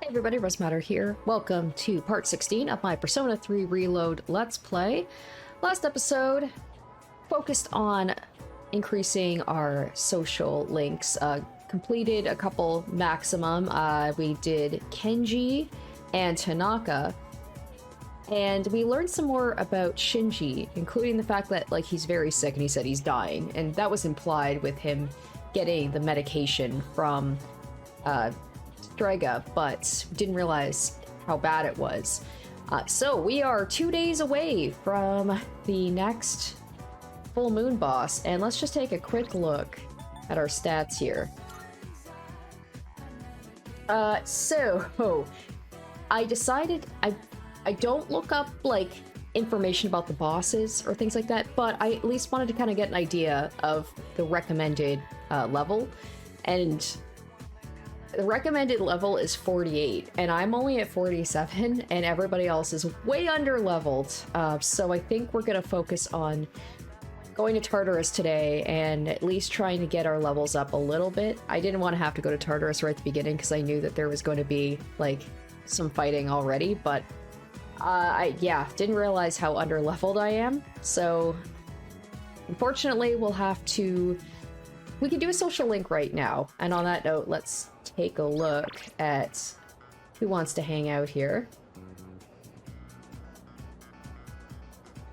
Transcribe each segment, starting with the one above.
Hey everybody, Matter here. Welcome to part 16 of my Persona 3 Reload Let's Play. Last episode focused on increasing our social links. Completed a couple maximum. We did Kenji and Tanaka. And we learned some more about Shinji, including the fact that he's very sick and he said he's dying. And that was implied with him getting the medication from Strega, but didn't realize how bad it was. So we are 2 days away from the next full moon boss, and let's just take a quick look at our stats here. So I decided I don't look up information about the bosses or things like that, but I at least wanted to kind of get an idea of the recommended level, and the recommended level is 48, and I'm only at 47, and everybody else is way under leveled. So I think we're gonna focus on going to Tartarus today and at least trying to get our levels up a little bit. I didn't want to have to go to Tartarus right at the beginning because I knew that there was going to be some fighting already, but I didn't realize how under leveled I am. So unfortunately we can do a social link right now. And on that note, let's take a look at who wants to hang out here.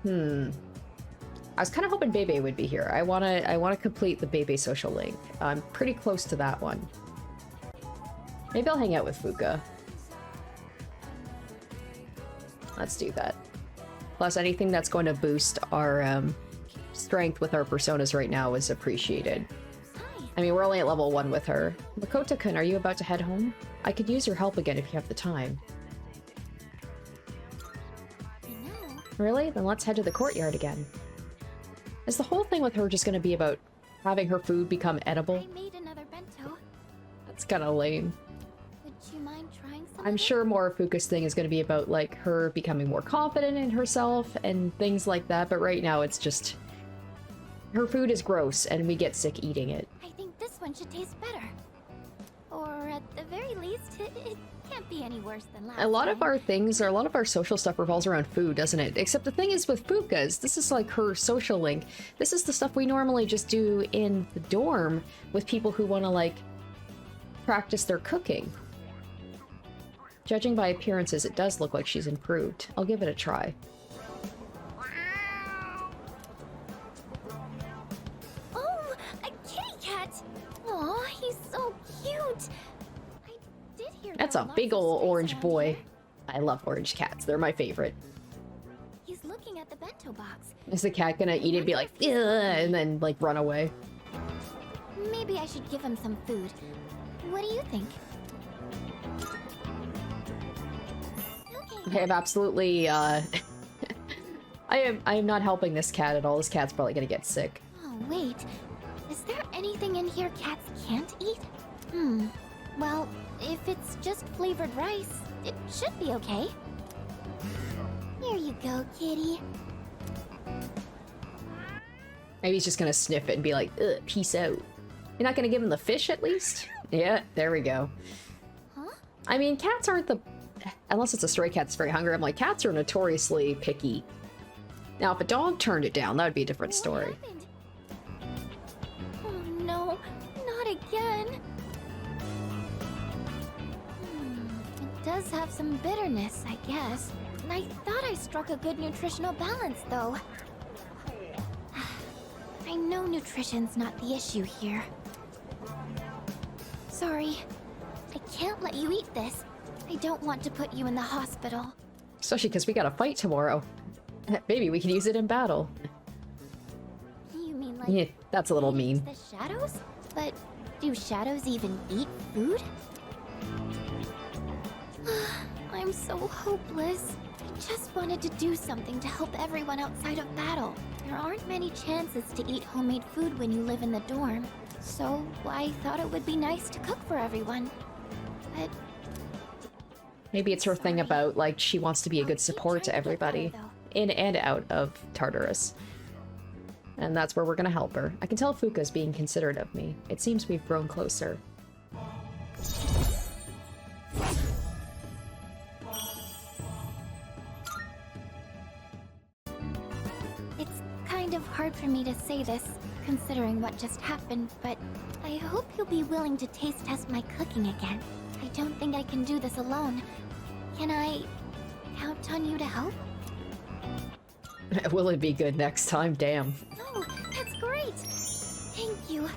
I was kind of hoping Bebe would be here. I want to complete the Bebe social link. I'm pretty close to that one. Maybe I'll hang out with Fuuka. Let's do that. Plus, anything that's going to boost our strength with our personas right now is appreciated. I mean, we're only at level 1 with her. Makoto-kun, are you about to head home? I could use your help again if you have the time. Really? Then let's head to the courtyard again. Is the whole thing with her just going to be about having her food become edible? I made another bento. That's kind of lame. Would you mind trying some? I'm sure more of Fuuka's thing is going to be about her becoming more confident in herself and things like that, but right now it's just her food is gross and we get sick eating it. I think this one should taste better. Or at the very least, it can't be any worse than last A lot time. of our things, or a lot of our social stuff revolves around food, doesn't it? Except the thing is with Fuuka's, this is her social link. This is the stuff we normally just do in the dorm with people who want to practice their cooking. Judging by appearances, it does look like she's improved. I'll give it a try. Oh, a kitty cat! Aw, he's so cute! I did hear That's there a are big lots of ol' strays orange around boy. here. I love orange cats. They're my favorite. He's looking at the bento box. Is the cat gonna eat it and be like, ugh, and then run away? Maybe I should give him some food. What do you think? I have absolutely, I am not helping this cat at all. This cat's probably gonna get sick. Oh, wait. Is there anything in here cats can't eat? Well, if it's just flavored rice, it should be okay. Here you go, kitty. Maybe he's just gonna sniff it and be like, ugh, peace out. You're not gonna give him the fish at least? Yeah, there we go. Huh? I mean, cats aren't the... Unless it's a stray cat that's very hungry. I'm like, cats are notoriously picky. Now, if a dog turned it down, that would be a different story. What happened? Oh no, not again. It does have some bitterness, I guess. I thought I struck a good nutritional balance, though. I know nutrition's not the issue here. Sorry. I can't let you eat this. I don't want to put you in the hospital. Especially because we got a fight tomorrow. Maybe we can use it in battle. You mean Yeah, that's a little mean. the shadows? But do shadows even eat food? I'm so hopeless. I just wanted to do something to help everyone outside of battle. There aren't many chances to eat homemade food when you live in the dorm. So I thought it would be nice to cook for everyone. But Maybe it's her thing about, she wants to be a good support to everybody. In and out of Tartarus. And that's where we're gonna help her. I can tell Fuuka's being considerate of me. It seems we've grown closer. kind of hard for me to say this, considering what just happened, but I hope you'll be willing to taste test my cooking again. I don't think I can do this alone. Can I count on you to help? Will it be good next time? Damn. Oh, that's great! Thank you.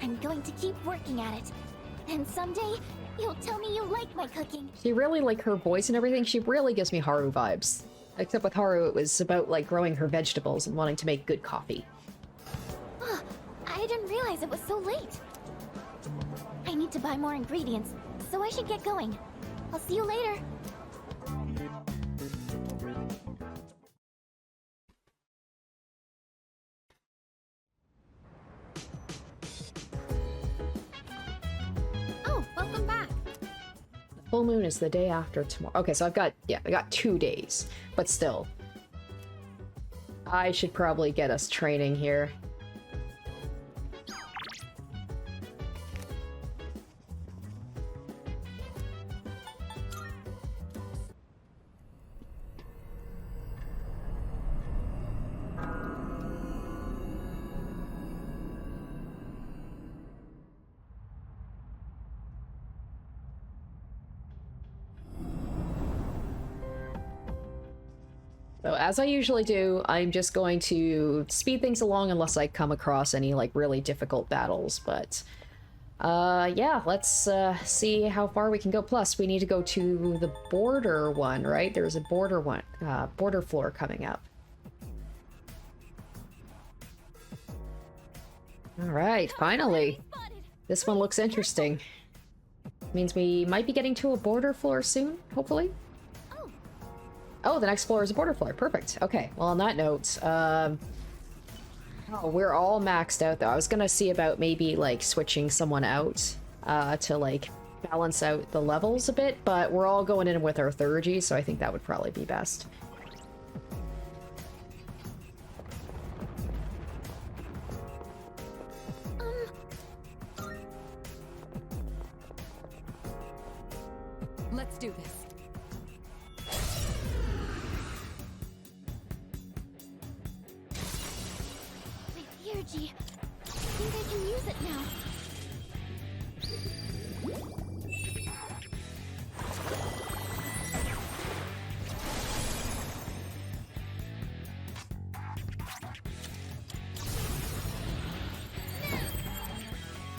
I'm going to keep working at it. And someday, you'll tell me you like my cooking. She really, like, her voice and everything, she really gives me Haru vibes. Except with Haru, it was about, like, growing her vegetables and wanting to make good coffee. Oh, I didn't realize it was so late. I need to buy more ingredients, so I should get going. I'll see you later. Oh, welcome back. The full moon is the day after tomorrow. Okay, so I got 2 days, but still. I should probably get us training here. So as I usually do, I'm just going to speed things along unless I come across any like really difficult battles, but yeah, let's see how far we can go. Plus, we need to go to the border one, right? There's a border one, border floor coming up. All right, finally. This one looks interesting. Means we might be getting to a border floor soon, hopefully. Oh, the next floor is a border floor. Perfect. Okay, well, on that note, oh, we're all maxed out, though. I was gonna see about maybe, like, switching someone out to, like, balance out the levels a bit, but we're all going in with our Thurgy, so I think that would probably be best. Let's do this. Energy. I think I can use it now.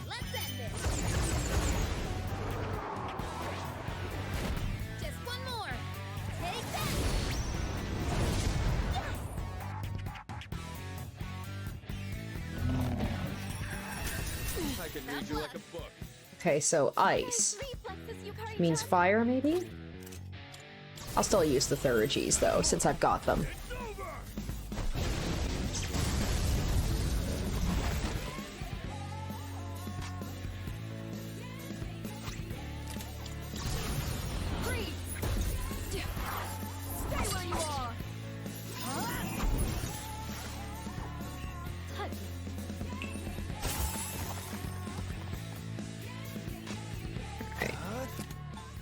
Let's end this. Just one more. Take that. I can read you like a book. Okay, so ice means fire, maybe? I'll still use the Thurgies, though, since I've got them.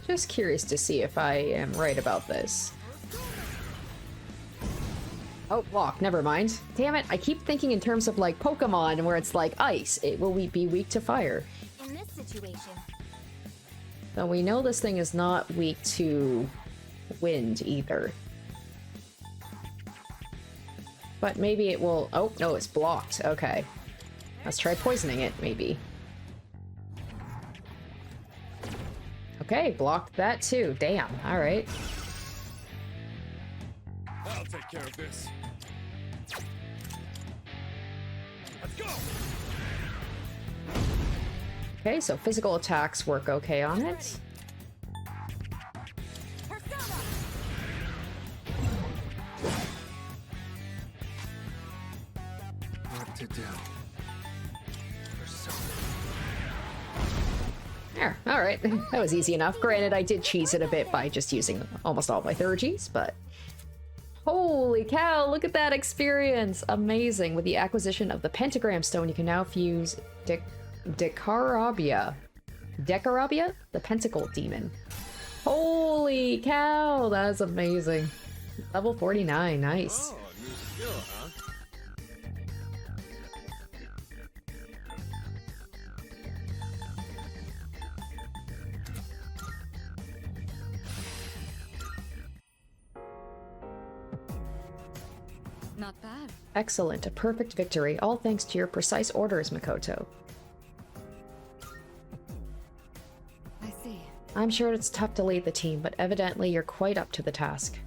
Just curious to see if I am right about this. Oh, block, never mind. Damn it, I keep thinking in terms of like Pokemon where it's like ice. Will we be weak to fire? In this situation. So we know this thing is not weak to wind either. But maybe it will... Oh, no, it's blocked. Okay. Let's try poisoning it, maybe. Okay, blocked that too. Damn. All right. I'll take care of this. Let's go. Okay, so physical attacks work okay on it. What to do? There, alright. That was easy enough. Granted, I did cheese it a bit by just using almost all my Thurgies, but... Holy cow, look at that experience! Amazing. With the acquisition of the Pentagram Stone, you can now fuse Decarabia. Decarabia? The Pentacle Demon. Holy cow, that's amazing. Level 49, nice. Oh, new skill, huh? Not bad. Excellent, a perfect victory, all thanks to your precise orders, Makoto. I see. I'm sure it's tough to lead the team, but evidently you're quite up to the task.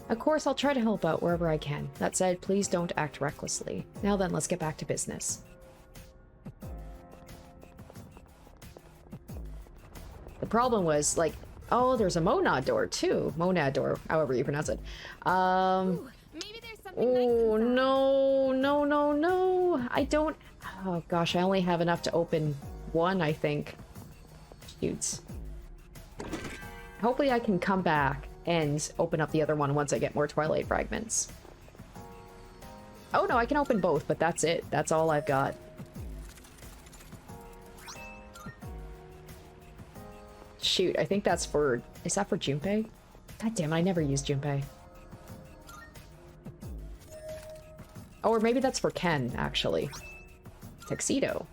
Of course, I'll try to help out wherever I can. That said, please don't act recklessly. Now then, let's get back to business. The problem was, like, oh, there's a monad door, too. Monad door, however you pronounce it. Ooh, maybe there's something nice Oh, inside. no. I don't... Oh, gosh, I only have enough to open one, I think. Shoots. Hopefully I can come back and open up the other one once I get more Twilight Fragments. Oh, no, I can open both, but that's it. That's all I've got. Shoot, I think that's for... Is that for Junpei? God damn it, I never used Junpei. Oh, or maybe that's for Ken, actually. Tuxedo.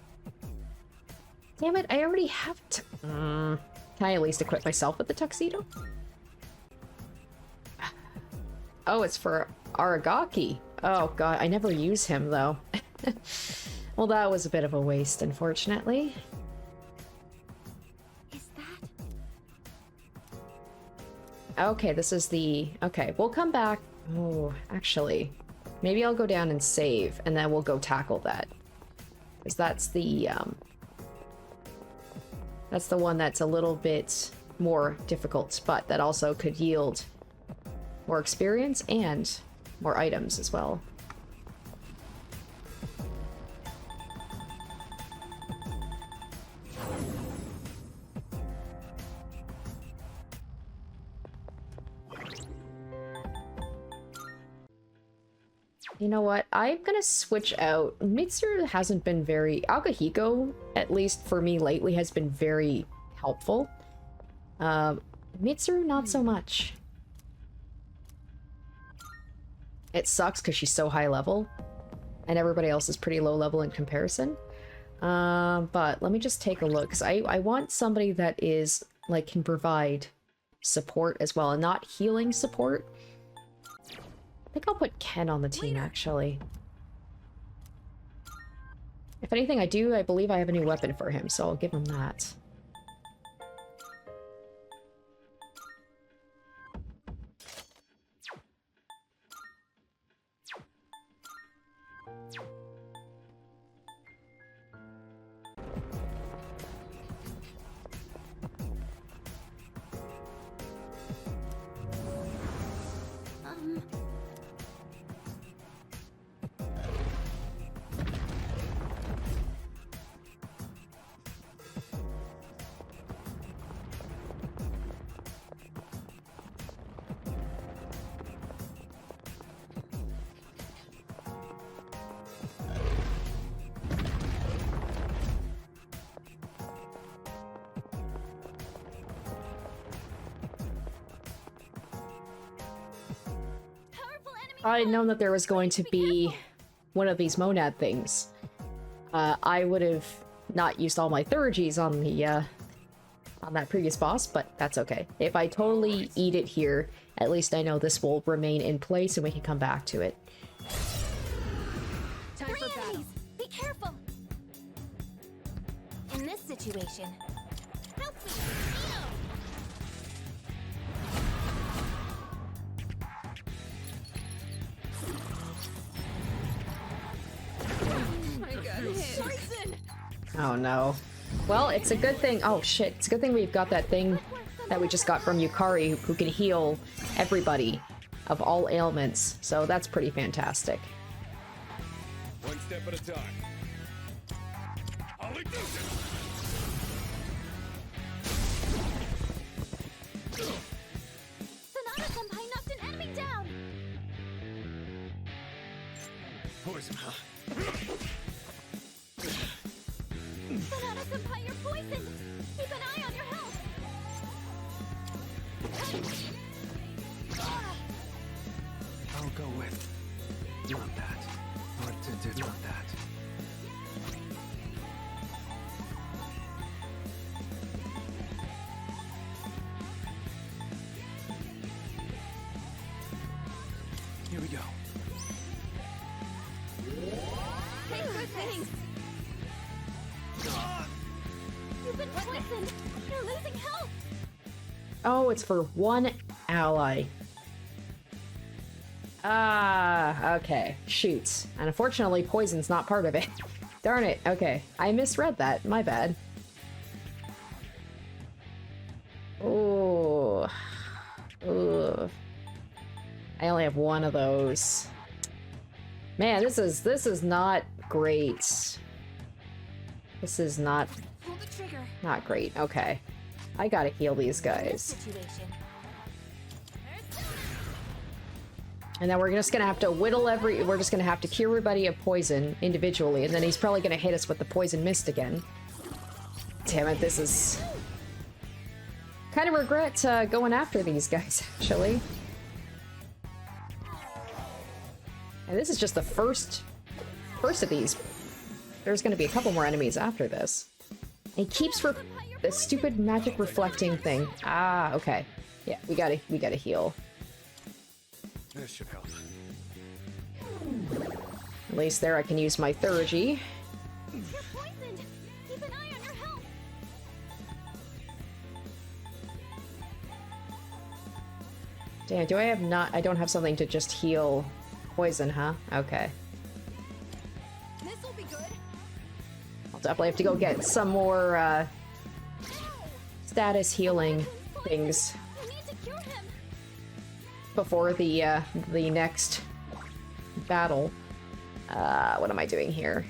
Damn it, I already have Can I at least equip myself with the tuxedo? Oh, it's for Aragaki. Oh god, I never use him, though. Well, that was a bit of a waste, unfortunately. Is that? Okay, this is the... Okay, we'll come back... Oh, actually... Maybe I'll go down and save, and then we'll go tackle that. Because that's the, That's the one that's a little bit more difficult, but that also could yield more experience and more items as well. You know what? I'm gonna switch out. Mitsuru hasn't been very... Akahiko, at least for me lately, has been very helpful. Mitsuru, not so much. It sucks because she's so high level, and everybody else is pretty low level in comparison. But let me just take a look, because I want somebody that is, like, can provide support as well, and not healing support. I think I'll put Ken on the team, actually. If anything, I believe I have a new weapon for him, so I'll give him that. I had known that there was going to be one of these monad things. I would have not used all my Thurgies on the on that previous boss, but that's okay. If I totally eat it here, at least I know this will remain in place and we can come back to it. Time for battle. Be careful. In this situation, help me. I got hit. Poison. Oh no. Well, it's a good thing. Oh shit, it's a good thing we've got that thing that we just got from Yukari who can heal everybody of all ailments. So that's pretty fantastic. One step at a time. I'll do this. Sonata-senpai knocked an enemy down! Poison, huh? Sonata-senpai, you're poisoned! Keep an eye on your health! I'll go with not that. What to do? Not that. Here we go. Oh, it's for one ally. Ah, okay. Shoot. And unfortunately, poison's not part of it. Darn it. Okay. I misread that. My bad. Ooh. Ooh. I only have one of those. Man, this is not great. This is not Pull the trigger. not great. Okay. I gotta heal these This guys. situation. And then we're just gonna have to we're just gonna have to cure everybody of poison individually, and then he's probably gonna hit us with the poison mist again. Damn it, this is... Kind of regret going after these guys, actually. And this is just the first of these. There's gonna be a couple more enemies after this. He keeps the stupid magic reflecting thing. Ah, okay. Yeah, we gotta heal. This should help. At least there I can use my Thurgy. You're poisoned. Keep an eye on your health. Damn, do I have I don't have something to just heal poison, huh? Okay. This'll be good. I'll definitely have to go get some more, status healing things You need to cure him. before the next battle. What am I doing here?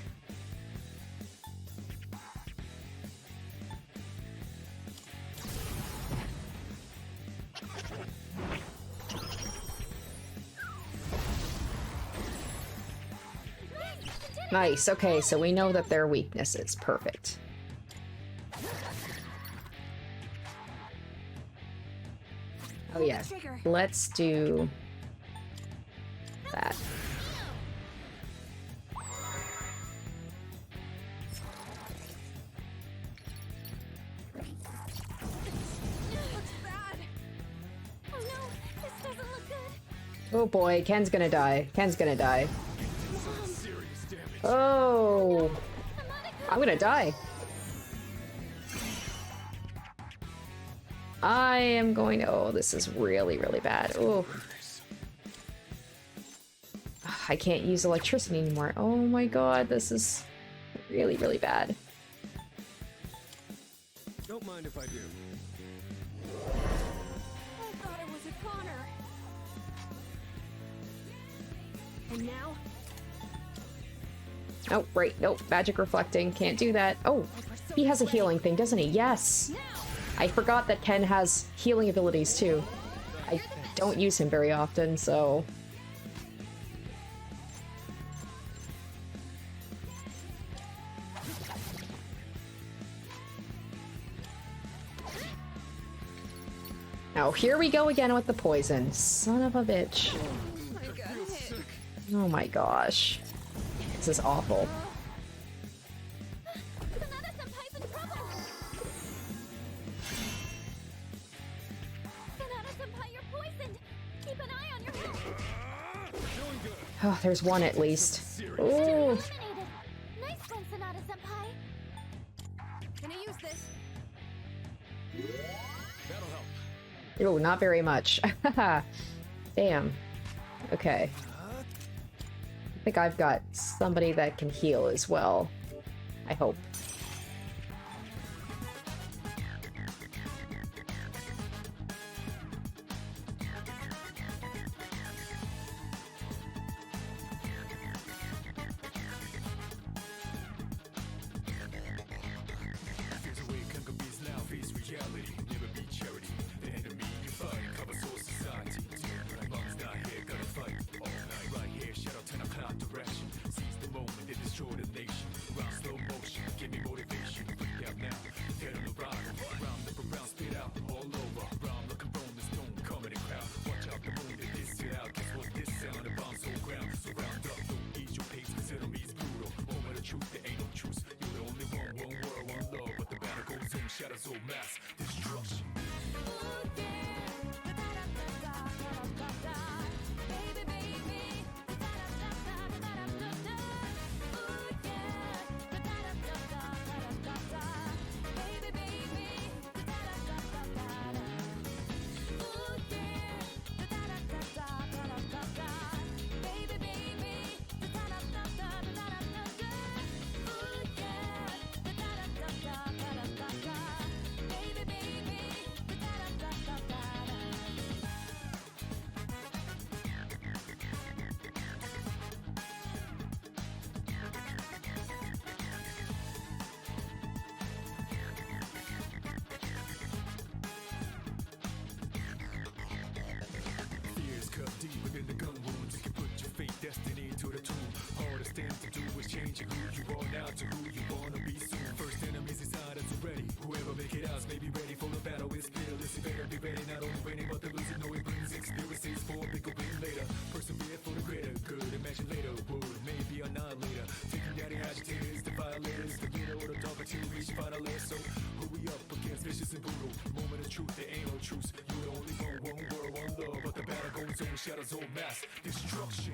Nice, okay, so we know that their weaknesses. Perfect. Oh yeah, let's do that. Looks bad. Oh no, this doesn't look good. Oh boy, Ken's gonna die. Ken's gonna die. Oh, I'm gonna die. I am going to... Oh, this is really, really bad. Oh. I can't use electricity anymore. Oh my god, this is really, really bad. Don't mind if I do. I thought it was a Connor. And now? Oh, right. Nope. Magic reflecting. Can't do that. Oh, he has a healing thing, doesn't he? Yes. I forgot that Ken has healing abilities too. I don't use him very often, so... Now, here we go again with the poison. Son of a bitch. I got hit. Oh my gosh. This is awful. Sonata-senpai's in trouble. Sonata-senpai, you're poisoned. Keep an eye on your health. Oh, there's one at least. Ooh. Eliminated. Nice one, Sonata-senpai. Can I use this? That'll help. Oh, not very much. Damn. Okay. I think I've got somebody that can heal as well. I hope. shadows all mass destruction.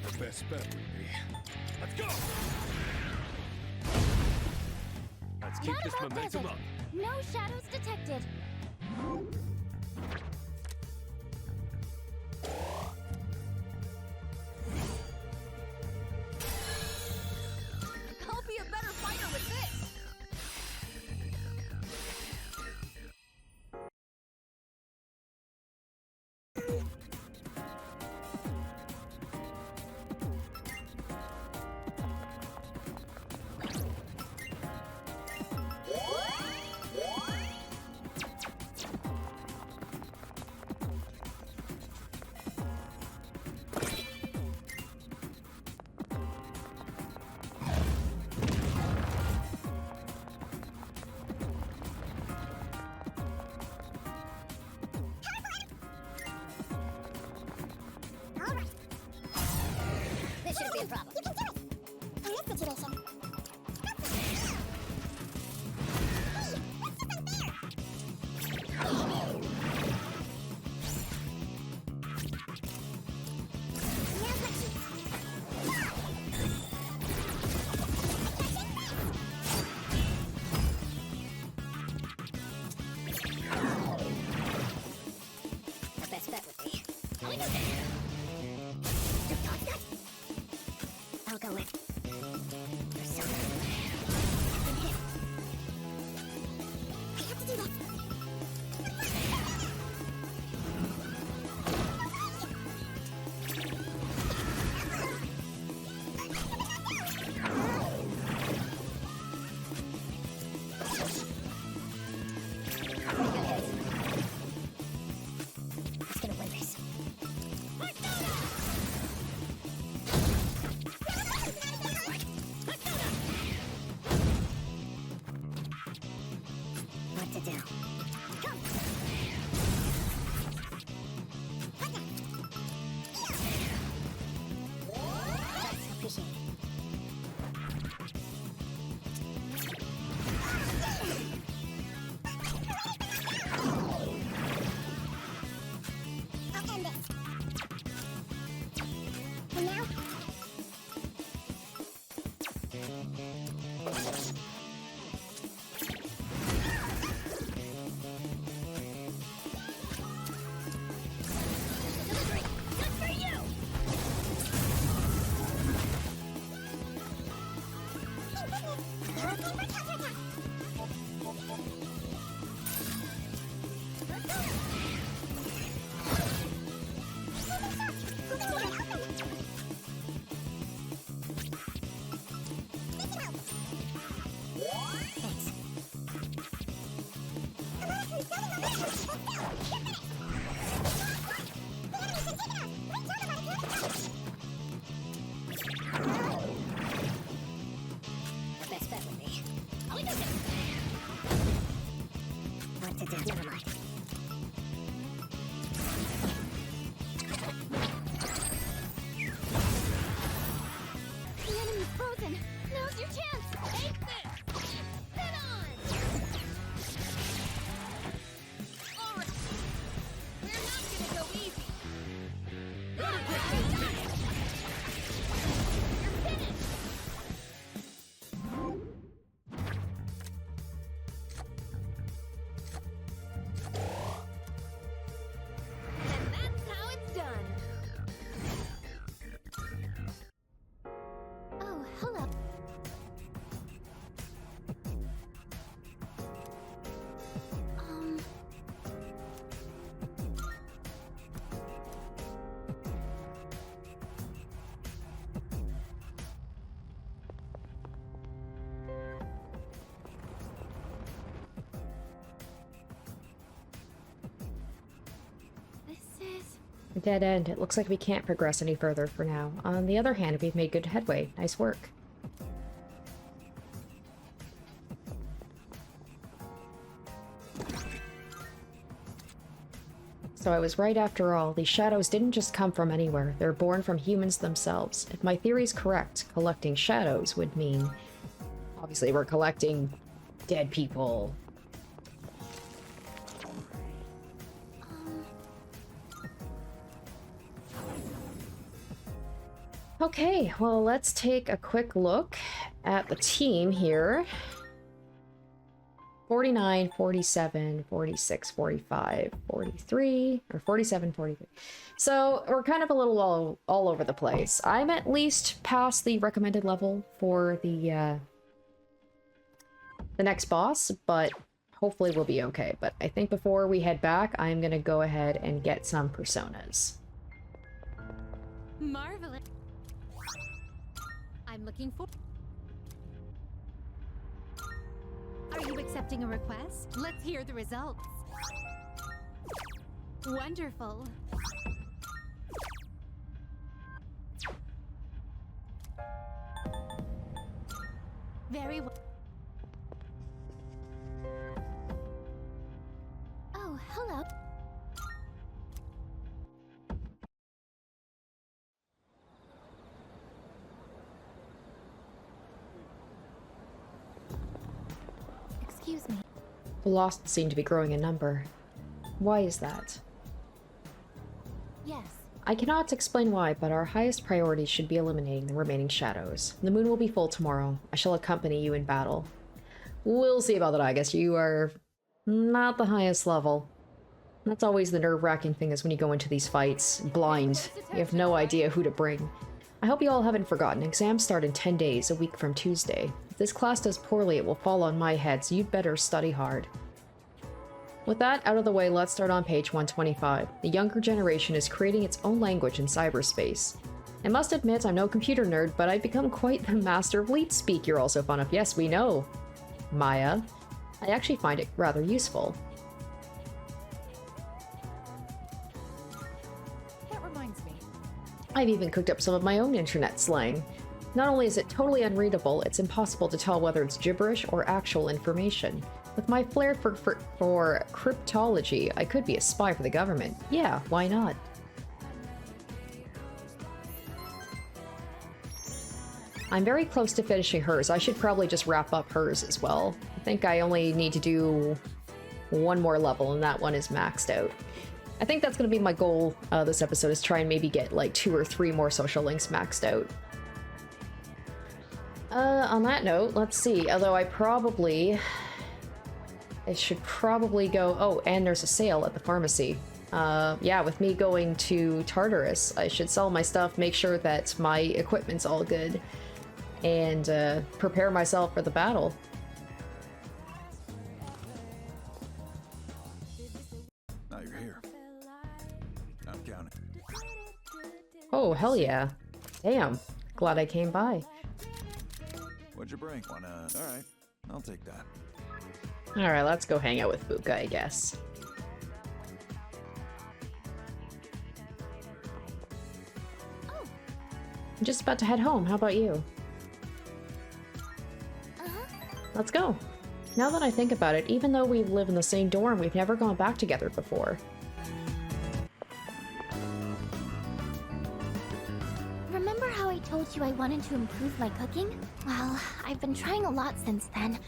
The best bet would be. Let's go! Let's keep Not this about momentum present. up. No shadows detected. I'll be a better fighter with this! This shouldn't be a problem. You can do it! In this situation. The best bet would be. I'll go with. Persona. I have to do this. Let's get a win race. What to do? Come! Thanks, appreciate it. I'll end this. And now? Delivery! Good for you! Thanks. The best bet would be. I'll do it. What to do? Never mind. The enemy's frozen. Now's your chance. Take this. Head on. All right. We're not gonna go easy. You're finished. And that's how it's done. Oh, hello. A dead end. It looks like we can't progress any further for now. On the other hand, we've made good headway. Nice work. So I was right after all. These shadows didn't just come from anywhere. They're born from humans themselves. If my theory's correct, collecting shadows would mean... Obviously, we're collecting dead people. Okay, well, let's take a quick look at the team here. 49, 47, 46, 45, 43, or 47, 43. So we're kind of a little all over the place. I'm at least past the recommended level for the next boss, but hopefully we'll be okay. But I think before we head back, I'm gonna go ahead and get some personas. Marvelous. I'm looking for... Are you accepting a request? Let's hear the results. Wonderful. Very well. Oh, hello. Excuse me. The lost seem to be growing in number. Why is that? Yes. I cannot explain why, but our highest priority should be eliminating the remaining shadows. The moon will be full tomorrow. I shall accompany you in battle. We'll see about that, I guess. You are not the highest level. That's always the nerve-wracking thing, is when you go into these fights blind. You have no idea who to bring. I hope you all haven't forgotten. Exams start in 10 days, a week from Tuesday. If this class does poorly, it will fall on my head, so you'd better study hard. With that out of the way, let's start on page 125. The younger generation is creating its own language in cyberspace. I must admit, I'm no computer nerd, but I've become quite the master of leet speak you're also fond of. Yes, we know, Maya. I actually find it rather useful. That reminds me. I've even cooked up some of my own internet slang. Not only is it totally unreadable, it's impossible to tell whether it's gibberish or actual information. With my flair for cryptology, I could be a spy for the government. Yeah, why not? I'm very close to finishing hers. I should probably just wrap up hers as well. I think I only need to do one more level, and that one is maxed out. I think that's going to be my goal this episode, is try and maybe get like 2 or 3 more social links maxed out. On that note, let's see. Although I should probably go... Oh, and there's a sale at the pharmacy. Yeah, with me going to Tartarus, I should sell my stuff, make sure that my equipment's all good, and prepare myself for the battle. Now you're here. I'm counting. Oh, hell yeah. Damn. Glad I came by. What'd you bring? Wanna... Alright, I'll take that. Alright, let's go hang out with Fuuka, I guess. I'm just about to head home. How about you? Let's go. Now that I think about it, even though we live in the same dorm, we've never gone back together before. Remember how I told you I wanted to improve my cooking? Well, I've been trying a lot since then,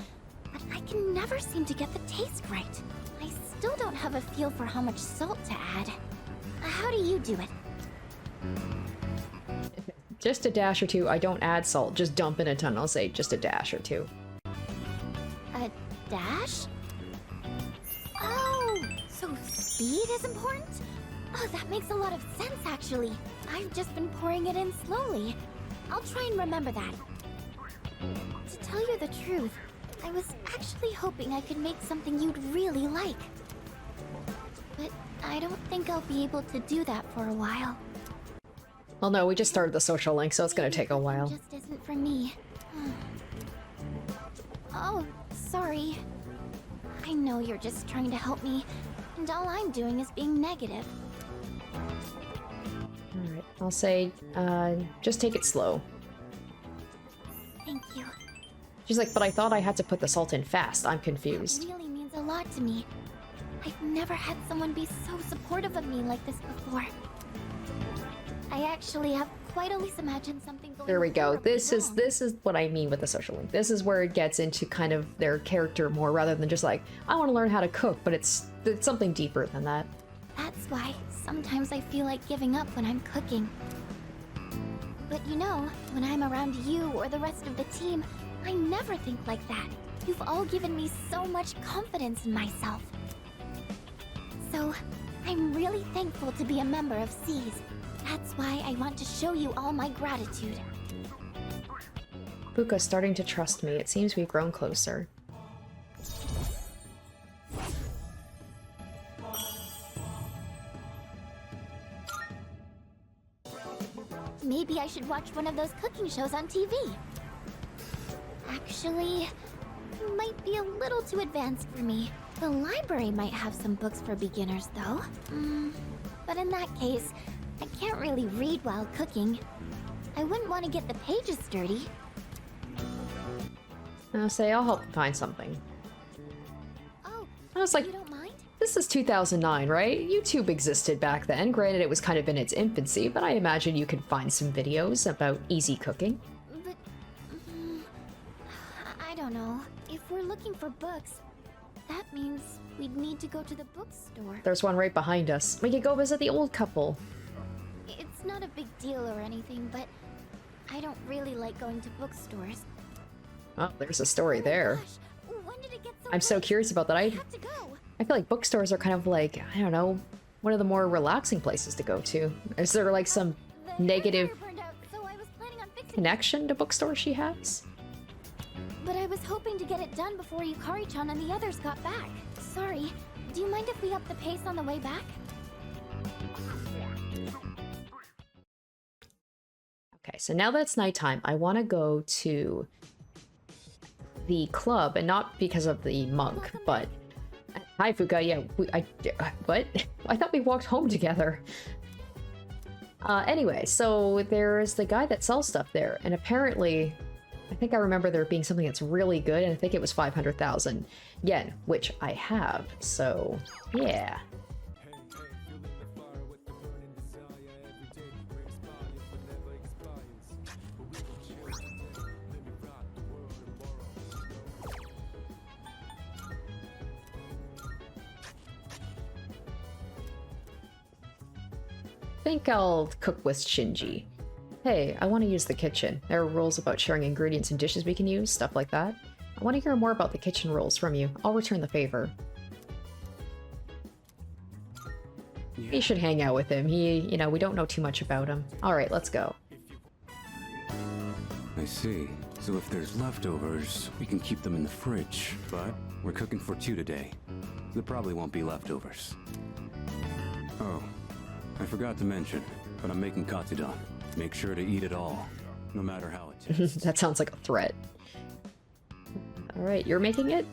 but I can never seem to get the taste right. I still don't have a feel for how much salt to add. How do you do it? Just a dash or two. I don't add salt, just dump in a ton. I'll say just a dash or two. A dash? Oh, so speed is important? Oh, that makes a lot of sense, actually. I've just been pouring it in slowly. I'll try and remember that. To tell you the truth, I was actually hoping I could make something you'd really like. But I don't think I'll be able to do that for a while. Well, no, we just started the social link, so it's gonna take a Cooking while. just isn't for me. Oh, sorry. I know you're just trying to help me, and all I'm doing is being negative. Alright, I'll say, just take it slow. Thank you. She's like, but I thought I had to put the salt in fast. I'm confused. It really means a lot to me. I've never had someone be so supportive of me like this before. I actually have quite at least imagined something going There we go. horribly This is what I mean with the social link. This is where it gets into kind of their character more rather than just like, I want to learn how to cook, but it's something deeper than that. That's why sometimes I feel like giving up when I'm cooking. But you know, when I'm around you or the rest of the team, I never think like that. You've all given me so much confidence in myself. So, I'm really thankful to be a member of C's. That's why I want to show you all my gratitude. Fuuka's starting to trust me. It seems we've grown closer. Maybe I should watch one of those cooking shows on TV. Actually, it might be a little too advanced for me. The library might have some books for beginners, though. But in that case, I can't really read while cooking. I wouldn't want to get the pages dirty. I'll say I'll help find something. Oh, I was like, you don't mind? this is 2009, right? YouTube existed back then. Granted, it was kind of in its infancy, but I imagine you can find some videos about easy cooking. But, I don't know. If we're looking for books, that means we'd need to go to the bookstore. There's one right behind us. We could go visit the old couple. It's not a big deal or anything, but I don't really like going to bookstores. Oh, there's a story there. Gosh, when did it get so I'm so late? curious about that. I have to go. I feel like bookstores are kind of like, I don't know, one of the more relaxing places to go to. Is there like some The negative hair dryer burned out, so I was planning on fixing it. connection to bookstores she has? But I was hoping to get it done before Yukari-chan and the others got back. Sorry. Do you mind if we up the pace on the way back? Okay, so now that it's nighttime, I want to go to the club, and not because of the monk, but... Hi, Fuuka. Yeah, what? I thought we walked home together. Anyway, so there's the guy that sells stuff there, and apparently, I think I remember there being something that's really good, and I think it was 500,000 yen, which I have, so yeah. I think I'll cook with Shinji. Hey, I want to use the kitchen. There are rules about sharing ingredients and dishes we can use, stuff like that. I want to hear more about the kitchen rules from you. I'll return the favor. Yeah. You should hang out with him. We don't know too much about him. Alright, let's go. I see. So if there's leftovers, we can keep them in the fridge. But we're cooking for 2 today. There probably won't be leftovers. Oh, I forgot to mention, but I'm making katsudon. Make sure to eat it all, no matter how it tastes. That sounds like a threat. Alright, you're making it?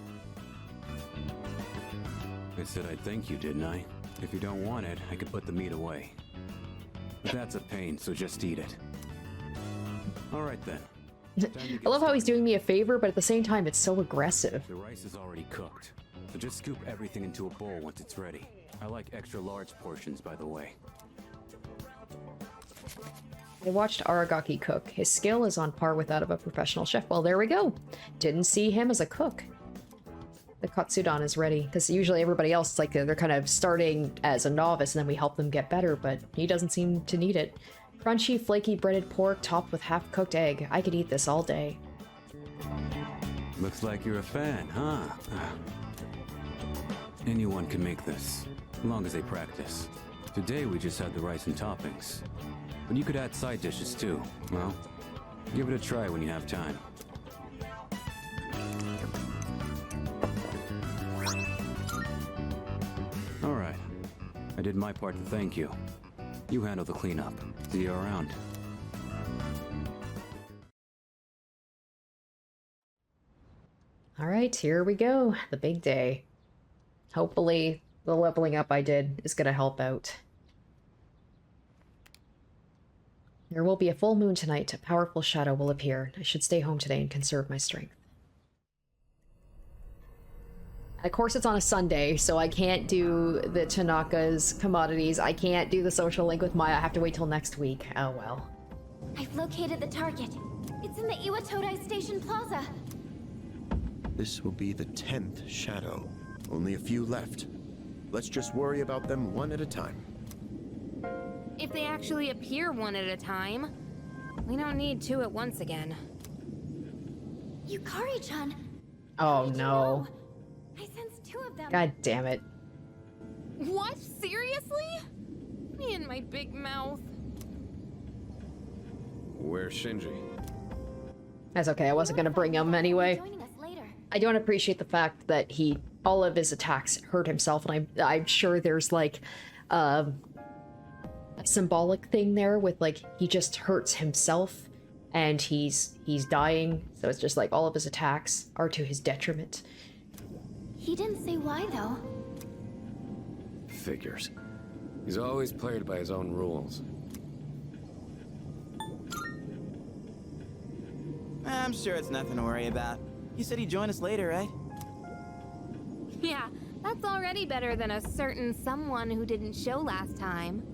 I said I'd thank you, didn't I? If you don't want it, I could put the meat away. But that's a pain, so just eat it. Alright then. I love how he's doing me a favor, but at the same time, it's so aggressive. The rice is already cooked, so just scoop everything into a bowl once it's ready. I like extra large portions, by the way. I watched Aragaki cook. His skill is on par with that of a professional chef. Well, there we go. Didn't see him as a cook. The katsudon is ready, because usually everybody else, it's like they're kind of starting as a novice and then we help them get better, but he doesn't seem to need it. Crunchy, flaky breaded pork topped with half-cooked egg. I could eat this all day. Looks like you're a fan, huh? Anyone can make this, as long as they practice. Today we just had the rice and toppings. But you could add side dishes too. Well, give it a try when you have time. Alright. I did my part to thank you. You handle the cleanup. See you around. Alright, here we go. The big day. Hopefully, the leveling up I did is gonna help out. There will be a full moon tonight. A powerful shadow will appear. I should stay home today and conserve my strength. Of course, it's on a Sunday, so I can't do the Tanaka's commodities. I can't do the social link with Maya. I have to wait till next week. Oh well. I've located the target. It's in the Iwatodai Station Plaza. This will be the 10th shadow. Only a few left. Let's just worry about them one at a time. If they actually appear one at a time, we don't need two at once again. Yukari-chan. Oh How did you no. know? I sensed two of them. God damn it. What? Seriously? Me and my big mouth. Where's Shinji? That's okay. I wasn't gonna bring him anyway. Joining us later. I don't appreciate the fact that all of his attacks hurt himself, and I'm sure there's like a symbolic thing there with like he just hurts himself and he's dying, so it's just like all of his attacks are to his detriment. He didn't say why though. Figures. He's always played by his own rules. I'm sure it's nothing to worry about. You said he'd join us later, right? Yeah, that's already better than a certain someone who didn't show last time.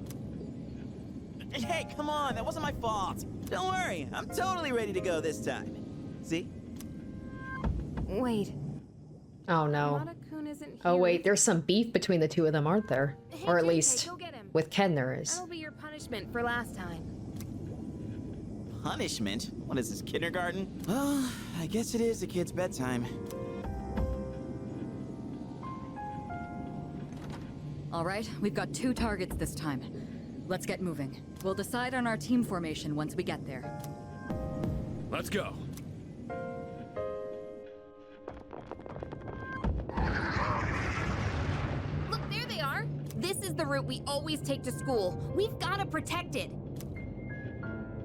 Hey, come on, that wasn't my fault. Don't worry, I'm totally ready to go this time. See? Wait. Oh no. Amada-kun isn't here. Oh wait, there's some beef between the two of them, aren't there? Hey, Or at Junpei, least go get him. with Ken there is. That'll be your punishment for last time. Punishment? What is this, kindergarten? Well, I guess it is a kid's bedtime. All right, we've got 2 targets this time. Let's get moving. We'll decide on our team formation once we get there. Let's go. Look, there they are. This is the route we always take to school. We've got to protect it.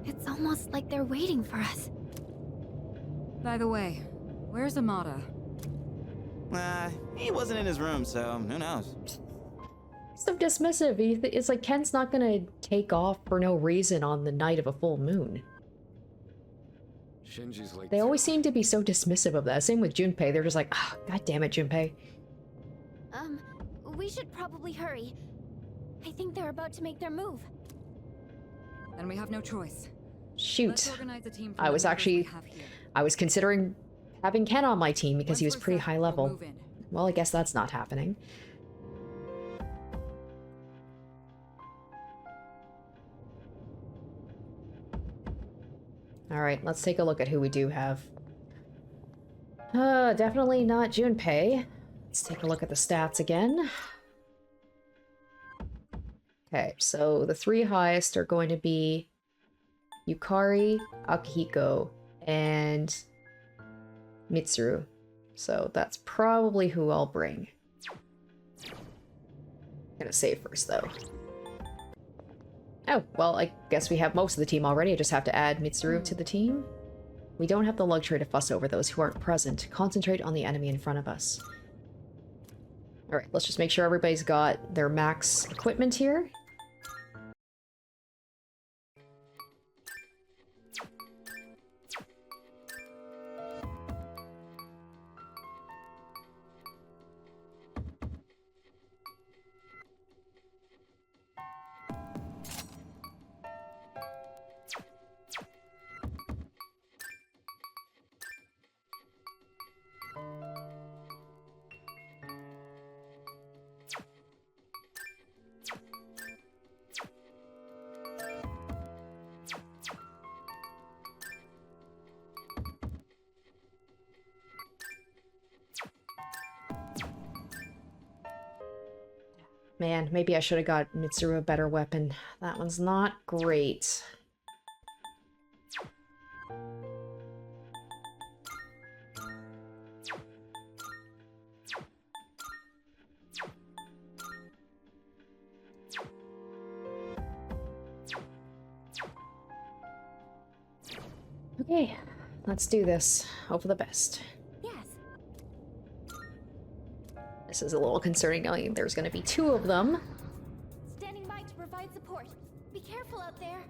It's almost like they're waiting for us. By the way, where's Amada? He wasn't in his room, so who knows? So dismissive. It's like Ken's not gonna take off for no reason on the night of a full moon. Shinji's late. They always seem to be so dismissive of that. Same with Junpei. They're just like, ah, god damn it, Junpei. We should probably hurry. I think they're about to make their move. Then we have no choice. Let's Shoot. organize a team. I was considering having Ken on my team because he was pretty high level. Well, I guess that's not happening. Alright, let's take a look at who we do have. Definitely not Junpei. Let's take a look at the stats again. Okay, so the 3 highest are going to be Yukari, Akihiko, and Mitsuru. So that's probably who I'll bring. Gonna save first, though. Oh, well, I guess we have most of the team already. I just have to add Mitsuru to the team. We don't have the luxury to fuss over those who aren't present. Concentrate on the enemy in front of us. Alright, let's just make sure everybody's got their max equipment here. Man, maybe I should have got Mitsuru a better weapon. That one's not great. Okay, let's do this. Hope for the best. Yes. This is a little concerning knowing there's going to be 2 of them. Standing by to provide support. Be careful out there.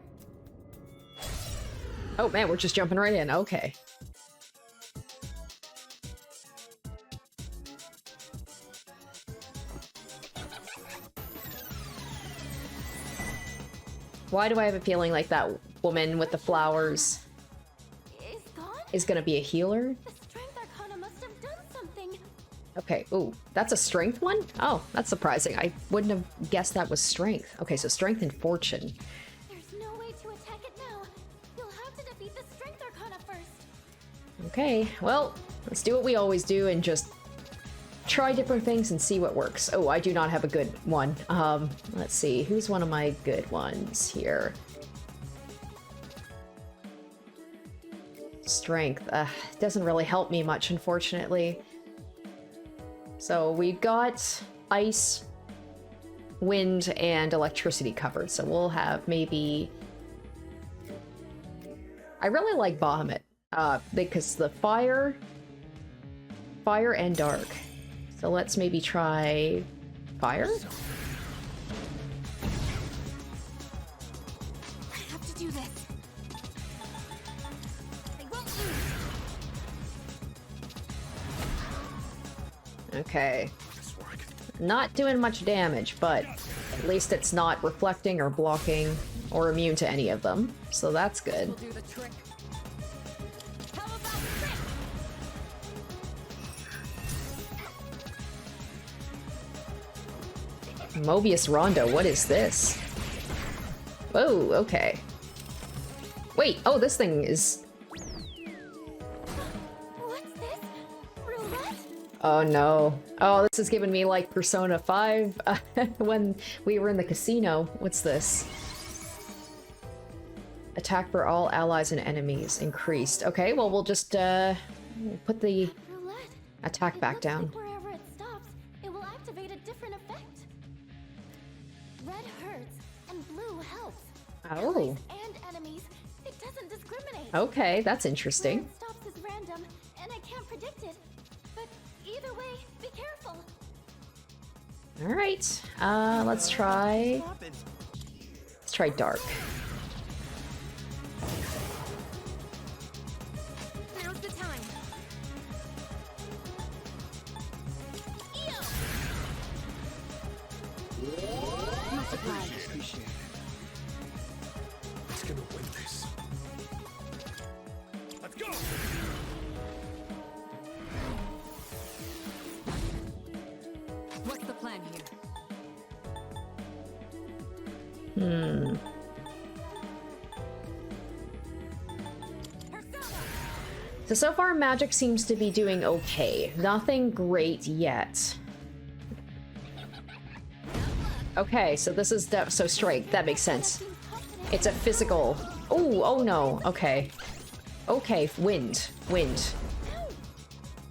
Oh man, we're just jumping right in. Okay. Why do I have a feeling like that woman with the flowers Is gone? is gonna be a healer? The strength arcana must have done something. Okay, ooh, that's a strength one? Oh, that's surprising. I wouldn't have guessed that was strength. Okay, so strength and fortune. There's no way to attack it now. You'll have to defeat the strength arcana first. Okay, well, let's do what we always do and just try different things and see what works. Oh, I do not have a good one. Let's see, who's one of my good ones here? Strength. Doesn't really help me much, unfortunately. So we've got ice, wind, and electricity covered. So we'll have maybe... I really like Bahamut, because the fire and dark. So let's maybe try fire? I have to do this. I won't lose. Okay. Not doing much damage, but at least it's not reflecting or blocking or immune to any of them. So that's good. Do the trick. How about this? Mobius Rondo, what is this? Whoa, okay. Wait, oh, this thing is... What's this? Roulette? Oh no. Oh, this is giving me like Persona 5 when we were in the casino. What's this? Attack for all allies and enemies increased. Okay, well, we'll just put the Roulette. attack back Looks down. like wherever it stops, it will activate a different effect. Red hurts and blue helps. Oh. Allies and enemies. It doesn't discriminate. Okay, that's Where interesting. it stops is random, and I can't predict it. But either way, be careful. All right, let's try dark. Now's the time. Appreciate it. It's gonna win this. Let's go! What's the plan here? So far magic seems to be doing okay. Nothing great yet. Okay, so this is so strength. That makes sense. It's a physical. Oh, oh no. Okay. Okay, wind.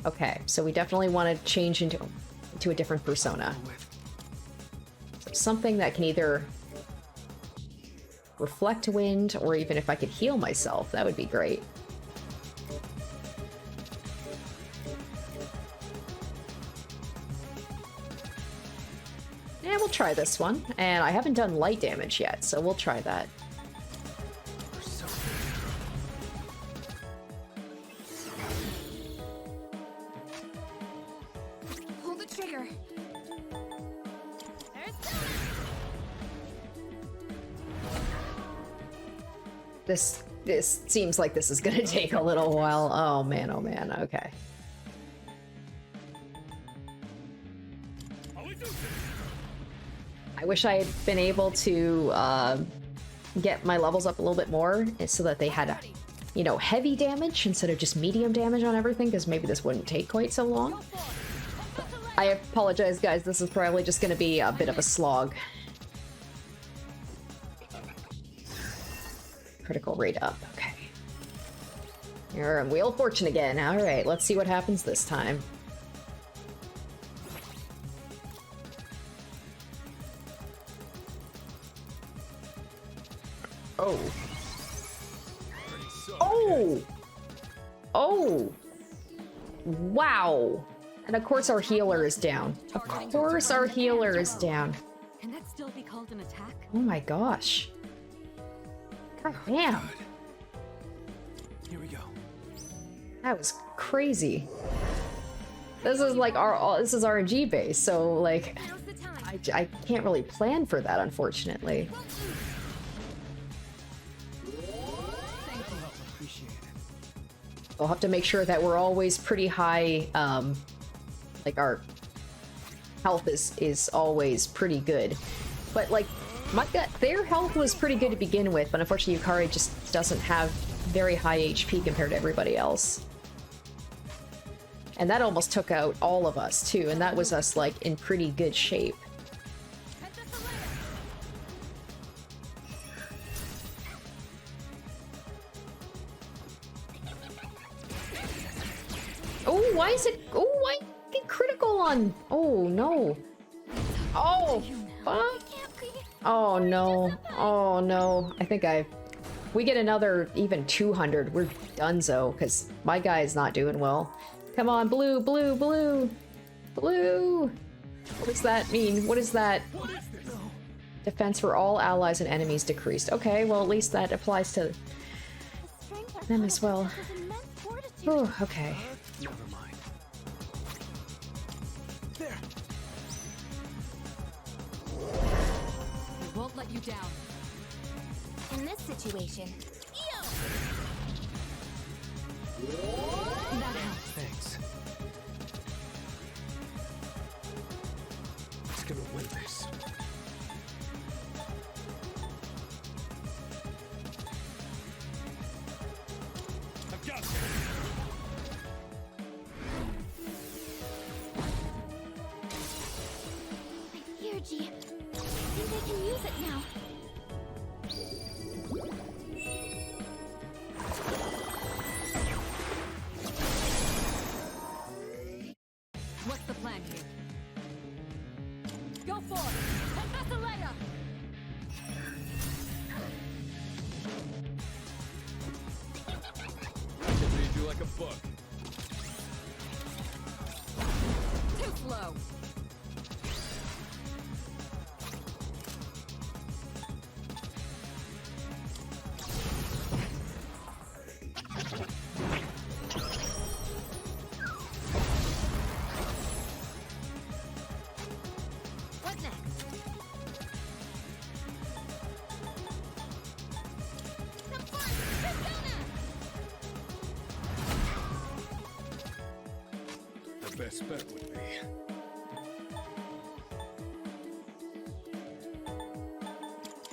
Okay, so we definitely want to change into a different persona. So something that can either reflect wind, or even if I could heal myself, that would be great. Yeah, we'll try this one. And I haven't done light damage yet, so we'll try that. Pull the trigger. This seems like this is gonna take a little while. Oh man, okay. I wish I had been able to get my levels up a little bit more so that they had, you know, heavy damage instead of just medium damage on everything, because maybe this wouldn't take quite so long. I apologize, guys. This is probably just going to be a bit of a slog. Critical rate up. Okay. You're on Wheel of Fortune again. All right, let's see what happens this time. Oh. Oh! Oh! Wow! And of course our healer is down. Of course our healer is down. Can that still be called an attack? Oh my gosh. God damn. That was crazy. This is like this is RNG based, so like I can't really plan for that, unfortunately. We'll have to make sure that we're always pretty high, like our health is always pretty good. But like, their health was pretty good to begin with, but unfortunately Yukari just doesn't have very high HP compared to everybody else. And that almost took out all of us too, and that was us like in pretty good shape. Oh, why is it? Oh, why get critical on? Oh no! Oh, fuck! Oh no! Oh no! I think we get another even 200. We're donezo because my guy is not doing well. Come on, blue, blue, blue, blue! What does that mean? What is that? Defense for all allies and enemies decreased. Okay, well at least that applies to them as well. Oh, okay. Never mind. There. We won't let you down. In this situation, That helps. Thanks. It's gonna win this. I've got you. my energy. I think I can use it now. What's the plan here? Go for it! And Vasilea! I can read you like a book. Too slow! What next? Some fun! Persona! The best bet would be.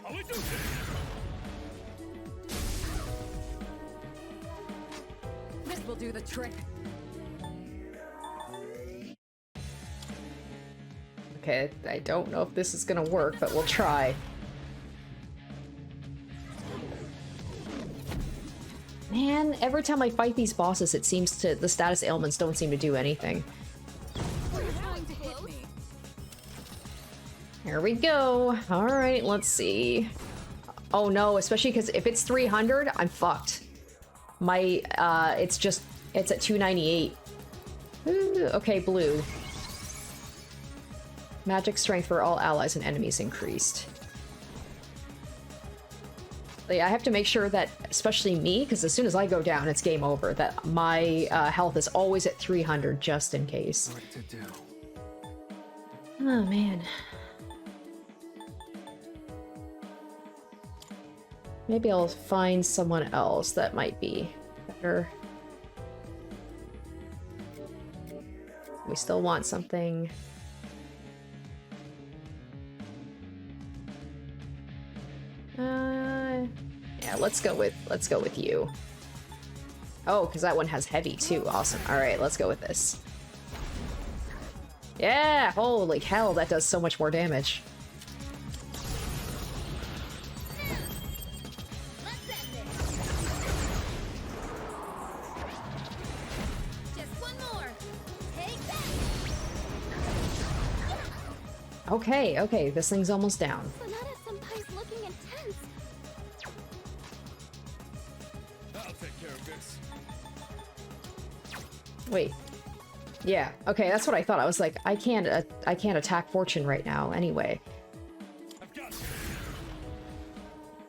How we do this? This will do the trick. Okay, I don't know if this is gonna work, but we'll try. Man, every time I fight these bosses, it seems to the status ailments don't seem to do anything. Trying to hit me. Here we go. All right, let's see. Oh no, especially because if it's 300, I'm fucked. My, it's at 298. Ooh, okay, blue. Magic strength for all allies and enemies increased. But yeah, I have to make sure that, especially me, because as soon as I go down, it's game over, that my health is always at 300 just in case. What to do? Oh man. Maybe I'll find someone else that might be better. We still want something. Yeah, let's go with you. Oh, because that one has heavy too. Awesome. All right, let's go with this. Yeah, holy hell, that does so much more damage. Let's end it. Just one more. Take that. Okay, okay, this thing's almost down. Sonata-senpai's looking intense. I'll take care of this. Wait. Yeah, okay, that's what I thought. I was like, I can't attack Fortune right now anyway. I've got you.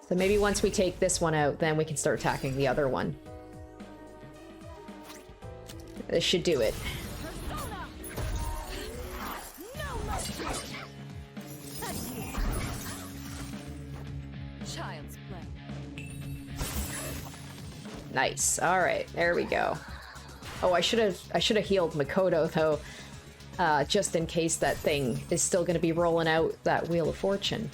So maybe once we take this one out, then we can start attacking the other one. This should do it. Child's play. Nice. All right, there we go. Oh, I should have healed Makoto though, just in case that thing is still going to be rolling out that Wheel of Fortune.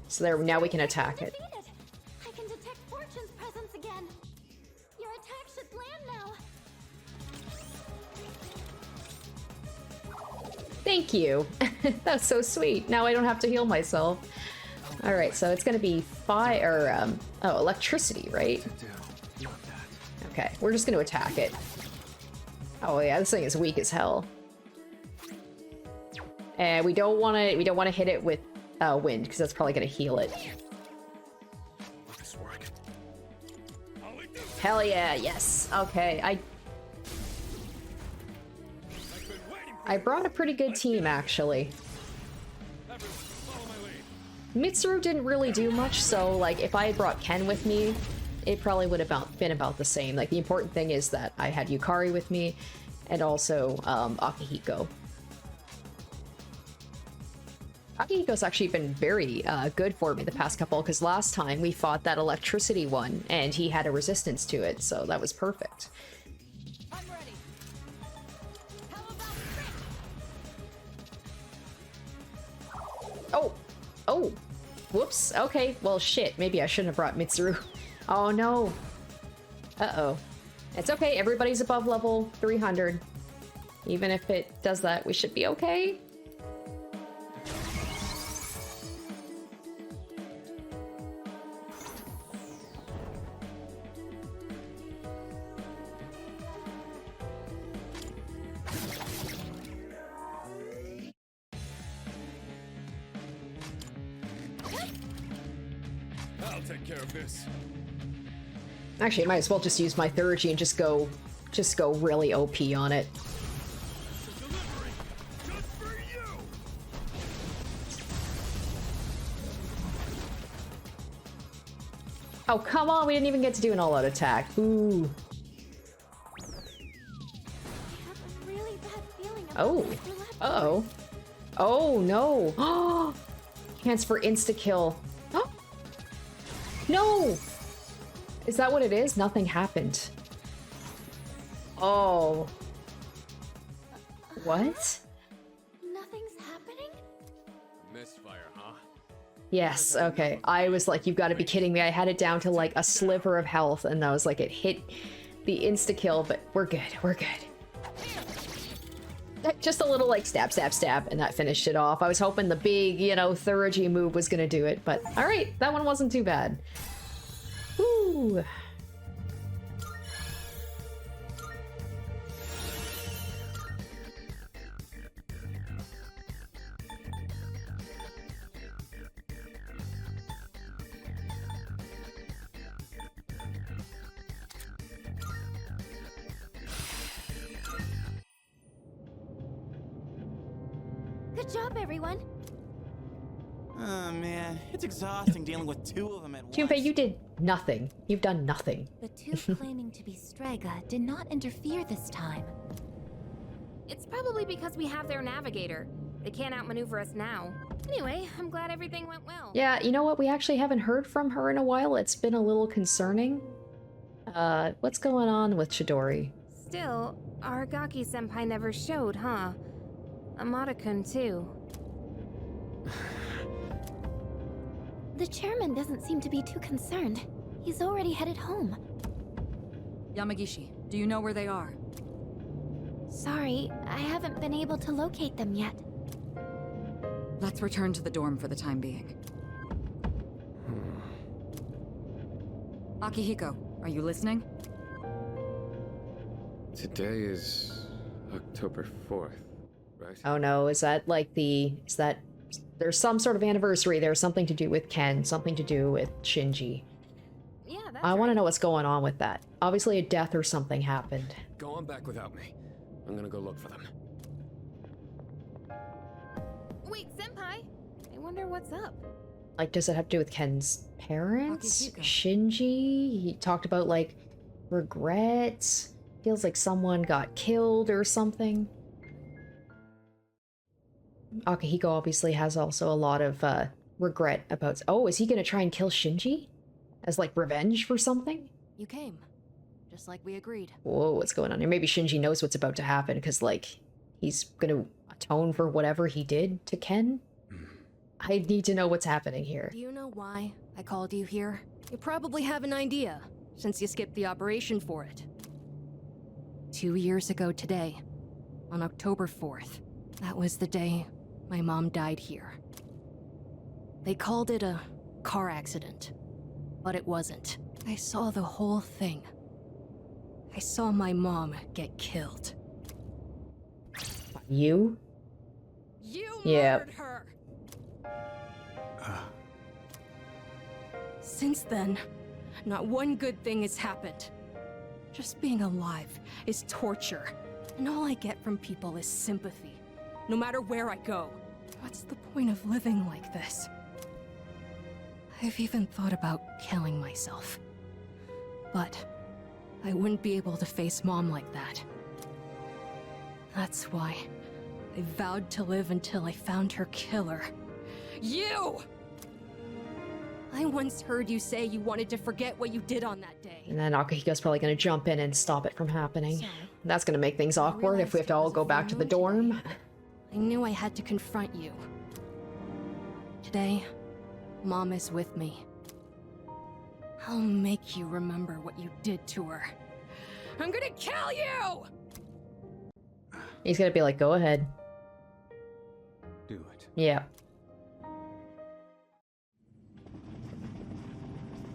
So there, now we can attack it. Defeated. I can detect Fortune's presence again. Your attack should land now. Thank you. That's so sweet. Now I don't have to heal myself. All right, so it's going to be fire. Oh, electricity, right? Okay, we're just going to attack it. Oh yeah, this thing is weak as hell. And we don't want to hit it with wind because that's probably going to heal it. Hell yeah, yes. Okay, I brought a pretty good team actually. Mitsuru didn't really do much, so like if I had brought Ken with me, it probably would have been about the same. Like the important thing is that I had Yukari with me, and also Akihiko. Akihiko's actually been very good for me the past couple, because last time we fought that electricity one, and he had a resistance to it, so that was perfect. I'm ready. How about Oh! Oh! Whoops. Okay, well shit, maybe I shouldn't have brought Mitsuru. Oh no. Uh-oh. It's okay, everybody's above level 300. Even if it does that, we should be okay. I'll take care of this. Actually, I might as well just use my Theurgy and just go really OP on it. Delivery just for you. Oh, come on, we didn't even get to do an all-out attack. Ooh. I have a really bad feeling about Oh. this lab. Uh-oh. Oh, no. Oh! Chance for insta-kill. Oh! No! Is that what it is? Nothing happened. Oh. What? Nothing's happening? Misfire, huh? Yes, okay. I was like, you've got to be kidding me. I had it down to like a sliver of health, and I was like, it hit the insta-kill, but we're good, we're good. Just a little like stab, stab, stab, and that finished it off. I was hoping the big, you know, Theurgy move was gonna do it, but alright, that one wasn't too bad. Woo! Good job, everyone. Oh man, it's exhausting dealing with two of them at once. Junpei, you did nothing. You've done nothing. The two claiming to be Strega did not interfere this time. It's probably because we have their navigator. They can't outmaneuver us now. Anyway, I'm glad everything went well. Yeah, you know what? We actually haven't heard from her in a while. It's been a little concerning. What's going on with Chidori? Still, Aragaki-senpai never showed, huh? Amada-kun too. The chairman doesn't seem to be too concerned. He's already headed home. Yamagishi, do you know where they are? Sorry, I haven't been able to locate them yet. Let's return to the dorm for the time being. Akihiko, are you listening? Today is October 4th, right? Oh no, is that like there's some sort of anniversary there, something to do with Ken, something to do with Shinji. Yeah, that's I want to right. know what's going on with that. Obviously a death or something happened. Go on back without me. I'm gonna go look for them. Wait, senpai! I wonder what's up. Like, does it have to do with Ken's parents? Akihiko. Shinji? He talked about, like, regrets. Feels like someone got killed or something. Akihiko obviously has also a lot of regret about... Oh, is he gonna try and kill Shinji? As like revenge for something? You came, just like we agreed. Whoa, what's going on here? Maybe Shinji knows what's about to happen because like he's gonna atone for whatever he did to Ken? I need to know what's happening here. Do you know why I called you here? You probably have an idea, since you skipped the operation for it. 2 years ago today, on October 4th, that was the day my mom died here. They called it a car accident, but it wasn't. I saw the whole thing. I saw my mom get killed. You? You Yep. murdered her! Since then, not one good thing has happened. Just being alive is torture, and all I get from people is sympathy, no matter where I go. What's the point of living like this? I've even thought about killing myself. But I wouldn't be able to face Mom like that. That's why I vowed to live until I found her killer. You! I once heard you say you wanted to forget what you did on that day. And then Akihiko's probably gonna jump in and stop it from happening. So, That's gonna make things awkward if we have to all go back to the dorm. I knew I had to confront you. Today, Mom is with me. I'll make you remember what you did to her. I'm gonna kill you! He's gonna be like, go ahead. Do it. Yeah.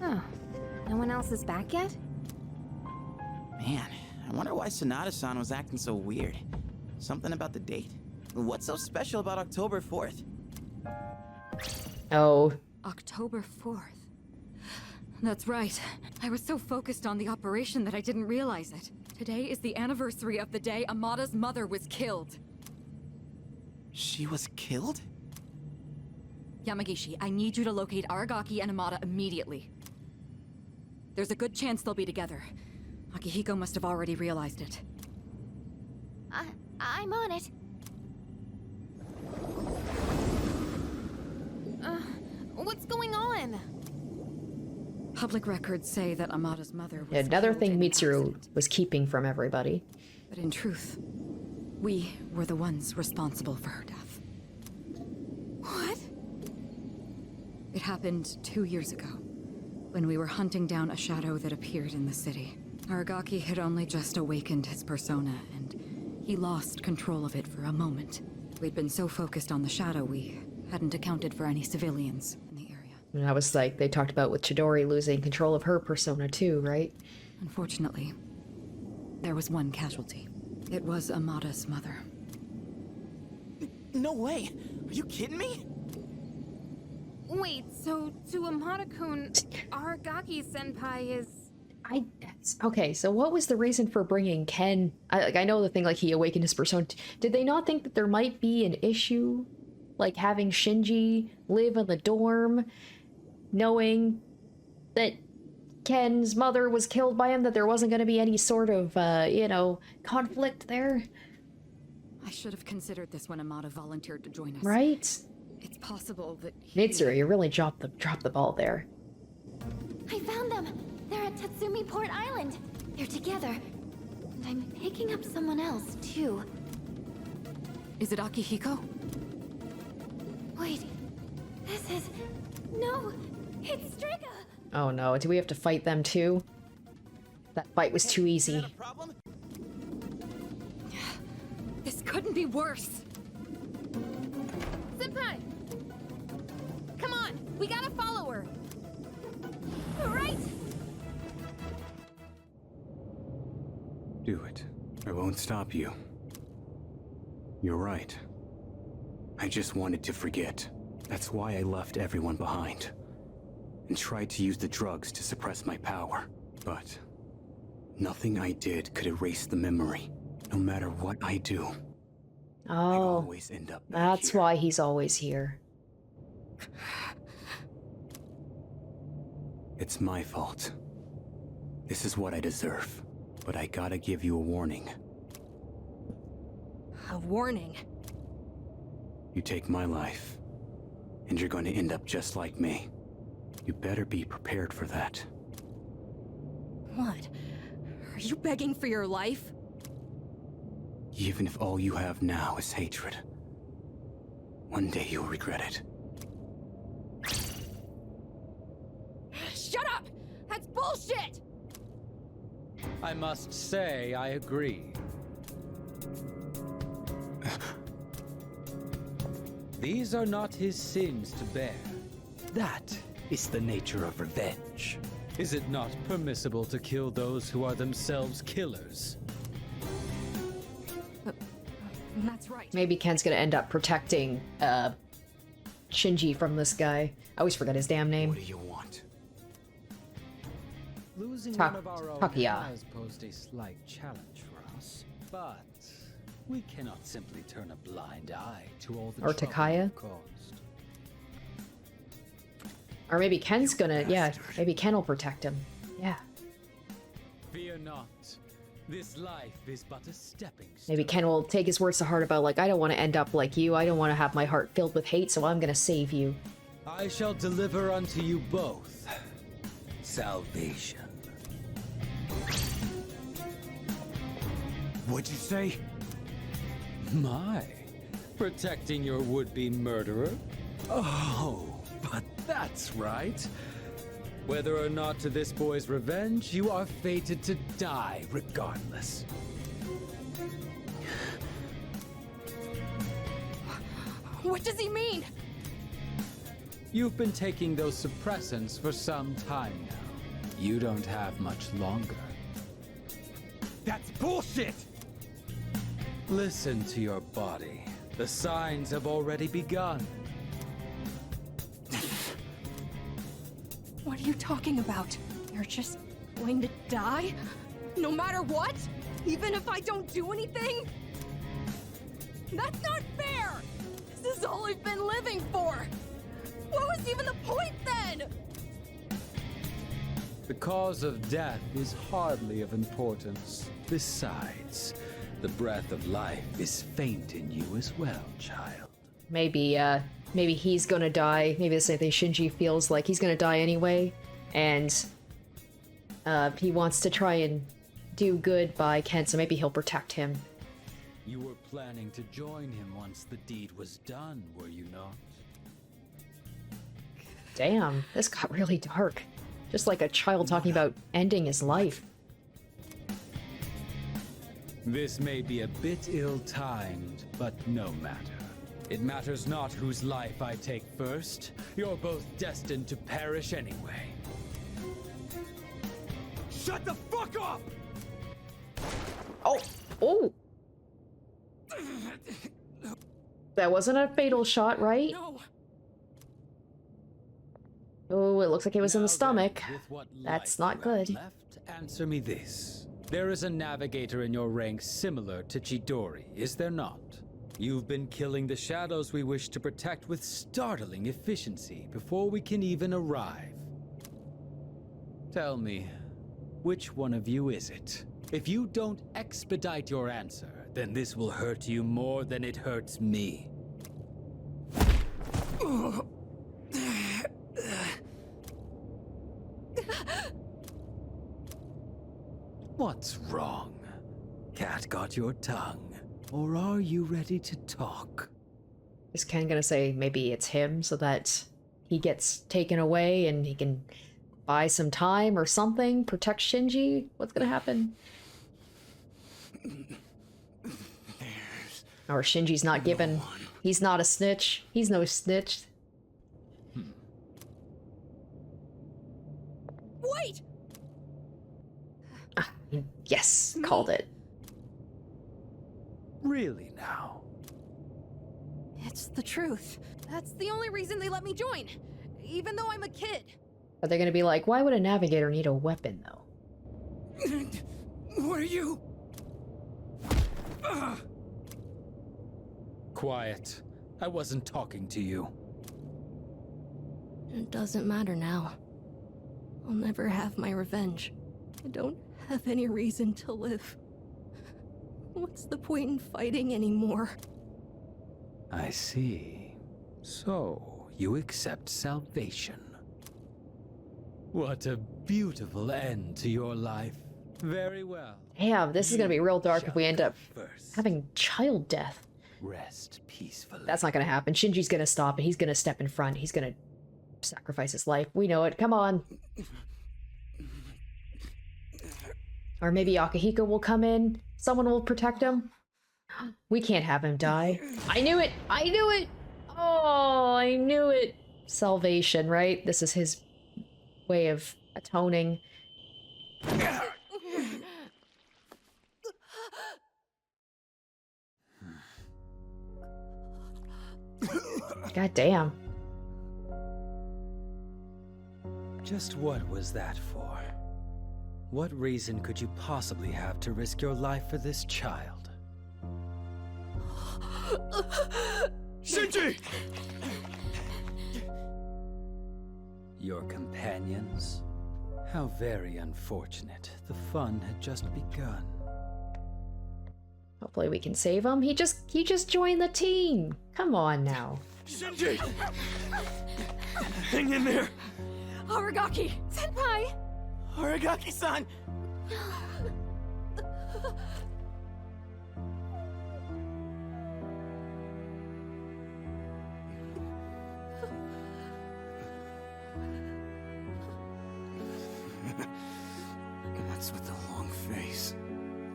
Oh, no one else is back yet? Man, I wonder why Sonata-san was acting so weird. Something about the date? What's so special about October 4th? Oh. October 4th. That's right. I was so focused on the operation that I didn't realize it. Today is the anniversary of the day Amada's mother was killed. She was killed? Yamagishi, I need you to locate Aragaki and Amada immediately. There's a good chance they'll be together. Akihiko must have already realized it. I'm on it. What's going on? Public records say that Amada's mother was Another killed thing in an Mitsuru accident. was keeping from everybody. But in truth, we were the ones responsible for her death. What? It happened 2 years ago, when we were hunting down a shadow that appeared in the city. Aragaki had only just awakened his persona, and he lost control of it for a moment. We'd been so focused on the shadow, we hadn't accounted for any civilians in the area. And that was like, they talked about with Chidori losing control of her persona too, right? Unfortunately, there was one casualty. It was Amada's mother. No way! Are you kidding me? Wait, so to Amada-kun, Aragaki-senpai is... Okay, so what was the reason for bringing Ken? I know the thing, like, he awakened his persona. Did they not think that there might be an issue? Like, having Shinji live in the dorm, knowing that Ken's mother was killed by him, that there wasn't going to be any sort of, you know, conflict there? I should have considered this when Amada volunteered to join us. Right? It's possible that Mitsuru, you really dropped the ball there. I found them. They're at Tatsumi Port Island. They're together. And I'm picking up someone else, too. Is it Akihiko? Wait. This is... No! It's Strigga! Oh no, do we have to fight them too? That fight was too easy. Is that a problem? This couldn't be worse. Senpai! Come on, we gotta follow her. Right! Do it. I won't stop you. You're right. I just wanted to forget. That's why I left everyone behind. And tried to use the drugs to suppress my power. But nothing I did could erase the memory. No matter what I do, I Oh, always end up back that's here. why he's always here. It's my fault. This is what I deserve. but I gotta give you a warning. A warning? You take my life, and you're going to end up just like me. You better be prepared for that. What? Are you begging for your life? Even if all you have now is hatred, one day you'll regret it. Shut up! That's bullshit! I must say, I agree. These are not his sins to bear. That is the nature of revenge. Is it not permissible to kill those who are themselves killers? That's right. Maybe Ken's gonna end up protecting Shinji from this guy. I always forget his damn name. What do you want? Losing Ta- one of our own Takia. has posed a slight challenge for us, but we cannot simply turn a blind eye to all the Or trouble Takaya? we've caused. Or maybe Ken's gonna, yeah, maybe Ken will protect him. Yeah. Fear not. This life is but a stepping stone. Maybe Ken will take his words to heart about, like, I don't want to end up like you. I don't want to have my heart filled with hate, so I'm gonna save you. I shall deliver unto you both salvation. What'd you say? My, protecting your would-be murderer? Oh, but that's right. Whether or not to this boy's revenge, you are fated to die regardless. What does he mean? You've been taking those suppressants for some time now. You don't have much longer. That's bullshit! Listen to your body. The signs have already begun. What are you talking about? You're just going to die? No matter what? Even if I don't do anything? That's not fair! This is all I've been living for! What was even the point then? The cause of death is hardly of importance. Besides, the breath of life is faint in you as well, child. Maybe he's gonna die. Maybe the same thing Shinji feels like he's gonna die anyway, and he wants to try and do good by Ken, so maybe he'll protect him. You were planning to join him once the deed was done, were you not? Damn, this got really dark. Just like a child talking about ending his life. This may be a bit ill-timed, but no matter. It matters not whose life I take first. You're both destined to perish anyway. Shut the fuck up! Oh! Oh! That wasn't a fatal shot, right? No. Oh, it looks like it was in Now the stomach. then, with what That's life not you have good. Left, answer me this. There is a navigator in your ranks similar to Chidori, is there not? You've been killing the shadows we wish to protect with startling efficiency before we can even arrive. Tell me, which one of you is it? If you don't expedite your answer, then this will hurt you more than it hurts me. What's wrong? Cat got your tongue? Or are you ready to talk? Is Ken gonna say maybe it's him so that he gets taken away and he can buy some time or something? Protect Shinji? What's gonna happen? Or Shinji's not given. He's not a snitch. He's no snitch. Wait! Yes, called it. Really now? It's the truth. That's the only reason they let me join. Even though I'm a kid. Are they gonna be like, why would a navigator need a weapon though? What are you? Quiet. I wasn't talking to you. It doesn't matter now. I'll never have my revenge. I don't have any reason to live. What's the point in fighting anymore? I see. So, you accept salvation. What a beautiful end to your life. Very well. Damn, this is gonna be real dark if we end up having child death. Rest peacefully. That's not gonna happen. Shinji's gonna stop and he's gonna step in front. He's gonna sacrifice his life. We know it. Come on. Or maybe Akihiko will come in. Someone will protect him. We can't have him die. I knew it! I knew it! Oh, I knew it! Salvation, right? This is his way of atoning. God damn. Just what was that for? What reason could you possibly have to risk your life for this child? Shinji! Your companions? How very unfortunate. The fun had just begun. Hopefully we can save him. He just joined the team. Come on now. Shinji! Hang in there! Aragaki! Senpai! Aragaki-san! What's with the long face?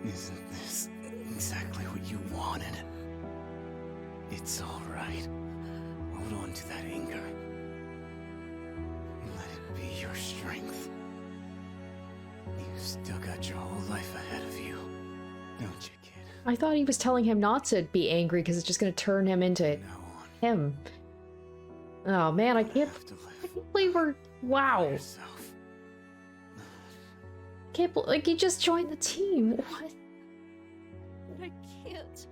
Isn't this exactly what you wanted? It's all right. Hold on to that anger. Let it be your strength. You've still got your whole life ahead of you, don't you, kid? I thought he was telling him not to be angry because it's just going to turn him into him. Oh man, I can't believe we're... Wow. Can't believe, like, he just joined the team. What? I can't.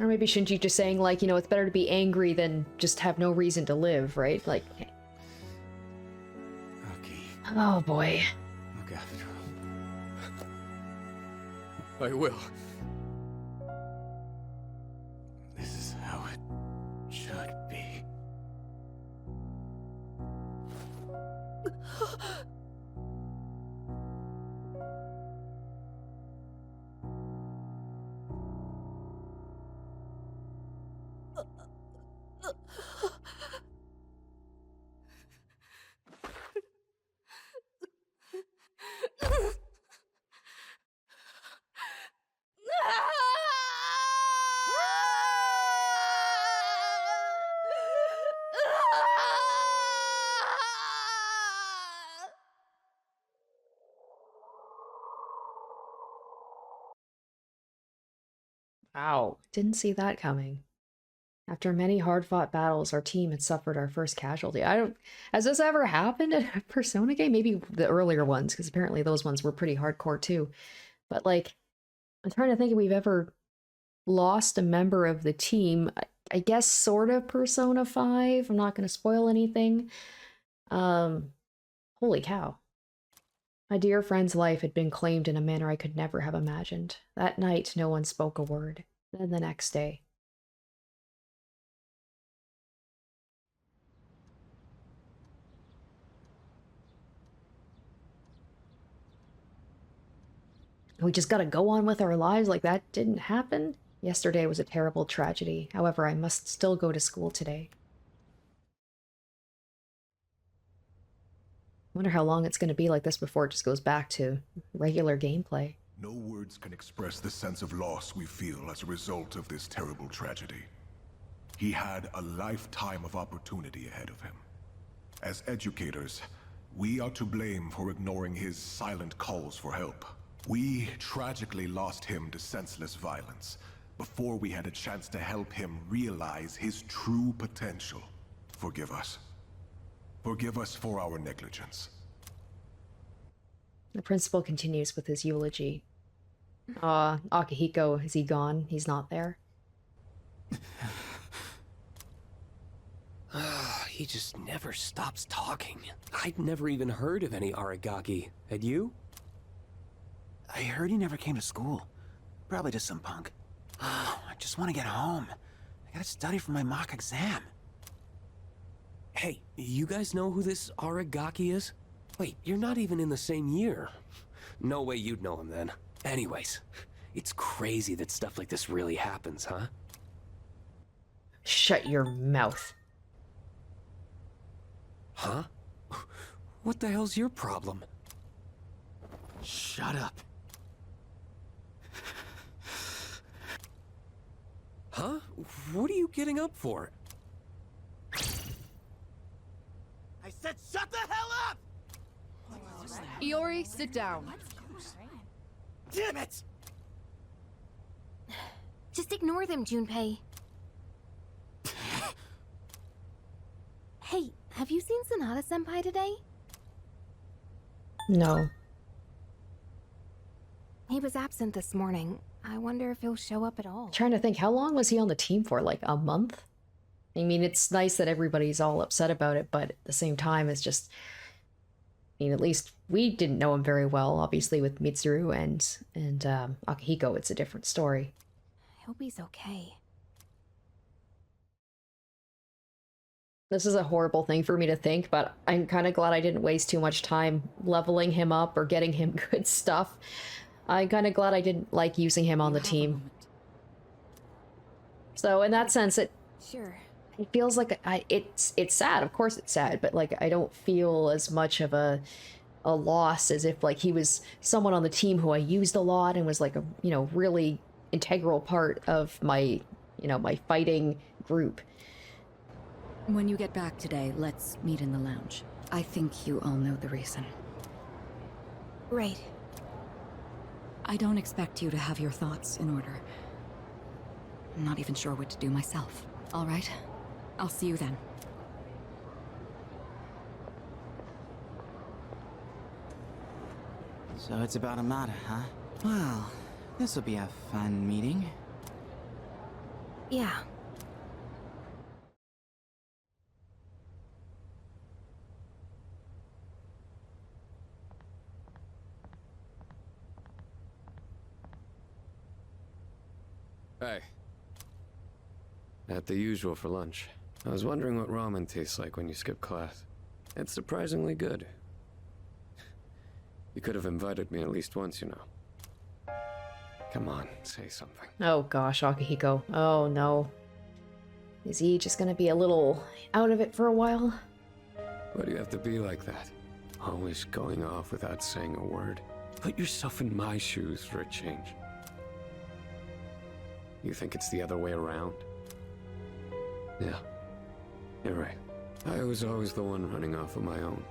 Or maybe Shinji just saying, like, you know, it's better to be angry than just have no reason to live, right? Like... Okay. Oh boy. Look after him. I will. This is how it should be. Wow, didn't see that coming. After many hard-fought battles, our team had suffered our first casualty. Has this ever happened in a Persona game? Maybe the earlier ones, because apparently those ones were pretty hardcore too. But like, I'm trying to think if we've ever lost a member of the team. I guess sort of Persona 5. I'm not going to spoil anything. Holy cow. My dear friend's life had been claimed in a manner I could never have imagined. That night, no one spoke a word. Then the next day. We just gotta go on with our lives like that didn't happen? Yesterday was a terrible tragedy. However, I must still go to school today. Wonder how long it's gonna be like this before it just goes back to regular gameplay. No words can express the sense of loss we feel as a result of this terrible tragedy. He had a lifetime of opportunity ahead of him. As educators, we are to blame for ignoring his silent calls for help. We tragically lost him to senseless violence before we had a chance to help him realize his true potential. Forgive us. Forgive us for our negligence. The principal continues with his eulogy. Akihiko, is he gone? He's not there? He just never stops talking. I'd never even heard of any Aragaki. Had you? I heard he never came to school. Probably just some punk. I just want to get home. I gotta study for my mock exam. Hey, you guys know who this Aragaki is? Wait, you're not even in the same year. No way you'd know him then. Anyways, it's crazy that stuff like this really happens, huh? Shut your mouth. Huh? What the hell's your problem? Shut up. Huh? What are you getting up for? I said shut the hell up! Iori, sit down. Damn it! Just ignore them, Junpei. Hey, have you seen Sonata-senpai today? No. He was absent this morning. I wonder if he'll show up at all. Trying to think, how long was he on the team for? Like a month? I mean, it's nice that everybody's all upset about it, but at the same time, it's just... I mean, at least we didn't know him very well, obviously, with Mitsuru and Akihiko. It's a different story. I hope he's okay. This is a horrible thing for me to think, but I'm kind of glad I didn't waste too much time leveling him up or getting him good stuff. I'm kind of glad I didn't like using him on the team. So in that sense, it feels like it's sad. Of course it's sad, but like I don't feel as much of a loss as if like he was someone on the team who I used a lot and was like a, you know, really integral part of my, you know, my fighting group. When you get back today, let's meet in the lounge. I think you all know the reason. Right. I don't expect you to have your thoughts in order. I'm not even sure what to do myself. All right? I'll see you then. So it's about Amada, huh? Well, this'll be a fun meeting. Yeah. Hey. At the usual for lunch. I was wondering what ramen tastes like when you skip class. It's surprisingly good. You could have invited me at least once, you know. Come on, say something. Oh gosh, Akihiko. Oh no. Is he just gonna be a little out of it for a while? Why do you have to be like that? Always going off without saying a word. Put yourself in my shoes for a change. You think it's the other way around? Yeah, you're right. I was always the one running off on my own.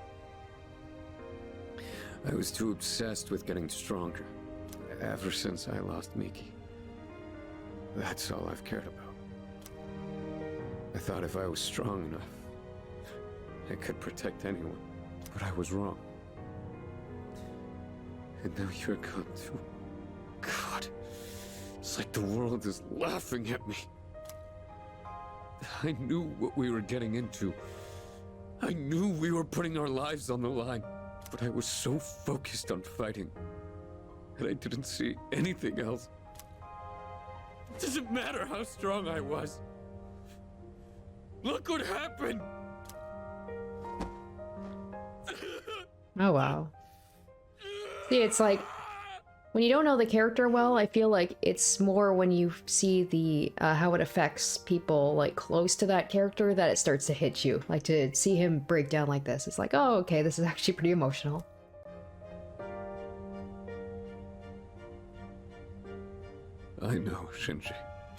I was too obsessed with getting stronger, ever since I lost Miki. That's all I've cared about. I thought if I was strong enough, I could protect anyone, but I was wrong. And now you're gone too. God. It's like the world is laughing at me. I knew what we were getting into. I knew we were putting our lives on the line. But I was so focused on fighting that I didn't see anything else. It doesn't matter how strong I was. Look what happened! Oh wow. See, it's like when you don't know the character well, I feel like it's more when you see the how it affects people like close to that character that it starts to hit you. Like to see him break down like this, it's like, oh, okay, this is actually pretty emotional. I know, Shinji.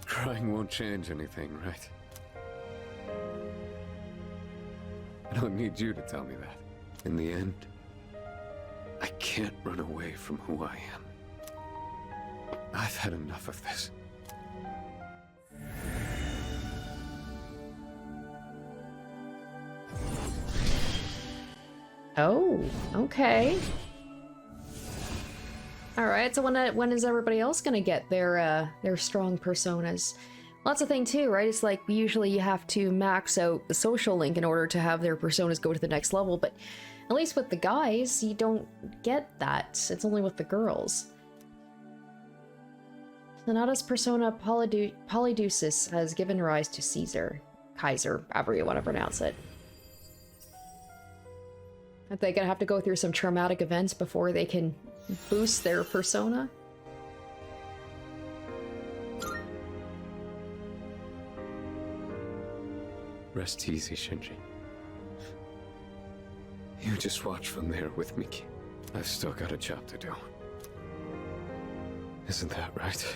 Crying won't change anything, right? I don't need you to tell me that. In the end, I can't run away from who I am. I've had enough of this. Oh, okay. All right, so when is everybody else gonna get their strong personas? Well, that's the thing too, right? It's like usually you have to max out the social link in order to have their personas go to the next level, but at least with the guys, you don't get that. It's only with the girls. Sonata's persona Polydeuces has given rise to Caesar. Kaiser, however you want to pronounce it. Are they gonna have to go through some traumatic events before they can boost their persona? Rest easy, Shinji. You just watch from there with me. I've still got a job to do. Isn't that right?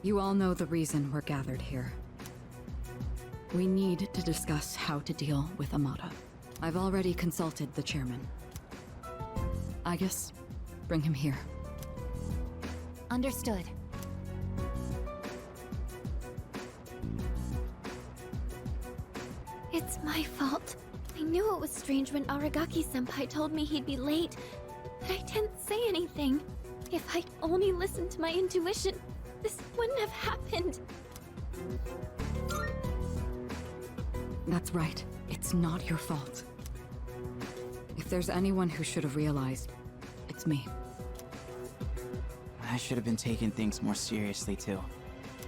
You all know the reason we're gathered here. We need to discuss how to deal with Amada. I've already consulted the chairman. I guess bring him here. Understood. It's my fault. I knew it was strange when Aragaki-senpai told me he'd be late, but I didn't say anything. If I'd only listened to my intuition, this wouldn't have happened. That's right. It's not your fault. If there's anyone who should have realized, it's me. I should have been taking things more seriously, too.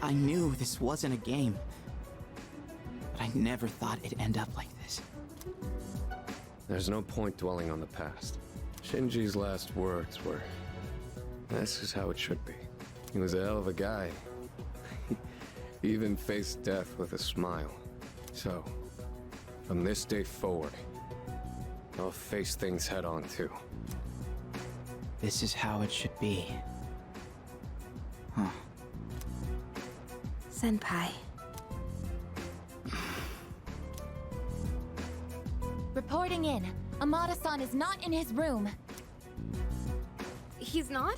I knew this wasn't a game. But I never thought it'd end up like this. There's no point dwelling on the past. Shinji's last words were, "This is how it should be." He was a hell of a guy. He even faced death with a smile. So, from this day forward, I'll face things head on too. This is how it should be. Huh. Senpai. Reporting in. Amada-san is not in his room. He's not?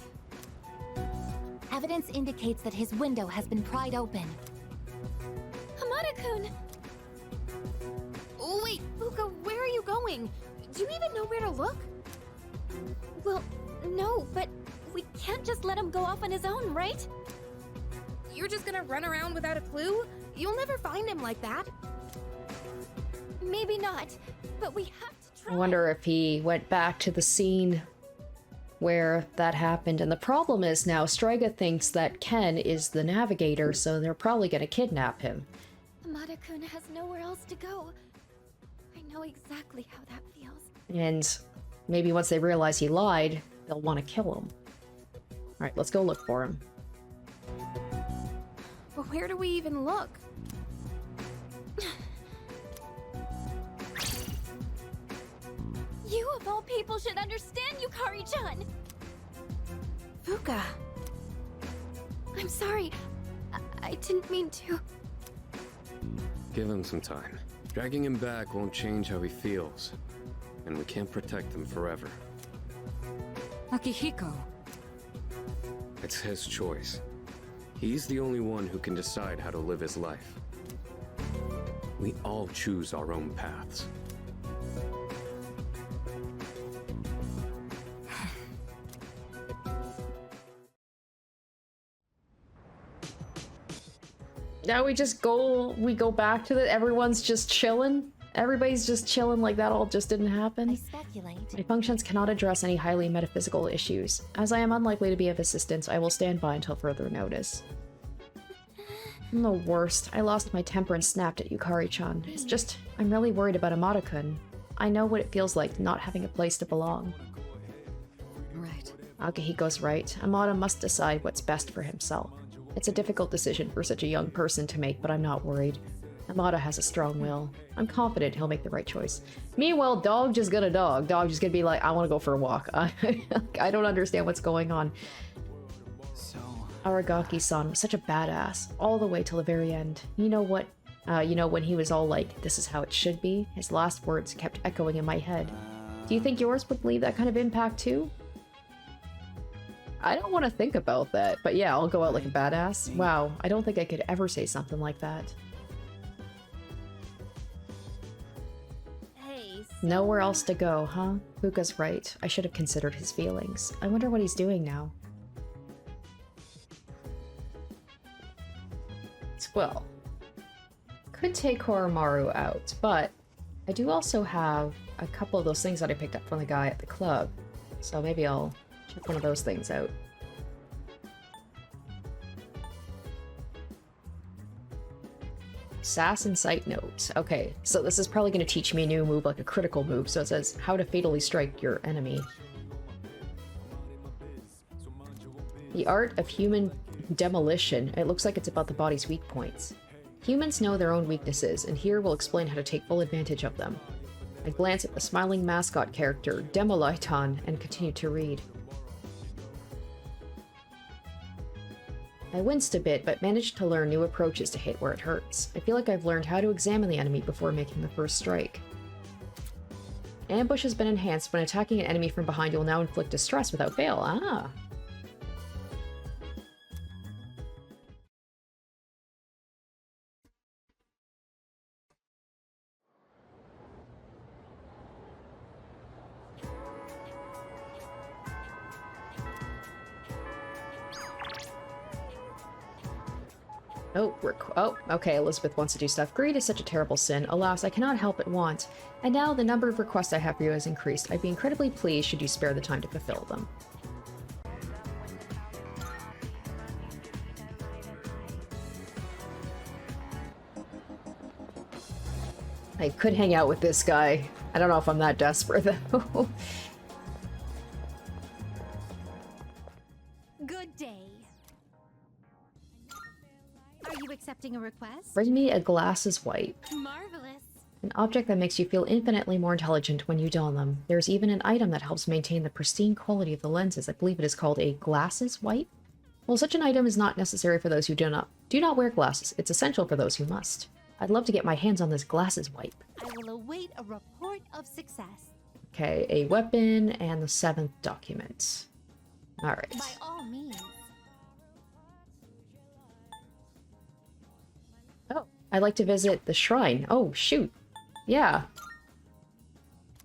Evidence indicates that his window has been pried open. Amada-kun! Oh, wait, Fuuka, where are you going? Do you even know where to look? Well, no, but we can't just let him go off on his own, right? You're just gonna run around without a clue? You'll never find him like that. Maybe not, but we have to try. I wonder if he went back to the scene where that happened. And the problem is now Strega thinks that Ken is the navigator, so they're probably gonna kidnap him. Amada-kun has nowhere else to go. I know exactly how that feels. And maybe once they realize he lied, they'll want to kill him. Alright, let's go look for him. But where do we even look? You of all people should understand, Yukari-chan! Fuuka. I'm sorry. I didn't mean to. Give him some time. Dragging him back won't change how he feels. And we can't protect him forever. Akihiko. It's his choice. He's the only one who can decide how to live his life. We all choose our own paths. Now we go back to everyone's just chilling. Everybody's just chilling like that all just didn't happen. I speculate. My functions cannot address any highly metaphysical issues. As I am unlikely to be of assistance, I will stand by until further notice. I'm the worst. I lost my temper and snapped at Yukari-chan. It's just, I'm really worried about Amada-kun. I know what it feels like not having a place to belong. Right. Akihiko's right. Amada must decide what's best for himself. It's a difficult decision for such a young person to make, but I'm not worried. Amada has a strong will. I'm confident he'll make the right choice. Meanwhile, Dog just gonna dog. Dog just gonna be like, I want to go for a walk. I don't understand what's going on. So... Aragaki-san was such a badass, all the way till the very end. You know what? When he was all like, this is how it should be? His last words kept echoing in my head. Do you think yours would leave that kind of impact too? I don't want to think about that, but yeah, I'll go out like a badass. Wow, I don't think I could ever say something like that. Hey, Nowhere else to go, huh? Fuuka's right. I should have considered his feelings. I wonder what he's doing now. Well, could take Koromaru out, but I do also have a couple of those things that I picked up from the guy at the club, so maybe I'll check one of those things out. Assassin Sight Notes. Okay, so this is probably going to teach me a new move, like a critical move. So it says how to fatally strike your enemy. The art of human demolition. It looks like it's about the body's weak points. Humans know their own weaknesses, and here we'll explain how to take full advantage of them. I glance at the smiling mascot character, Demoliton, and continue to read. I winced a bit, but managed to learn new approaches to hit where it hurts. I feel like I've learned how to examine the enemy before making the first strike. Ambush has been enhanced. When attacking an enemy from behind, you'll now inflict distress without fail. Ah! Oh, okay, Elizabeth wants to do stuff. Greed is such a terrible sin. Alas, I cannot help but want. And now the number of requests I have for you has increased. I'd be incredibly pleased should you spare the time to fulfill them. I could hang out with this guy. I don't know if I'm that desperate, though. Good day. Are you accepting a request? Bring me a glasses wipe. Marvelous. An object that makes you feel infinitely more intelligent when you don them. There's even an item that helps maintain the pristine quality of the lenses. I believe it is called a glasses wipe. Well, such an item is not necessary for those who do not wear glasses. It's essential for those who must. I'd love to get my hands on this glasses wipe. I will await a report of success. Okay, a weapon and the 7th document. Alright. By all means. Oh, I'd like to visit the shrine. Oh, shoot. Yeah.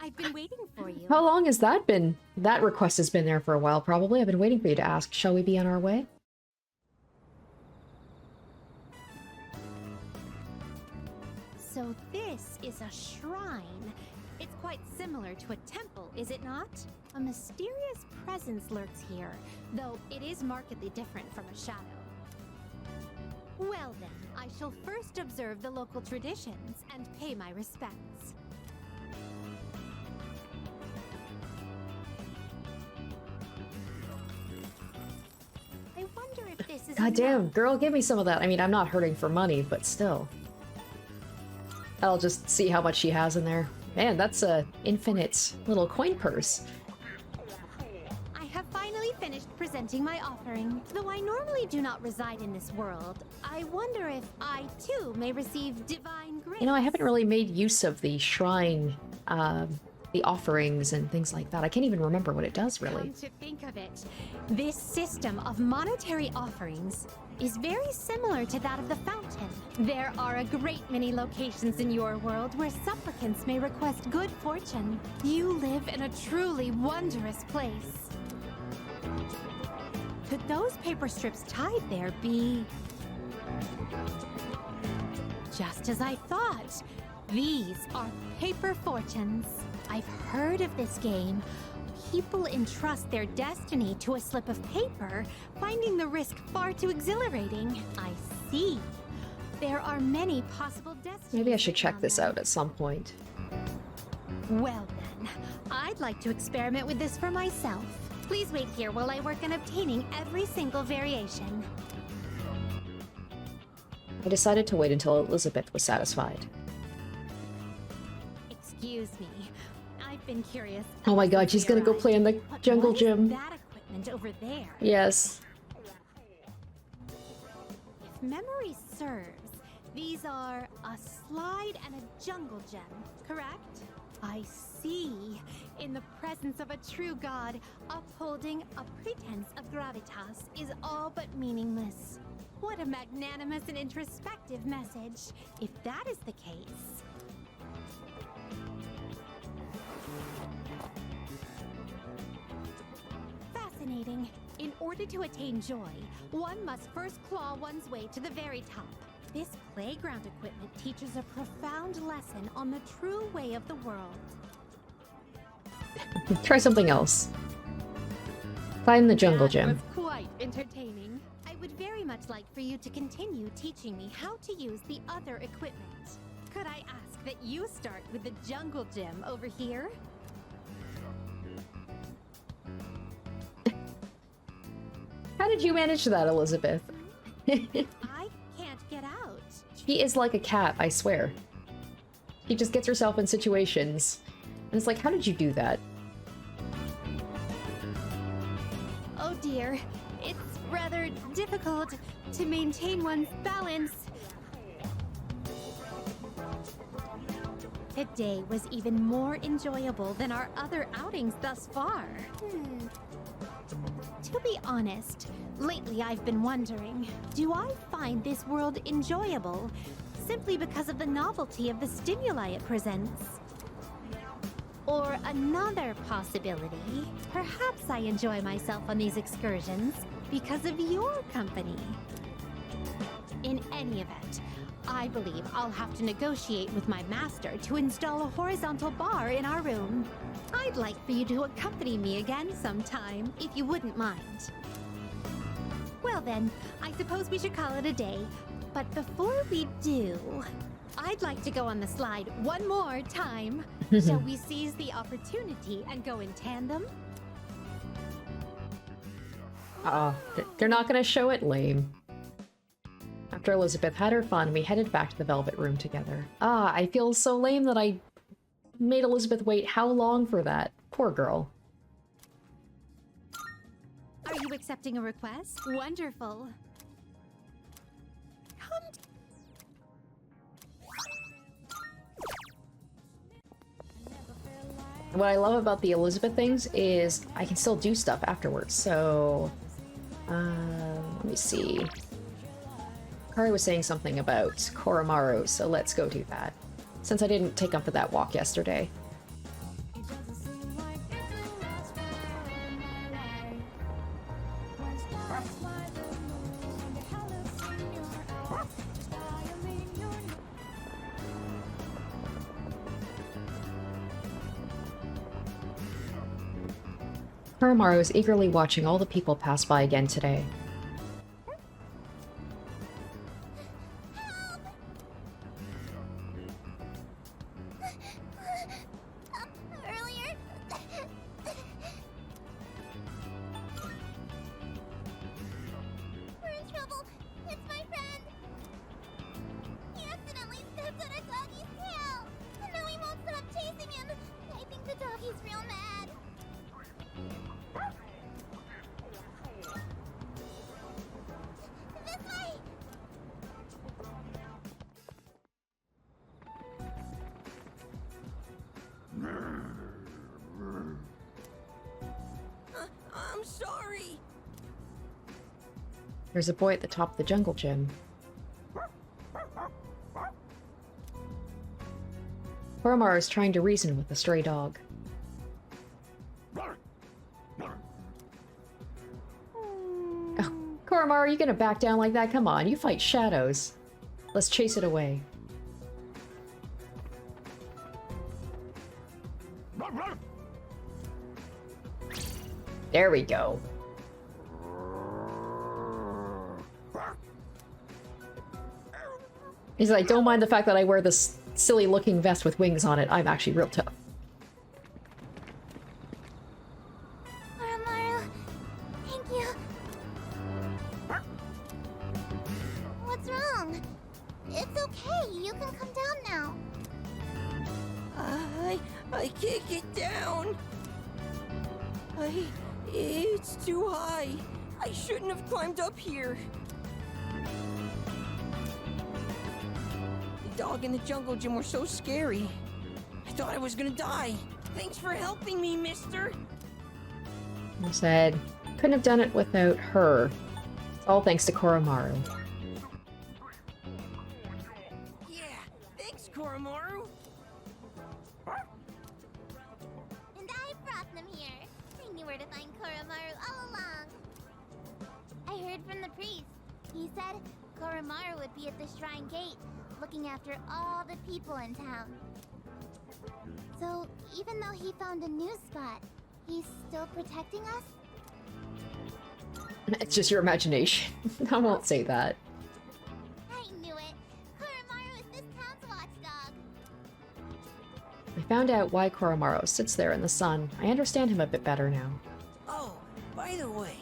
I've been waiting for you. How long has that been? That request has been there for a while, probably. I've been waiting for you to ask. Shall we be on our way? So this is a shrine. It's quite similar to a temple, is it not? A mysterious presence lurks here, though it is markedly different from a shadow. Well then, I shall first observe the local traditions and pay my respects. I wonder if this is God damn, enough. girl, give me some of that. I mean, I'm not hurting for money, but still. I'll just see how much she has in there. Man, that's a infinite little coin purse. I have finally finished presenting my offering. Though I normally do not reside in this world, I wonder if I too may receive divine grace. You know, I haven't really made use of the shrine, the offerings and things like that. I can't even remember what it does, really. Come to think of it, this system of monetary offerings is very similar to that of the fountain. There are a great many locations in your world where supplicants may request good fortune. You live in a truly wondrous place. Could those paper strips tied there be... Just as I thought. These are paper fortunes. I've heard of this game. People entrust their destiny to a slip of paper, finding the risk far too exhilarating. I see. There are many possible destinies. Maybe I should check this out at some point. Well then, I'd like to experiment with this for myself. Please wait here while I work on obtaining every single variation. I decided to wait until Elizabeth was satisfied. Excuse me. I've been curious. Oh my god, she's gonna go play in the jungle gym. That equipment over there. Yes. If memory serves, these are a slide and a jungle gem, correct? I see. In the presence of a true god, upholding a pretense of gravitas is all but meaningless. What a magnanimous and introspective message, if that is the case. Fascinating. In order to attain joy, one must first claw one's way to the very top. This playground equipment teaches a profound lesson on the true way of the world. Try something else. Climb the jungle gym. That was quite entertaining. I would very much like for you to continue teaching me how to use the other equipment. Could I ask that you start with the jungle gym over here? How did you manage that, Elizabeth? I can't get out. She is like a cat, I swear. She just gets herself in situations. And it's like, how did you do that? Oh dear, it's rather difficult to maintain one's balance. Today was even more enjoyable than our other outings thus far. To be honest, lately I've been wondering, do I find this world enjoyable simply because of the novelty of the stimuli it presents? Or another possibility, perhaps I enjoy myself on these excursions because of your company. In any event, I believe I'll have to negotiate with my master to install a horizontal bar in our room. I'd like for you to accompany me again sometime, if you wouldn't mind. Well then, I suppose we should call it a day. But before we do, I'd like to go on the slide one more time. Shall we seize the opportunity and go in tandem? They're not gonna show it. Lame. After Elizabeth had her fun, we headed back to the Velvet Room together. I feel so lame that I made Elizabeth wait how long for that? Poor girl. Are you accepting a request? Wonderful. Come. What I love about the Elizabeth things is I can still do stuff afterwards, so... let me see. Kari was saying something about Koromaru, so let's go do that. Since I didn't take him for that walk yesterday. Koromaru is eagerly watching all the people pass by again today. Earlier. We're in trouble. It's my friend. He accidentally stepped on a doggy's tail. And now he won't stop chasing him. I think the doggy's real mad. This way. I'm sorry. There's a boy at the top of the jungle gym. Koromaru is trying to reason with the stray dog. Oh, Koromaru, are you gonna back down like that? Come on, you fight shadows. Let's chase it away. There we go. He's like, don't mind the fact that I wear this silly looking vest with wings on it. I'm actually real tough. Koromaru, thank you. What's wrong? It's okay. You can come down now. I can't get down. It's too high. I shouldn't have climbed up here. The dog and the jungle gym were so scary. I thought I was gonna die. Thanks for helping me, mister. I said, couldn't have done it without her. It's all thanks to Koromaru. Yeah, thanks, Koromaru. And I brought them here. I knew where to find Koromaru all along. I heard from the priest. He said Koromaru would be at the shrine gate, looking after all the people in town. So, even though he found a new spot, he's still protecting us? It's just your imagination. I won't say that. I knew it! Koromaru is this town's watchdog! I found out why Koromaru sits there in the sun. I understand him a bit better now. Oh, by the way,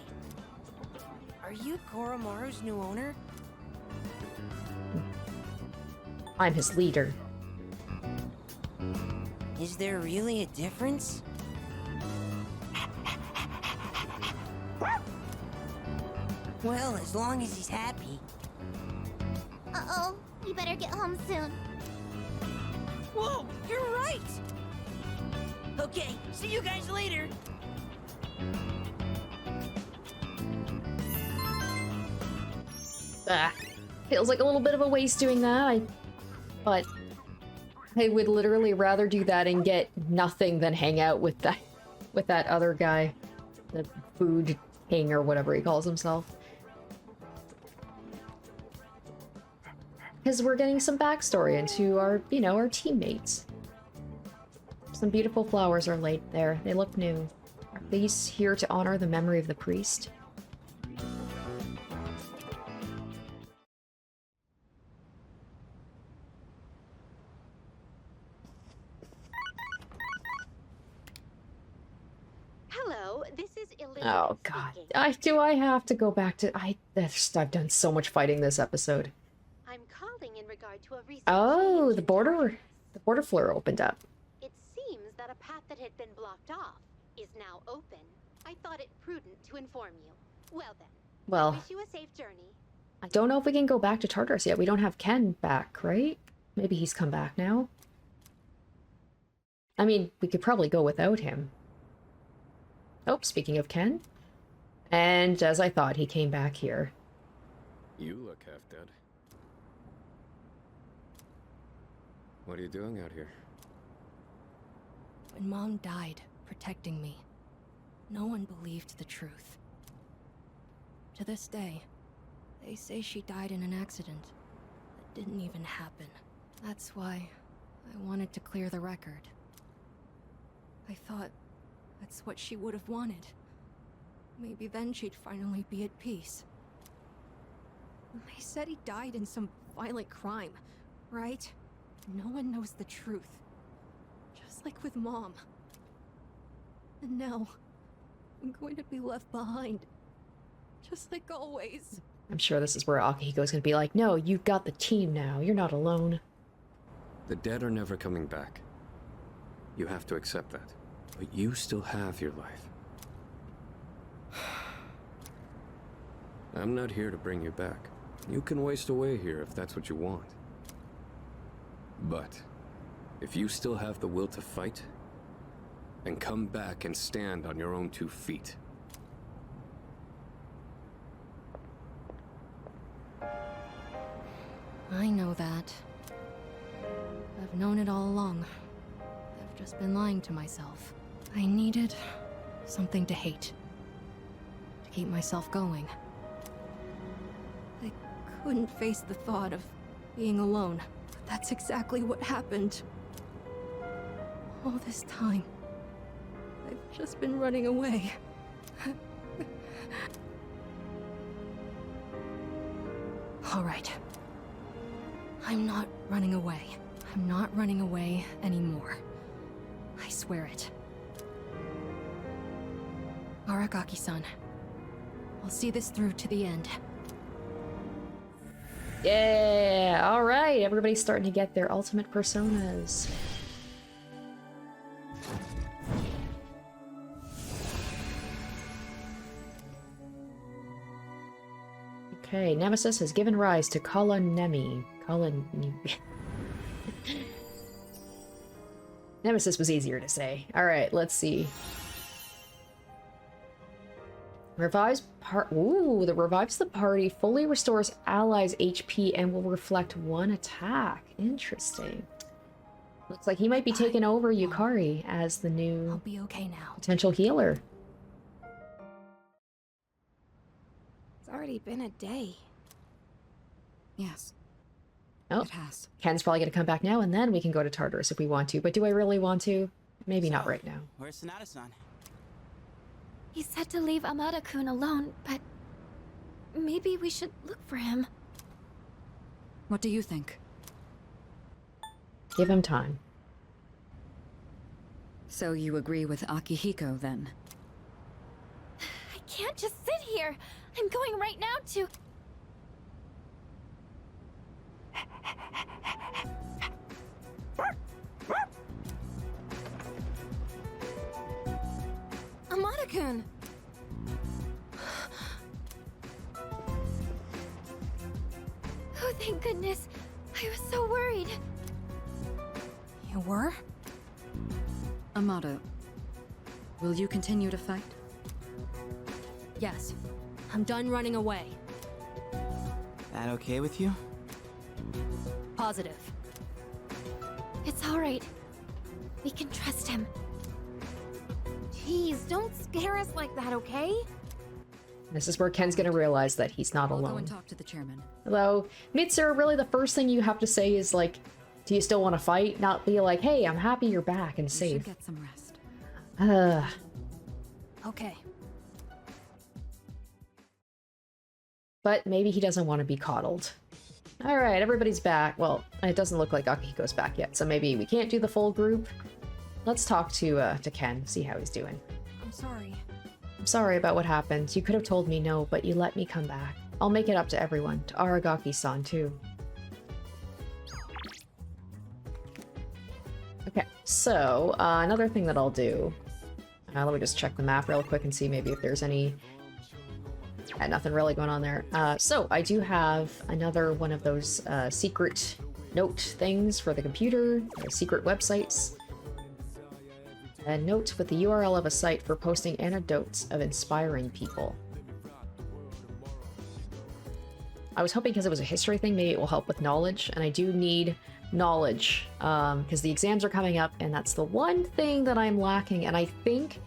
are you Koromaru's new owner? I'm his leader. Is there really a difference? Well, as long as he's happy. Uh-oh, we better get home soon. Whoa, you're right! Okay, see you guys later! Ah, feels like a little bit of a waste doing that, but I would literally rather do that and get nothing than hang out with that other guy. The food king or whatever he calls himself. Because we're getting some backstory into our, you know, our teammates. Some beautiful flowers are laid there. They look new. Are these here to honor the memory of the priest? Hello, this is Elizabeth. Oh god. I have to go back to I've done so much fighting this episode. I'm calling in regard to a recent Oh, change the in border flare opened up. It seems that a path that had been blocked off is now open. I thought it prudent to inform you. Well then, Well, wish you a safe journey. I don't know if we can go back to Tartarus yet. We don't have Ken back, right? Maybe he's come back now. I mean, we could probably go without him. Oh, speaking of Ken. And as I thought, he came back here. You look half dead. What are you doing out here? When Mom died, protecting me, no one believed the truth. To this day, they say she died in an accident that didn't even happen. That's why I wanted to clear the record. I thought that's what she would have wanted. Maybe then she'd finally be at peace. They said he died in some violent crime, right? No one knows the truth. Just like with Mom. And now, I'm going to be left behind. Just like always. I'm sure this is where Akihiko's gonna be like, no, you've got the team now. You're not alone. The dead are never coming back. You have to accept that. But you still have your life. I'm not here to bring you back. You can waste away here if that's what you want. But if you still have the will to fight, then come back and stand on your own 2 feet. I know that. I've known it all along. I've just been lying to myself. I needed something to hate. To keep myself going. I couldn't face the thought of being alone. But that's exactly what happened. All this time, I've just been running away. All right. I'm not running away. I'm not running away anymore. I swear it. Aragaki-san, I'll see this through to the end. Yeah, alright, everybody's starting to get their ultimate personas. Okay, Nemesis has given rise to Kolonemi. Nemesis was easier to say. Alright, let's see. Revives revives the party, fully restores allies' HP, and will reflect 1 attack. Interesting. Looks like he might be taking over Yukari as the new I'll be okay now. potential healer. It's already been a day. Yes. Oh, it has. Ken's probably gonna come back now, and then we can go to Tartarus if we want to. But do I really want to? Maybe not right now. Where's Sonata-san? He said to leave Amada-kun alone, but maybe we should look for him. What do you think? Give him time. So you agree with Akihiko, then? I can't just sit here. I'm going right now to... Amada-kun! Oh, thank goodness. I was so worried. You were? Amada, will you continue to fight? Yes. I'm done running away. That okay with you? Positive. It's all right. We can trust him. Jeez, don't scare us like that, okay? This is where Ken's gonna realize that he's not I'll alone. go and talk to the chairman. Although, Mitsuru, really the first thing you have to say is like, do you still want to fight? Not be like, hey, I'm happy you're back and You safe. should get some rest. Okay. But maybe he doesn't want to be coddled. Alright, everybody's back. Well, it doesn't look like Akihiko's back yet, so maybe we can't do the full group. Let's talk to Ken, see how he's doing. I'm sorry. I'm sorry about what happened. You could have told me no, but you let me come back. I'll make it up to everyone, to Aragaki-san too. Okay, so another thing that I'll do... let me just check the map real quick and see maybe if there's any... nothing really going on there. So I do have another one of those secret note things for the computer, secret websites. A note with the URL of a site for posting anecdotes of inspiring people. I was hoping because it was a history thing, maybe it will help with knowledge, and I do need knowledge, because the exams are coming up, and that's the one thing that I'm lacking, and I think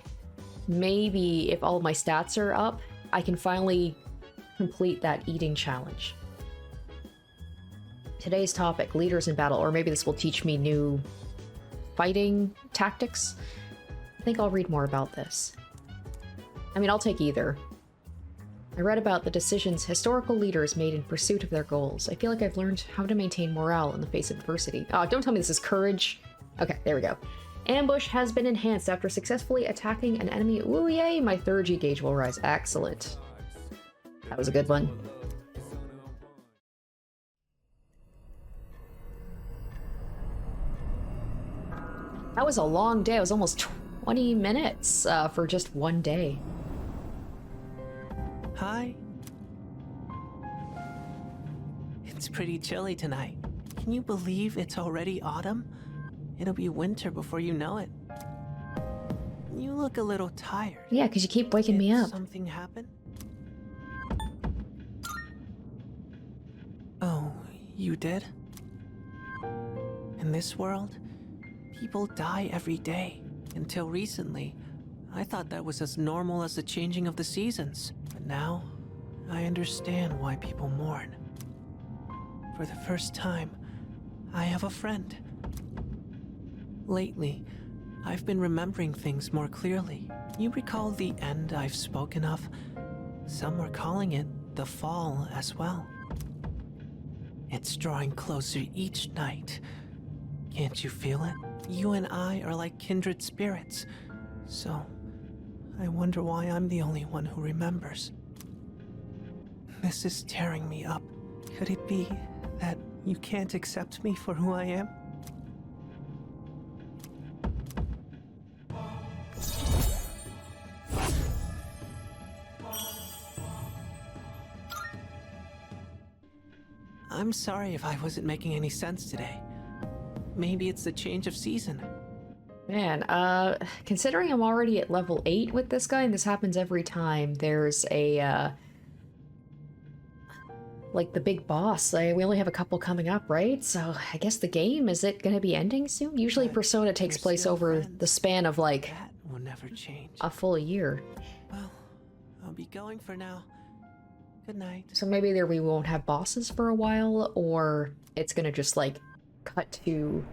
maybe if all of my stats are up, I can finally complete that eating challenge. Today's topic, leaders in battle, or maybe this will teach me new fighting tactics. I think I'll read more about this. I mean, I'll take either. I read about the decisions historical leaders made in pursuit of their goals. I feel like I've learned how to maintain morale in the face of adversity. Oh, don't tell me this is courage. Okay, there we go. Ambush has been enhanced after successfully attacking an enemy. Ooh, yay! My 3rd G gauge will rise. Excellent. That was a good one. That was a long day. It was almost 20 minutes for just one day. Hi. It's pretty chilly tonight. Can you believe it's already autumn? It'll be winter before you know it. You look a little tired. Yeah, because you keep waking me up. Something happen? Oh, you did? In this world, people die every day. Until recently, I thought that was as normal as the changing of the seasons. But now, I understand why people mourn. For the first time, I have a friend. Lately, I've been remembering things more clearly. You recall the end I've spoken of? Some were calling it the fall as well. It's drawing closer each night. Can't you feel it? You and I are like kindred spirits. So, I wonder why I'm the only one who remembers. This is tearing me up. Could it be that you can't accept me for who I am? I'm sorry if I wasn't making any sense today. Maybe it's the change of season. Man, considering I'm already at level 8 with this guy, and this happens every time, there's a, like the big boss. We only have a couple coming up, right? So I guess the game, is it gonna be ending soon? Usually Persona takes place over the span of like Will never change. a full year. Well, I'll be going for now. Good night. So maybe either we won't have bosses for a while, or it's gonna just like cut to,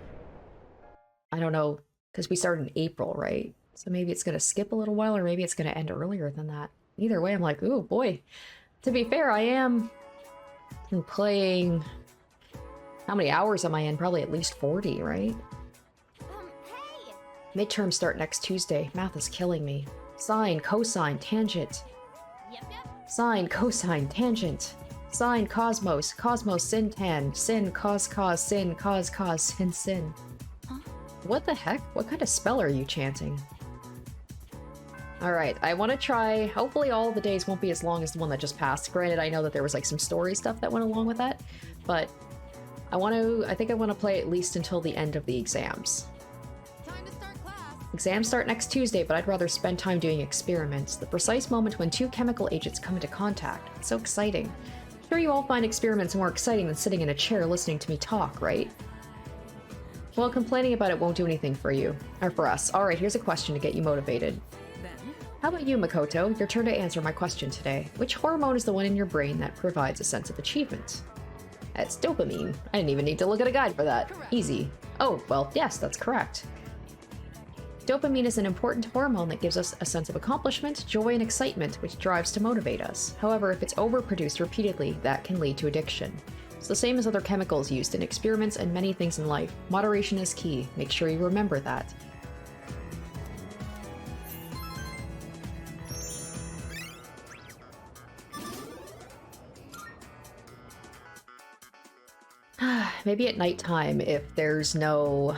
I don't know, because we started in April, right? So maybe it's gonna skip a little while, or maybe it's gonna end earlier than that. Either way, I'm like, ooh boy. To be fair, I am playing. How many hours am I in? Probably at least 40, right? Hey! Midterms start next Tuesday. Math is killing me. Sine, cosine, tangent. Yep. Sine, cosine, tangent. Sine, cosmos. Cosmos, sin, tan. Sin, cos, sin, cos, sin, sin. Huh? What the heck? What kind of spell are you chanting? Alright, I want to try... Hopefully all the days won't be as long as the one that just passed. Granted, I know that there was like some story stuff that went along with that, but I think I want to play at least until the end of the exams. Time to start class. Exams start next Tuesday, but I'd rather spend time doing experiments. The precise moment when two chemical agents come into contact. It's so exciting. I'm sure you all find experiments more exciting than sitting in a chair listening to me talk, right? Well, complaining about it won't do anything for you. Or for us. Alright, here's a question to get you motivated. How about you, Makoto? Your turn to answer my question today. Which hormone is the one in your brain that provides a sense of achievement? That's dopamine. I didn't even need to look at a guide for that. Correct. Easy. Oh, well, yes, that's correct. Dopamine is an important hormone that gives us a sense of accomplishment, joy, and excitement, which drives to motivate us. However, if it's overproduced repeatedly, that can lead to addiction. It's the same as other chemicals used in experiments and many things in life. Moderation is key. Make sure you remember that. Maybe at nighttime if there's no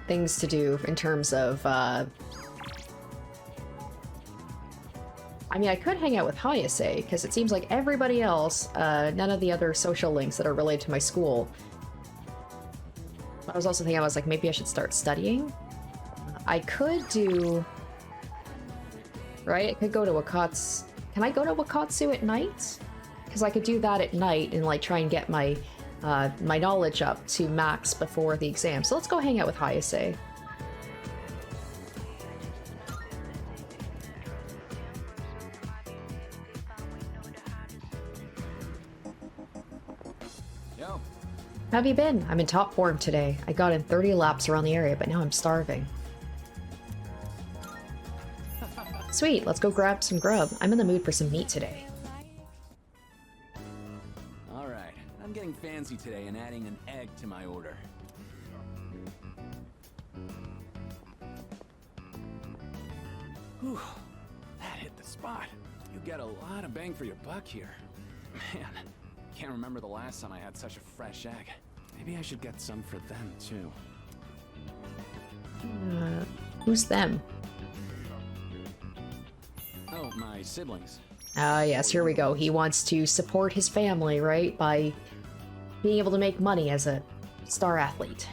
things to do in terms of I mean, I could hang out with Hayase because it seems like everybody else, none of the other social links that are related to my school. I was also thinking, I was like, maybe I should start studying. I could do, right? I could go to Wakatsu. Can I go to Wakatsu at night? Because I could do that at night and like try and get my my knowledge up to max before the exam. So let's go hang out with Hayase. Yo. How have you been? I'm in top form today. I got in 30 laps around the area, but now I'm starving. Sweet, let's go grab some grub. I'm in the mood for some meat today. I'm getting fancy today and adding an egg to my order. Whew, that hit the spot. You get a lot of bang for your buck here. Man, can't remember the last time I had such a fresh egg. Maybe I should get some for them, too. Who's them? Oh, my siblings. Ah, yes, here we go. He wants to support his family, right? By being able to make money as a star athlete.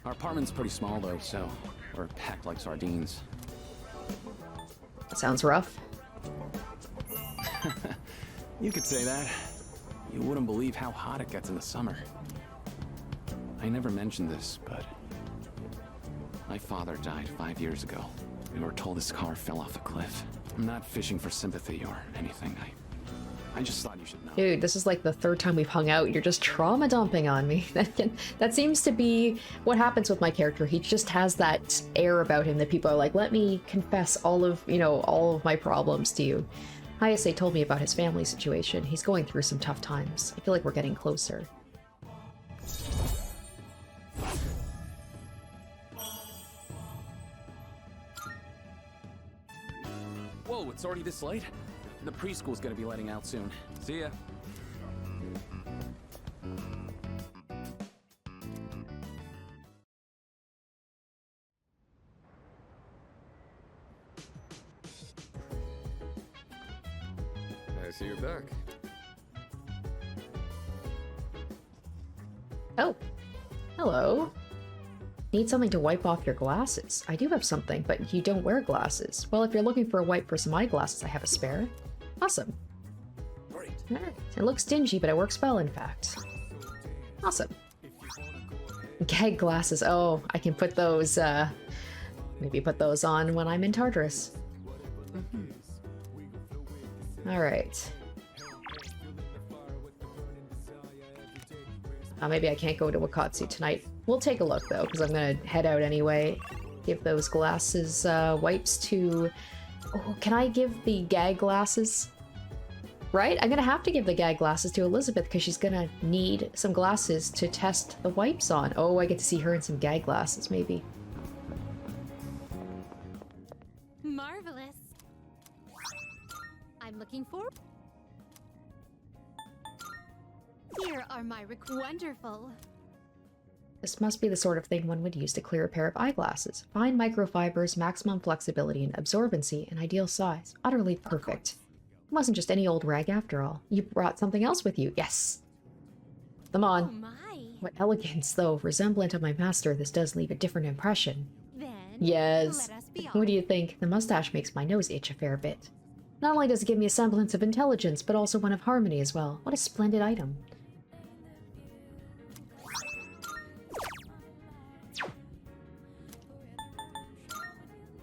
Our apartment's pretty small, though, so we're packed like sardines. Sounds rough. You could say that. You wouldn't believe how hot it gets in the summer. I never mentioned this, but my father died 5 years ago. We were told his car fell off a cliff. I'm not fishing for sympathy or anything. I just thought you should know. Dude, this is like the third time we've hung out. You're just trauma dumping on me. That seems to be what happens with my character. He just has that air about him that people are like, let me confess all of, you know, all of my problems to you. Hayase told me about his family situation. He's going through some tough times. I feel like we're getting closer. Whoa, it's already this late? The preschool's gonna be letting out soon. See ya. I see you're back. Oh, hello. Need something to wipe off your glasses. I do have something, but you don't wear glasses. Well, if you're looking for a wipe for some eyeglasses, I have a spare. Awesome. Great. Alright. It looks dingy, but it works well, in fact. Awesome. Gag glasses. Oh, I can put those, maybe put those on when I'm in Tartarus. Alright. Maybe I can't go to Wakatsu tonight. We'll take a look though, because I'm gonna head out anyway. Give those glasses wipes to... Oh, can I give the gag glasses? Right? I'm gonna have to give the gag glasses to Elizabeth because she's gonna need some glasses to test the wipes on. Oh, I get to see her in some gag glasses, maybe. Marvelous. I'm looking forward. Here are my wonderful. This must be the sort of thing one would use to clear a pair of eyeglasses. Fine microfibers, maximum flexibility and absorbency, and ideal size. Utterly perfect. It wasn't just any old rag after all. You brought something else with you. Yes. Come on. Oh my. What elegance, though. Resemblant of my master, this does leave a different impression. Then, yes. let us be What do you think? The mustache makes my nose itch a fair bit. Not only does it give me a semblance of intelligence, but also one of harmony as well. What a splendid item.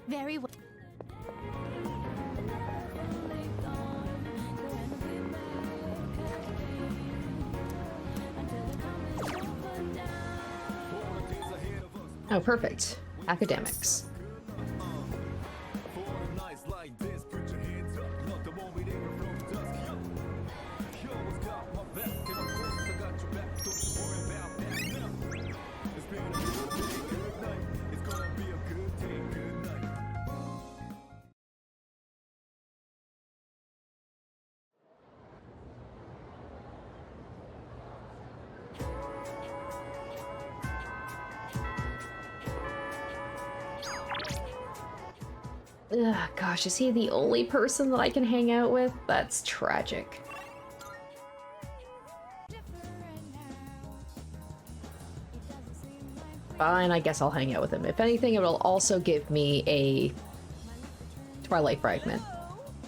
Very well. Oh, perfect. Academics. Ugh, gosh, is he the only person that I can hang out with? That's tragic. Fine, I guess I'll hang out with him. If anything, it will also give me a Twilight Fragment.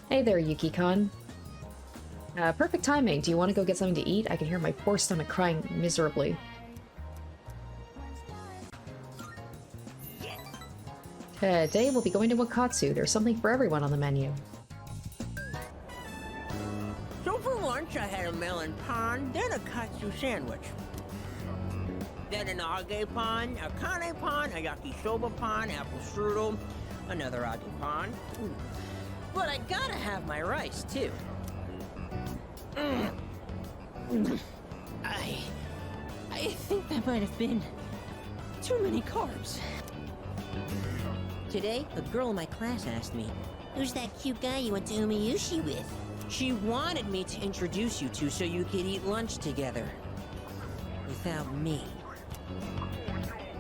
Hey there, Yuki-kun. Perfect timing. Do you want to go get something to eat? I can hear my poor stomach crying miserably. Today we'll be going to Wakatsu. There's something for everyone on the menu. So for lunch, I had a melon pan, then a katsu sandwich. Then an age pan, a kane pan, a yakisoba pan, apple strudel, another age pan. But I gotta have my rice, too. I think that might have been too many carbs. Today, a girl in my class asked me, "Who's that cute guy you went to Umiyushi with?" She wanted me to introduce you two so you could eat lunch together. Without me.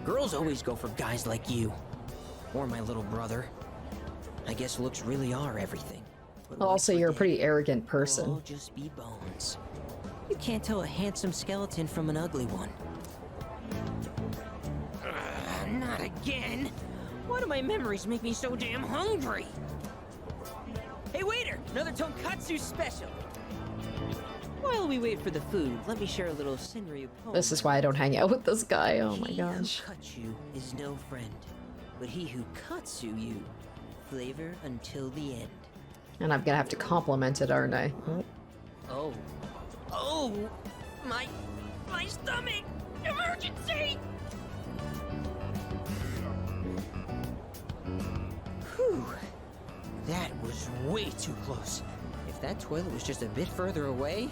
Girls always go for guys like you. Or my little brother. I guess looks really are everything. But also, you're a pretty arrogant person. We'll all just be bones. You can't tell a handsome skeleton from an ugly one. Not again! Why do my memories make me so damn hungry? Hey waiter, another tonkatsu special! While we wait for the food, let me share a little Senryu poem. This is why I don't hang out with this guy, oh my gosh. He who cuts you is no friend, but he who cuts you, flavor until the end. And I'm gonna have to compliment it, aren't I? Oh. Oh! My stomach! Emergency! Whew. That was way too close. If that toilet was just a bit further away...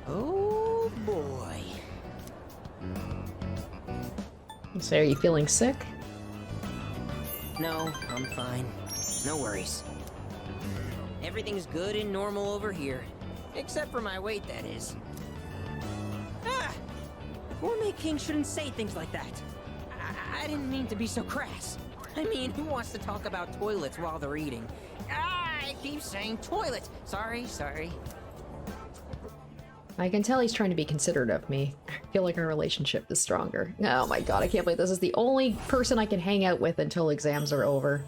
Oh boy. So are you feeling sick? No, I'm fine. No worries. Everything's good and normal over here. Except for my weight, that is. Ah! Gourmet King shouldn't say things like that. I didn't mean to be so crass. I mean, who wants to talk about toilets while they're eating? I keep saying toilet. Sorry. I can tell he's trying to be considerate of me. I feel like our relationship is stronger. Oh my god, I can't believe this is the only person I can hang out with until exams are over.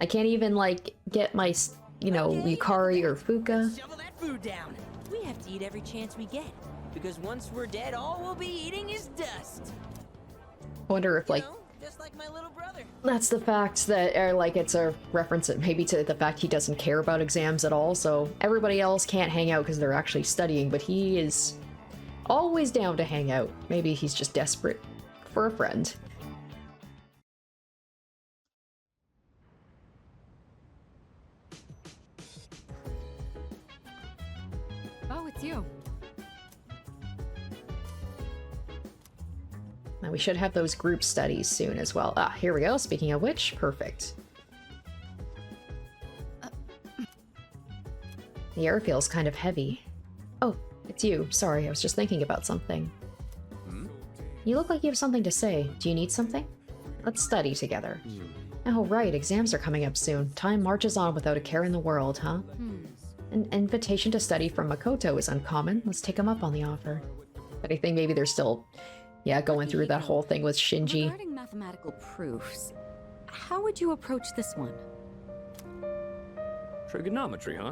I can't even, like, get my, you know, Yukari or Fuuka. Shovel that food down. We have to eat every chance we get. Because once we're dead, all we'll be eating is dust. I wonder if, like... You know, just like my little brother. That's the fact that, or like, it's a reference maybe to the fact he doesn't care about exams at all, so everybody else can't hang out because they're actually studying, but he is always down to hang out. Maybe he's just desperate for a friend. Oh, it's you. Now we should have those group studies soon as well. Ah, here we go. Speaking of which, perfect. The air feels kind of heavy. Oh, it's you. Sorry, I was just thinking about something. You look like you have something to say. Do you need something? Let's study together. Oh, right. Exams are coming up soon. Time marches on without a care in the world, huh? An invitation to study from Makoto is uncommon. Let's take him up on the offer. But I think maybe they're still... yeah, going through that whole thing with Shinji. Regarding mathematical proofs, how would you approach this one? Trigonometry, huh?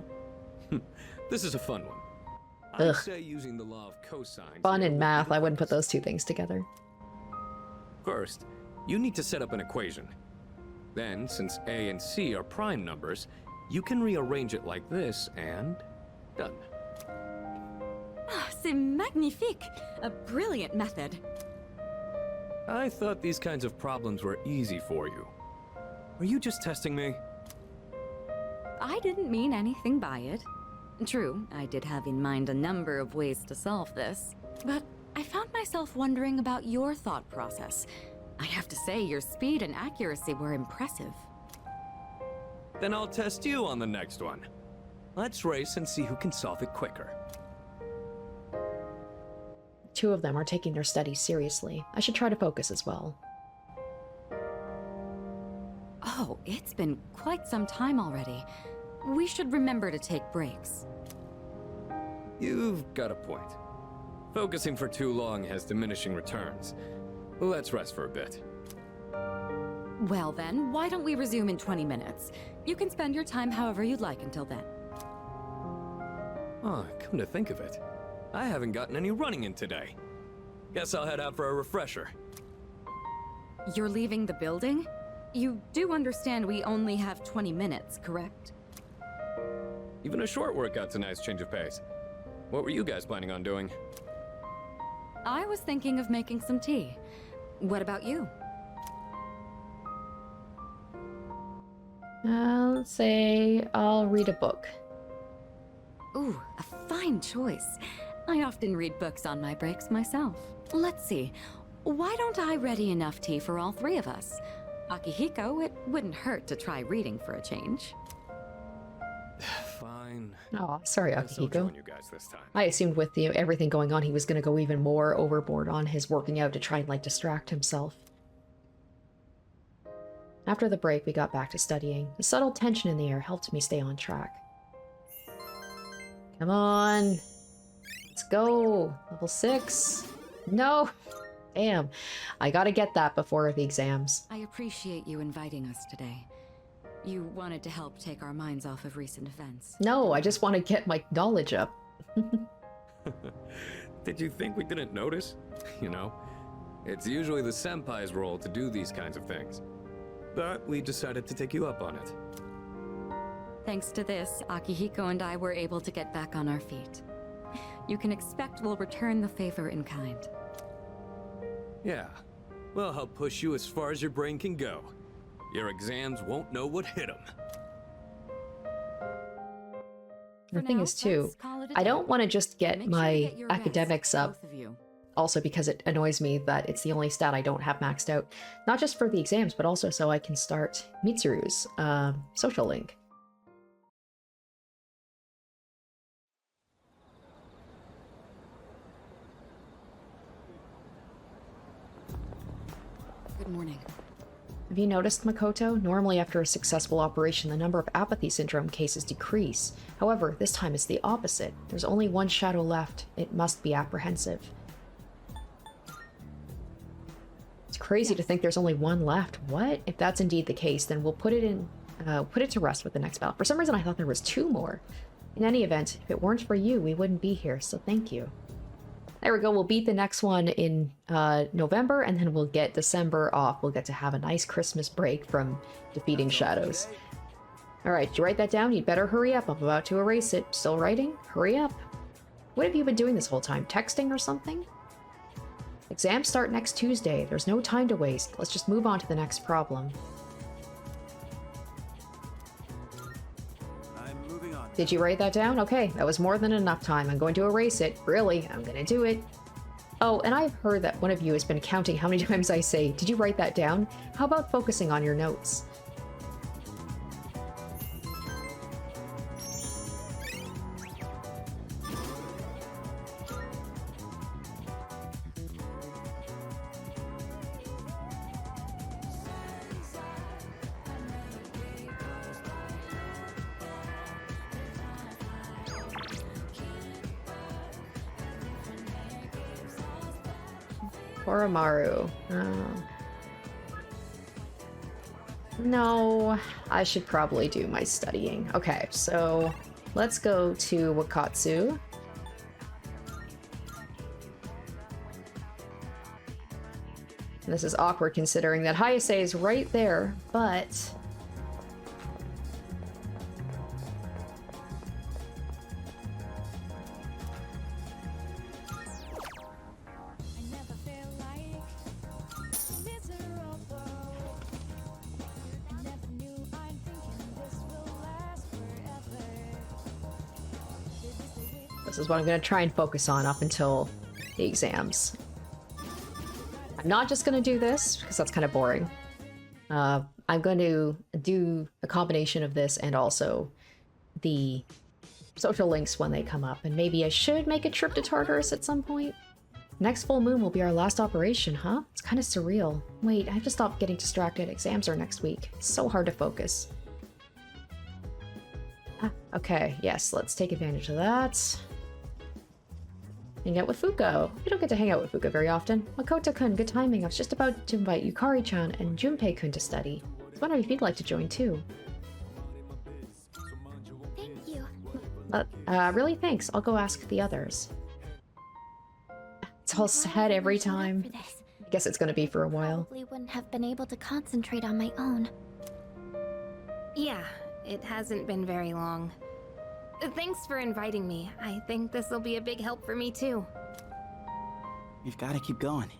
This is a fun one. Ugh. I'd say using the law of cosine. Fun and math, I wouldn't put those two things together. First, you need to set up an equation. Then, since A and C are prime numbers, you can rearrange it like this and... done. Ah, c'est magnifique! A brilliant method. I thought these kinds of problems were easy for you. Are you just testing me? I didn't mean anything by it. True, I did have in mind a number of ways to solve this, but I found myself wondering about your thought process. I have to say, your speed and accuracy were impressive. Then I'll test you on the next one. Let's race and see who can solve it quicker. Two of them are taking their studies seriously. I should try to focus as well. Oh, it's been quite some time already. We should remember to take breaks. You've got a point. Focusing for too long has diminishing returns. Let's rest for a bit. Well then, why don't we resume in 20 minutes? You can spend your time however you'd like until then. Oh, come to think of it, I haven't gotten any running in today. Guess I'll head out for a refresher. You're leaving the building? You do understand we only have 20 minutes, correct? Even a short workout's a nice change of pace. What were you guys planning on doing? I was thinking of making some tea. What about you? Let's say I'll read a book. Ooh, a fine choice. I often read books on my breaks myself. Let's see. Why don't I ready enough tea for all three of us? Akihiko, it wouldn't hurt to try reading for a change. Fine. Oh, sorry, Guess I'll Akihiko. join you guys this time. I assumed with everything going on, he was going to go even more overboard on his working out to try and, like, distract himself. After the break, we got back to studying. The subtle tension in the air helped me stay on track. Come on! Let's go! Level 6! No! Damn. I gotta get that before the exams. I appreciate you inviting us today. You wanted to help take our minds off of recent events. No, I just want to get my knowledge up. Did you think we didn't notice? You know, it's usually the senpai's role to do these kinds of things. But we decided to take you up on it. Thanks to this, Akihiko and I were able to get back on our feet. You can expect we'll return the favor in kind. Yeah, we'll help push you as far as your brain can go. Your exams won't know what hit them. The thing is, too, I don't want to just get my academics up, also because it annoys me that it's the only stat I don't have maxed out. Not just for the exams, but also so I can start Mitsuru's social link. Good morning. Have you noticed, Makoto? Normally after a successful operation, the number of apathy syndrome cases decrease. However, this time it's the opposite. There's only one shadow left. It must be apprehensive. It's crazy to think there's only one left. What? If that's indeed the case, then we'll put it to rest with the next battle. For some reason I thought there was two more. In any event, if it weren't for you, we wouldn't be here, so thank you. There we go. We'll beat the next one in November, and then we'll get December off. We'll get to have a nice Christmas break from defeating shadows. Alright, did you write that down? You'd better hurry up. I'm about to erase it. Still writing? Hurry up. What have you been doing this whole time? Texting or something? Exams start next Tuesday. There's no time to waste. Let's just move on to the next problem. Did you write that down? Okay, that was more than enough time. I'm going to erase it. Really, I'm gonna do it. Oh, and I've heard that one of you has been counting how many times I say, did you write that down? How about focusing on your notes? Oromaru. Oh. No, I should probably do my studying. Okay, so let's go to Wakatsu. This is awkward considering that Hayase is right there, but... This is what I'm going to try and focus on up until the exams. I'm not just going to do this, because that's kind of boring. I'm going to do a combination of this and also the social links when they come up. And maybe I should make a trip to Tartarus at some point. Next full moon will be our last operation, huh? It's kind of surreal. Wait, I have to stop getting distracted. Exams are next week. It's so hard to focus. Okay, yes, let's take advantage of that. Hang out with Fuuka. We don't get to hang out with Fuuka very often. Makoto-kun, good timing. I was just about to invite Yukari-chan and Junpei-kun to study. I was wondering if you'd like to join too. Thank you. Really? Thanks. I'll go ask the others. It's all sad every time. I guess it's gonna be for a while. Probably wouldn't have been able to concentrate on my own. Yeah, it hasn't been very long. Thanks for inviting me. I think this will be a big help for me too. We've got to keep going.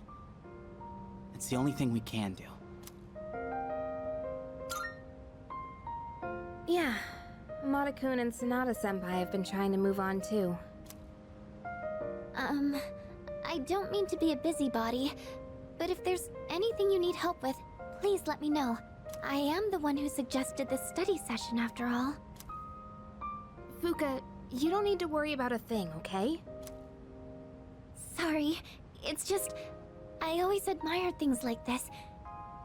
It's the only thing we can do. Yeah, Amada-kun and Sonata-senpai have been trying to move on too. I don't mean to be a busybody, but if there's anything you need help with, please let me know. I am the one who suggested this study session after all. Fuuka, you don't need to worry about a thing, okay? Sorry, it's just... I always admired things like this.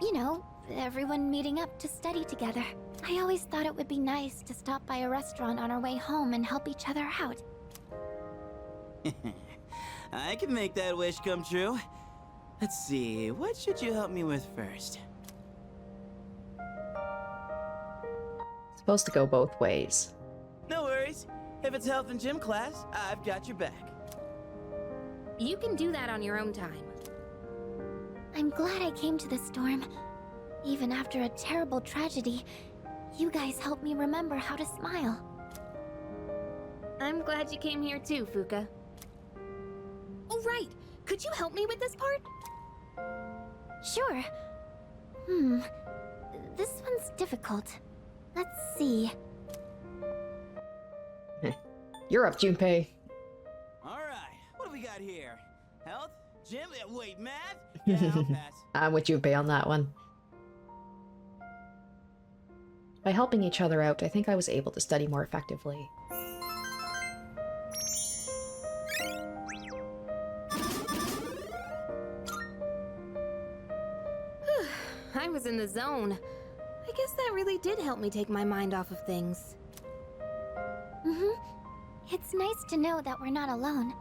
You know, everyone meeting up to study together. I always thought it would be nice to stop by a restaurant on our way home and help each other out. I can make that wish come true. Let's see, what should you help me with first? It's supposed to go both ways. No worries. If it's health and gym class, I've got your back. You can do that on your own time. I'm glad I came to the storm. Even after a terrible tragedy, you guys helped me remember how to smile. I'm glad you came here too, Fuuka. Oh, right! Could you help me with this part? Sure. This one's difficult. Let's see. You're up, Junpei. Alright, what do we got here? Health? Gym? Wait, math? Yeah, I'll pass. I'm with Junpei on that one. By helping each other out, I think I was able to study more effectively. I was in the zone. I guess that really did help me take my mind off of things. It's nice to know that we're not alone.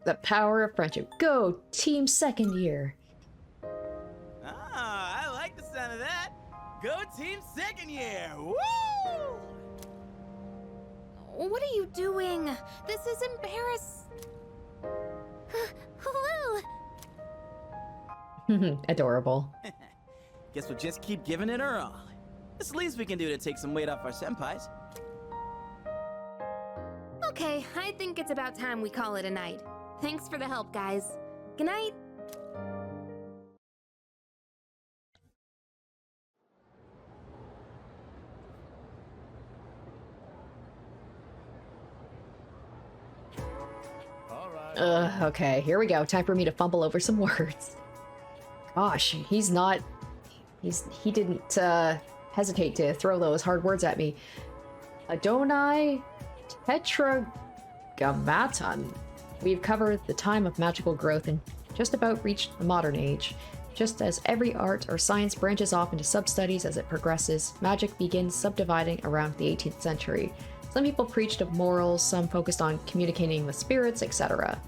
The power of friendship. Go, team second year. Ah, I like the sound of that. Go team second year. Woo! What are you doing? This is embarrassing. Woo! Adorable. Guess we'll just keep giving it our all. It's the least we can do to take some weight off our senpais. Okay, I think it's about time we call it a night. Thanks for the help, guys. Good night. Okay, here we go. Time for me to fumble over some words. Gosh, he didn't hesitate to throw those hard words at me. Adonai Tetragrammaton. We've covered the time of magical growth and just about reached the modern age. Just as every art or science branches off into sub-studies as it progresses, magic begins subdividing around the 18th century. Some people preached of morals, some focused on communicating with spirits, etc.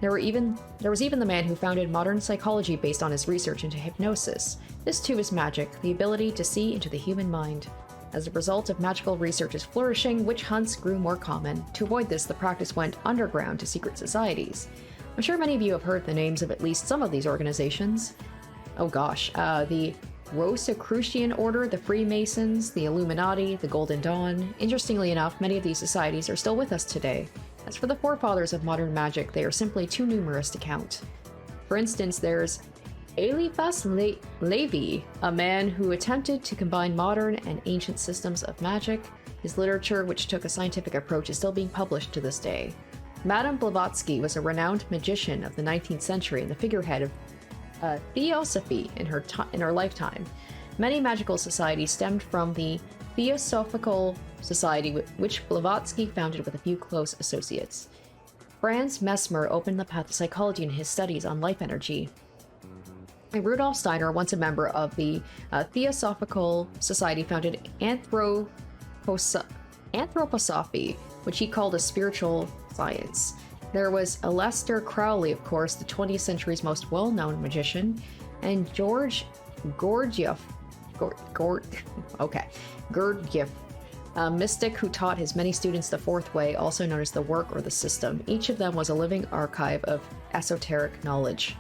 There was even the man who founded modern psychology based on his research into hypnosis. This too is magic, the ability to see into the human mind. As a result of magical research's flourishing, witch hunts grew more common. To avoid this, the practice went underground to secret societies. I'm sure many of you have heard the names of at least some of these organizations. Oh gosh, the Rosicrucian Order, the Freemasons, the Illuminati, the Golden Dawn. Interestingly enough, many of these societies are still with us today. As for the forefathers of modern magic, they are simply too numerous to count. For instance, there's Eliphas Levi, a man who attempted to combine modern and ancient systems of magic. His literature, which took a scientific approach, is still being published to this day. Madame Blavatsky was a renowned magician of the 19th century and the figurehead of Theosophy in her lifetime. Many magical societies stemmed from the Theosophical Society, which Blavatsky founded with a few close associates. Franz Mesmer opened the path of psychology in his studies on life energy. And Rudolf Steiner, once a member of the Theosophical Society, founded Anthroposophy, which he called a spiritual science. There was Aleister Crowley, of course, the 20th century's most well-known magician, and George Gurdjieff, a mystic who taught his many students the fourth way, also known as the work or the system. Each of them was a living archive of esoteric knowledge.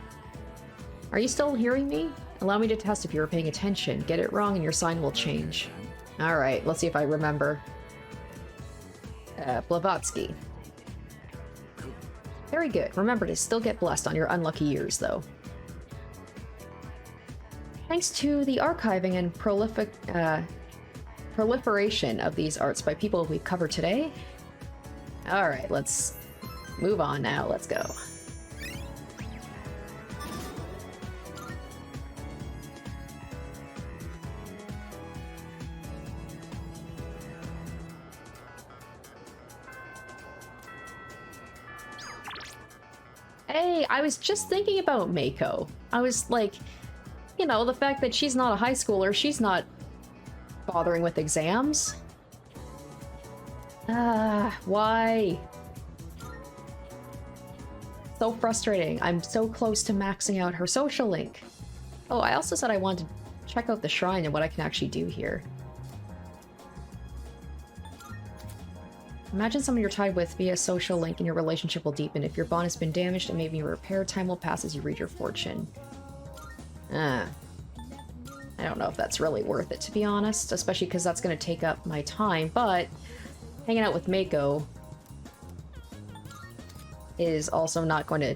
Are you still hearing me? Allow me to test if you're paying attention. Get it wrong and your sign will change. Alright, let's see if I remember. Blavatsky. Very good. Remember to still get blessed on your unlucky years, though. Thanks to the archiving and proliferation of these arts by people we've covered today. Alright, let's move on now. Let's go. Hey, I was just thinking about Mako. I was like, you know, the fact that she's not a high schooler, she's not bothering with exams. Why? So frustrating. I'm so close to maxing out her social link. Oh, I also said I wanted to check out the shrine and what I can actually do here. Imagine someone you're tied with via social link and your relationship will deepen. If your bond has been damaged and maybe repair, time will pass as you read your fortune. I don't know if that's really worth it, to be honest, especially because that's going to take up my time, but hanging out with Mako is also not going to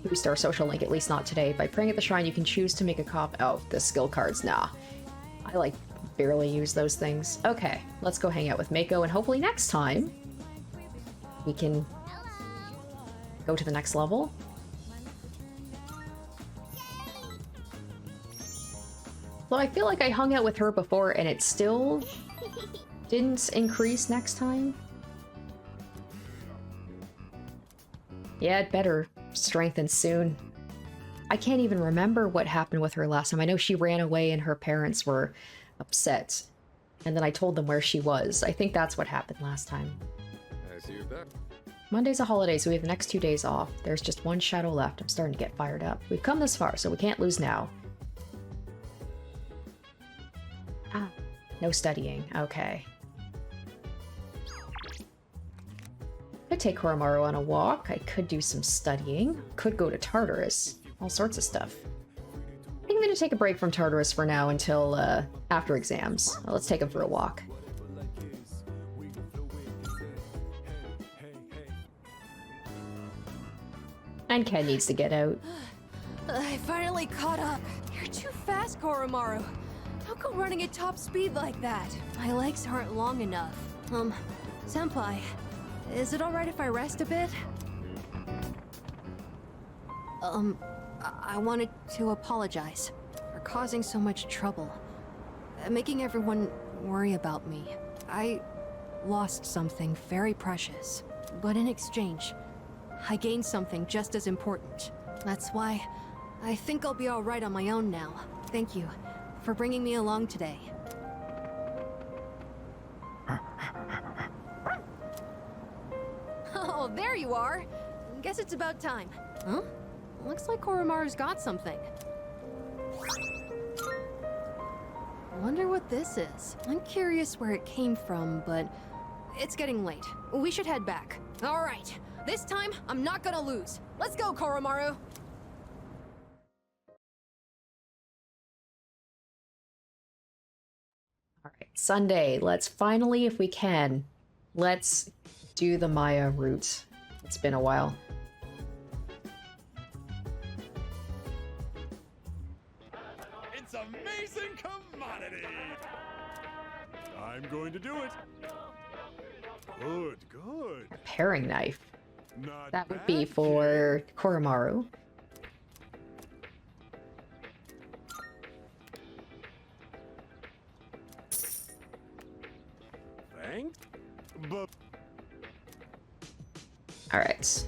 boost our social link, at least not today. By praying at the shrine, you can choose to make a cop out the skill cards. Nah, I like barely use those things. Okay, let's go hang out with Mako, and hopefully next time we can go to the next level. Well, I feel like I hung out with her before and it still didn't increase next time. Yeah, it better strengthen soon. I can't even remember what happened with her last time. I know she ran away and her parents were upset. And then I told them where she was. I think that's what happened last time. I see you're back. Monday's a holiday, so we have the next 2 days off. There's just one shadow left. I'm starting to get fired up. We've come this far, so we can't lose now. Ah, no studying. Okay. Good take Koromaru on a walk. I could do some studying. Could go to Tartarus. All sorts of stuff. I think I'm gonna take a break from Tartarus for now until after exams. Let's take him for a walk. And Ken needs to get out. I finally caught up. You're too fast, Koromaru. How come running at top speed like that? My legs aren't long enough. Senpai, is it alright if I rest a bit? I wanted to apologize for causing so much trouble. Making everyone worry about me. I lost something very precious. But in exchange, I gained something just as important. That's why I think I'll be alright on my own now. Thank you for bringing me along today. Oh, there you are! Guess it's about time. Huh? Looks like Koromaru's got something. Wonder what this is. I'm curious where it came from, but it's getting late. We should head back. Alright, this time I'm not gonna lose. Let's go, Koromaru! Alright, Sunday. Let's finally, if we can, let's do the Maya route. It's been a while. It's amazing commodity! I'm going to do it. Good, good. A paring knife. Not That would bad, be for Koromaru. Thanks. But Alright.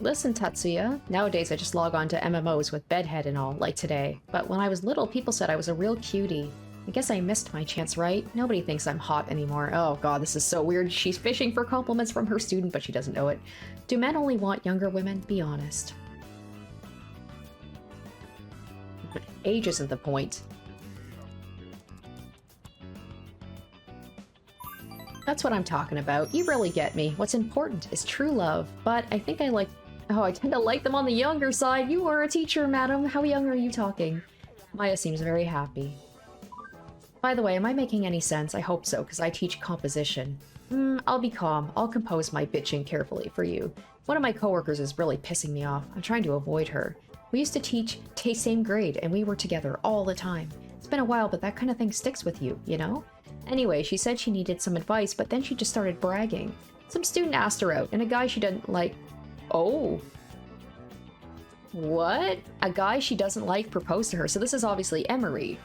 Listen, Tatsuya. Nowadays I just log on to MMOs with bedhead and all, like today. But when I was little, people said I was a real cutie. I guess I missed my chance, right? Nobody thinks I'm hot anymore. Oh god, this is so weird. She's fishing for compliments from her student, but she doesn't know it. Do men only want younger women? Be honest. Age isn't the point. That's what I'm talking about. You really get me. What's important is true love. But I think I like... Oh, I tend to like them on the younger side. You are a teacher, madam. How young are you talking? Maya seems very happy. By the way, am I making any sense? I hope so, because I teach composition. I'll be calm. I'll compose my bitching carefully for you. One of my coworkers is really pissing me off. I'm trying to avoid her. We used to teach same grade, and we were together all the time. It's been a while, but that kind of thing sticks with you, you know? Anyway, she said she needed some advice, but then she just started bragging. Some student asked her out, and a guy she didn't like... Oh. What? A guy she doesn't like proposed to her, so this is obviously Emery.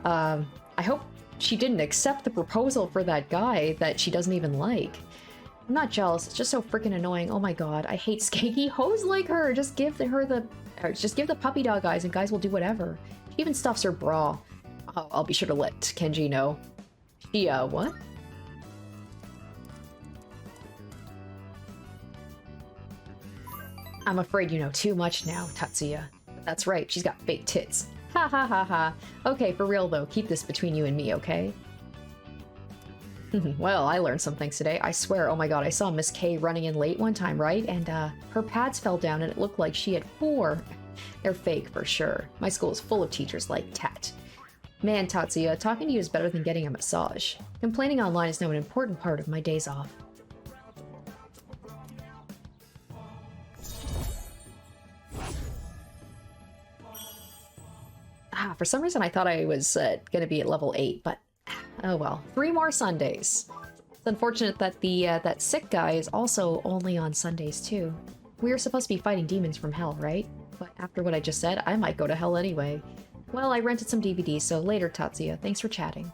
I hope she didn't accept the proposal for that guy that she doesn't even like. I'm not jealous, it's just so freaking annoying. Oh my god, I hate skanky hoes like her. Just give the puppy dog eyes and guys will do whatever. She even stuffs her bra. I'll be sure to let Kenji know. She, what? I'm afraid you know too much now, Tatsuya. That's right, she's got fake tits. Ha ha ha ha. Okay, for real though, keep this between you and me, okay? Well, I learned some things today. I swear, oh my god, I saw Miss K running in late one time, right? And, her pads fell down and it looked like she had 4. They're fake, for sure. My school is full of teachers like Tat. Man, Tatsuya, talking to you is better than getting a massage. Complaining online is now an important part of my days off. For some reason I thought I was gonna be at level 8, but oh well. 3 more Sundays. It's unfortunate that the that sick guy is also only on Sundays too. We were supposed to be fighting demons from hell, right? But after what I just said, I might go to hell anyway. Well, I rented some DVDs, so later, Tatsuya. Thanks for chatting.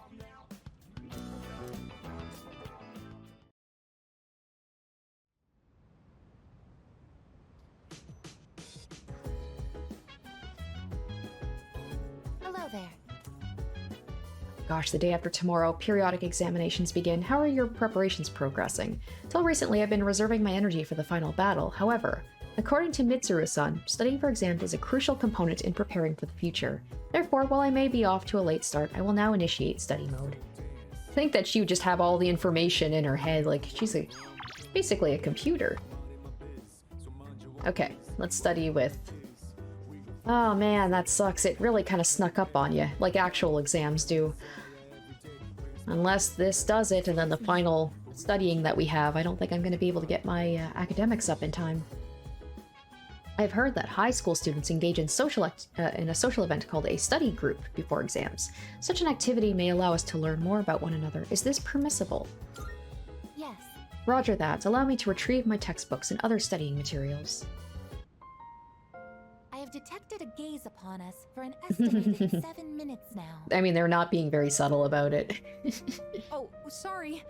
Hello there. gosh, the day after tomorrow, periodic examinations begin. How are your preparations progressing? Till recently, I've been reserving my energy for the final battle. However, according to Mitsuru-san, studying for exams is a crucial component in preparing for the future. Therefore, while I may be off to a late start, I will now initiate study mode. I think that she would just have all the information in her head, like she's basically a computer. Okay, let's study with... Oh man, that sucks. It really kind of snuck up on you, like actual exams do. Unless this does it, and then the final studying that we have, I don't think I'm going to be able to get my academics up in time. I've heard that high school students engage in a social event called a study group before exams. Such an activity may allow us to learn more about one another. Is this permissible? Yes. Roger that. Allow me to retrieve my textbooks and other studying materials. I have detected a gaze upon us for an estimated 7 minutes now. I mean, they're not being very subtle about it. Oh, sorry.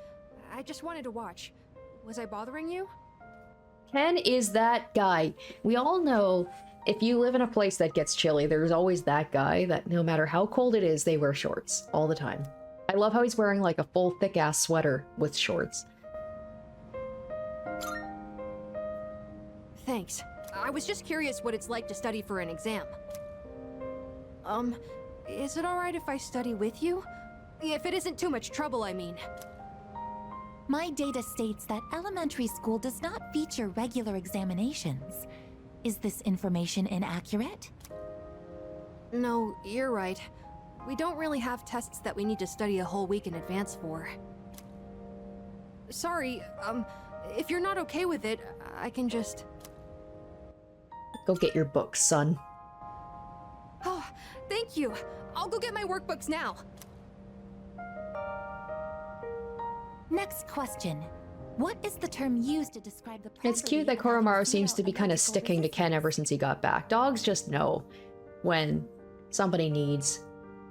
I just wanted to watch. Was I bothering you? Ken is that guy. We all know if you live in a place that gets chilly, there's always that guy that no matter how cold it is, they wear shorts all the time. I love how he's wearing like a full thick-ass sweater with shorts. Thanks. I was just curious what it's like to study for an exam. Is it alright if I study with you? If it isn't too much trouble, I mean. My data states that elementary school does not feature regular examinations. Is this information inaccurate? No, you're right. We don't really have tests that we need to study a whole week in advance for. Sorry, if you're not okay with it, I can just... Go get your books, son. Oh, thank you. I'll go get my workbooks now. Next question. What is the term used to describe the It's cute that Koromaru seems to be kind of sticking to Ken ever since he got back. Dogs just know when somebody needs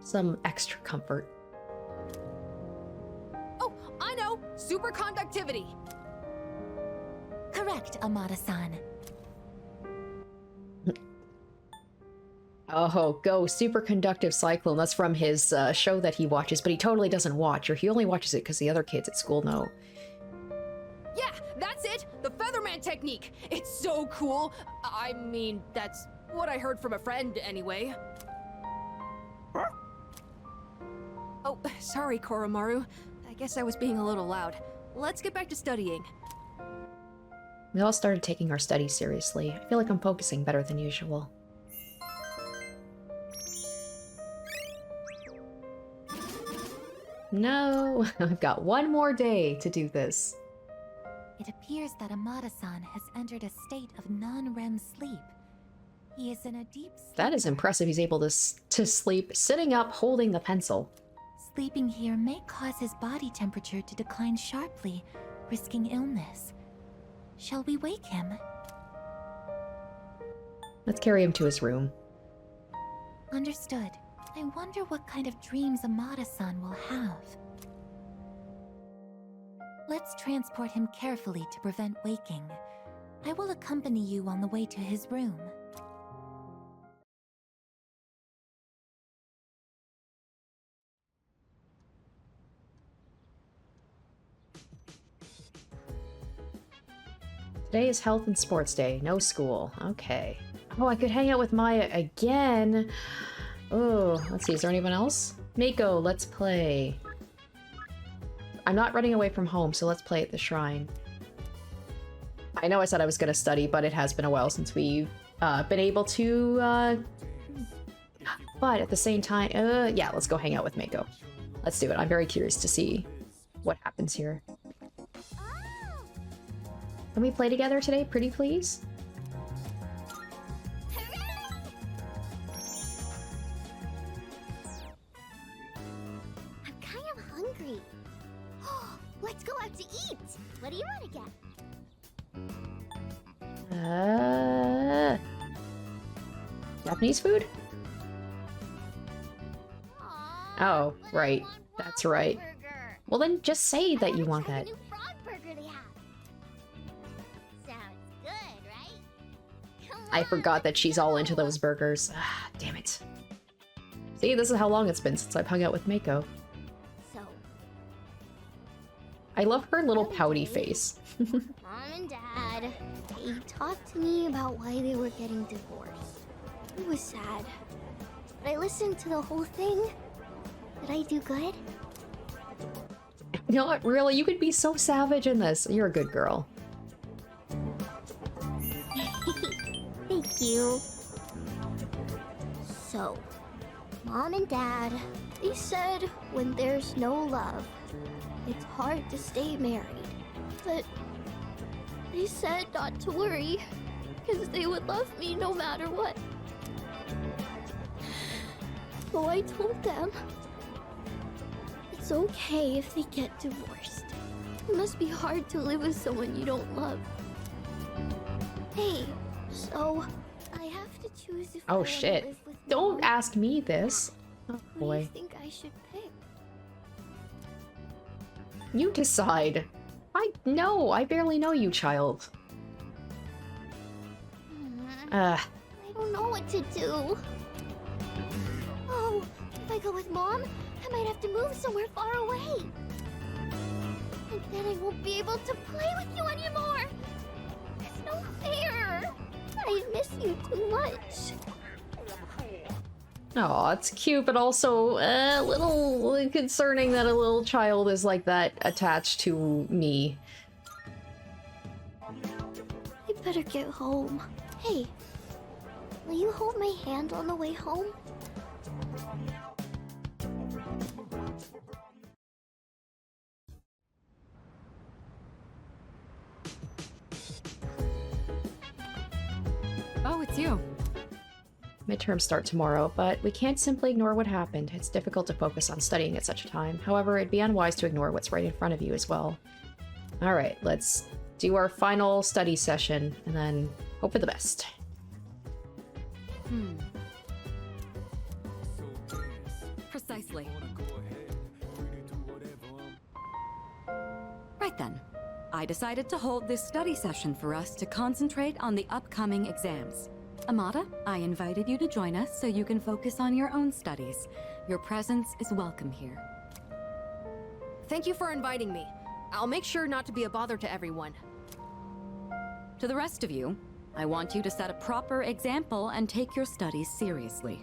some extra comfort. Oh, I know! Superconductivity! Correct, Amada-san. Oh, go superconductive cyclone. That's from his show that he watches, but he totally doesn't watch, or he only watches it because the other kids at school know. Yeah, that's it! The Featherman technique! It's so cool! I mean, that's what I heard from a friend, anyway. Oh, sorry, Koromaru. I guess I was being a little loud. Let's get back to studying. We all started taking our studies seriously. I feel like I'm focusing better than usual. No, I've got one more day to do this. It appears that Amada-san has entered a state of non-REM sleep. He is in a deep sleep. That is impressive. He's able to sleep sitting up holding the pencil. Sleeping here may cause his body temperature to decline sharply, risking illness. Shall we wake him? Let's carry him to his room. Understood. I wonder what kind of dreams Amada-san will have. Let's transport him carefully to prevent waking. I will accompany you on the way to his room. Today is Health and Sports Day. No school. Okay. Oh, I could hang out with Maya again. Oh, let's see. Is there anyone else? Mako, let's play. I'm not running away from home, so let's play at the shrine. I know I said I was going to study, but it has been a while since we've been able to... But at the same time... yeah, let's go hang out with Mako. Let's do it. I'm very curious to see what happens here. Can we play together today, pretty please? I'm kind of hungry. Let's go out to eat. What do you want to get? Japanese food? Oh, right. That's right. Well then just say that you want that. I forgot that she's all into those burgers. Ah, damn it. See, this is how long it's been since I've hung out with Mako. I love her little pouty face. Mom and Dad, they talked to me about why they were getting divorced. It was sad. But I listened to the whole thing. Did I do good? Not really. You could be so savage in this. You're a good girl. Thank you. So, Mom and Dad, they said when there's no love, it's hard to stay married. But they said not to worry, because they would love me no matter what. So I told them it's okay if they get divorced. It must be hard to live with someone you don't love. Hey, so I have to choose if I Oh want to shit. live with Don't Mom. ask me this. Oh Who do you boy. think I should pick? You decide. I barely know you, child. I don't know what to do. Oh, if I go with Mom, I might have to move somewhere far away. And then I won't be able to play with you anymore. It's no fair. I miss you too much. Oh, it's cute, but also a little concerning that a little child is like that attached to me. I better get home. Hey, will you hold my hand on the way home? Oh, it's you. Midterms start tomorrow, but we can't simply ignore what happened. It's difficult to focus on studying at such a time. However, it'd be unwise to ignore what's right in front of you as well. Alright, let's do our final study session, and then hope for the best. Precisely. Right then. I decided to hold this study session for us to concentrate on the upcoming exams. Amada, I invited you to join us so you can focus on your own studies. Your presence is welcome here. Thank you for inviting me. I'll make sure not to be a bother to everyone. To the rest of you, I want you to set a proper example and take your studies seriously.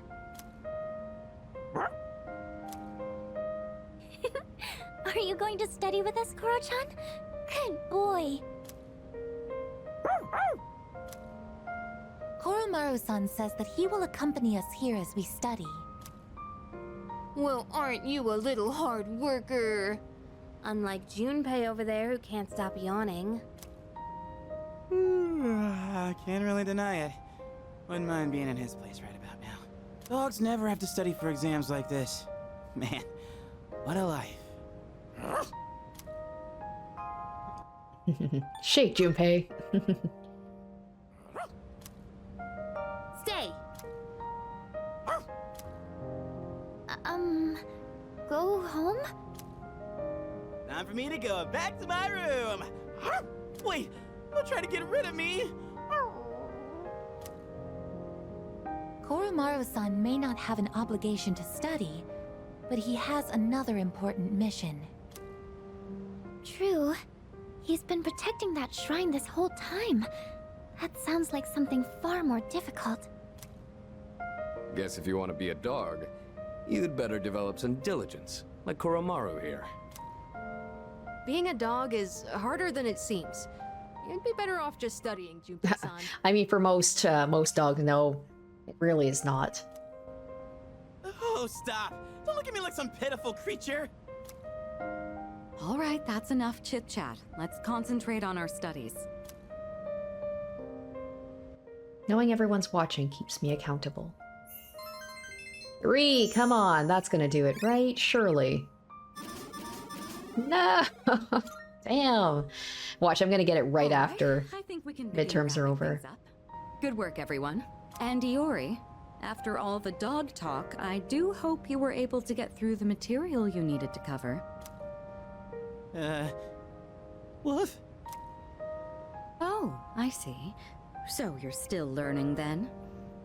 Are you going to study with us, Koro-chan? Good boy. Koromaru-san says that he will accompany us here as we study. Well, aren't you a little hard worker? Unlike Junpei over there who can't stop yawning. I can't really deny it. Wouldn't mind being in his place right about now. Dogs never have to study for exams like this. Man, what a life. Shake, Junpei. Stay! Go home? Time for me to go back to my room. Wait, don't try to get rid of me. Koromaru-san may not have an obligation to study, but he has another important mission. True. He's been protecting that shrine this whole time. That sounds like something far more difficult. Guess if you want to be a dog, you'd better develop some diligence, like Koromaru here. Being a dog is harder than it seems. You'd be better off just studying, Junpei-san. I mean, for most dogs, no, it really is not. Oh, stop. Don't look at me like some pitiful creature. All right, that's enough chit-chat. Let's concentrate on our studies. Knowing everyone's watching keeps me accountable. 3, come on, that's gonna do it, right? Surely. No! Damn. Watch, I'm gonna get it right after I think we can begin midterms are wrapping over. things up. Good work, everyone. And Iori, after all the dog talk, I do hope you were able to get through the material you needed to cover. What? Oh, I see. So you're still learning then?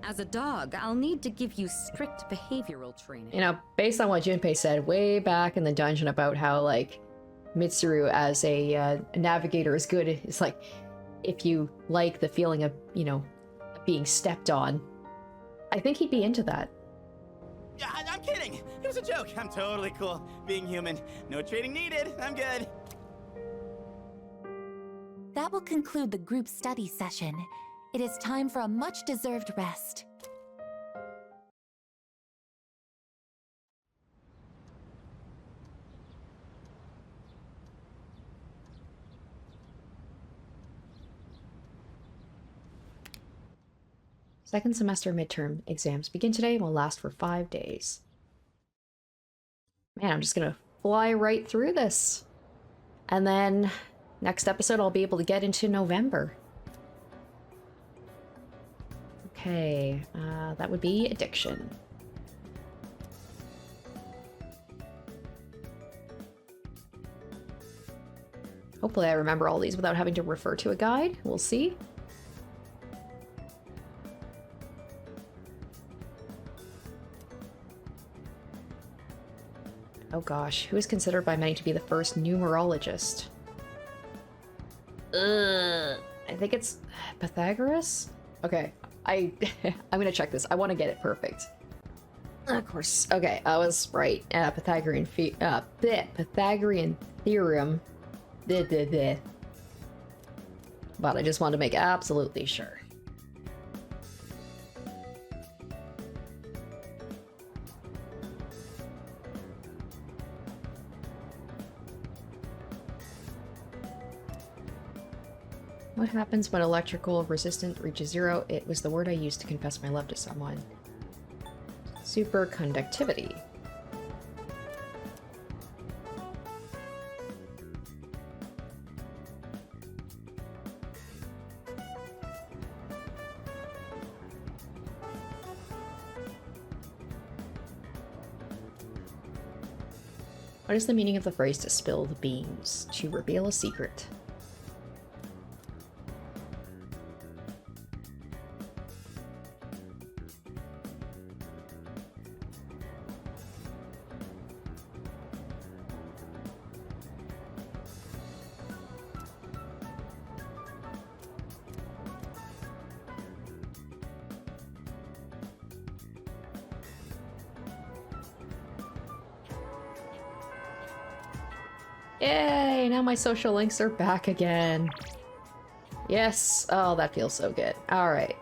As a dog, I'll need to give you strict behavioral training. You know, based on what Junpei said way back in the dungeon about how, like, Mitsuru as a navigator is good. It's like, if you like the feeling of, you know, being stepped on, I think he'd be into that. Yeah, I'm kidding. It was a joke. I'm totally cool being human. No training needed. I'm good. That will conclude the group study session. It is time for a much-deserved rest. Second semester midterm exams begin today and will last for 5 days. Man, I'm just gonna fly right through this. And then next episode I'll be able to get into November. Okay, that would be addiction. Hopefully I remember all these without having to refer to a guide. We'll see. Oh gosh, who is considered by many to be the first numerologist? I think it's Pythagoras? Okay, I'm gonna check this. I want to get it perfect. Of course. Okay, I was right. Pythagorean theorem. But I just want to make absolutely sure. What happens when electrical resistance reaches 0? It was the word I used to confess my love to someone. Superconductivity. What is the meaning of the phrase to spill the beans? To reveal a secret. Yay! Now my social links are back again. Yes! Oh, that feels so good. Alright.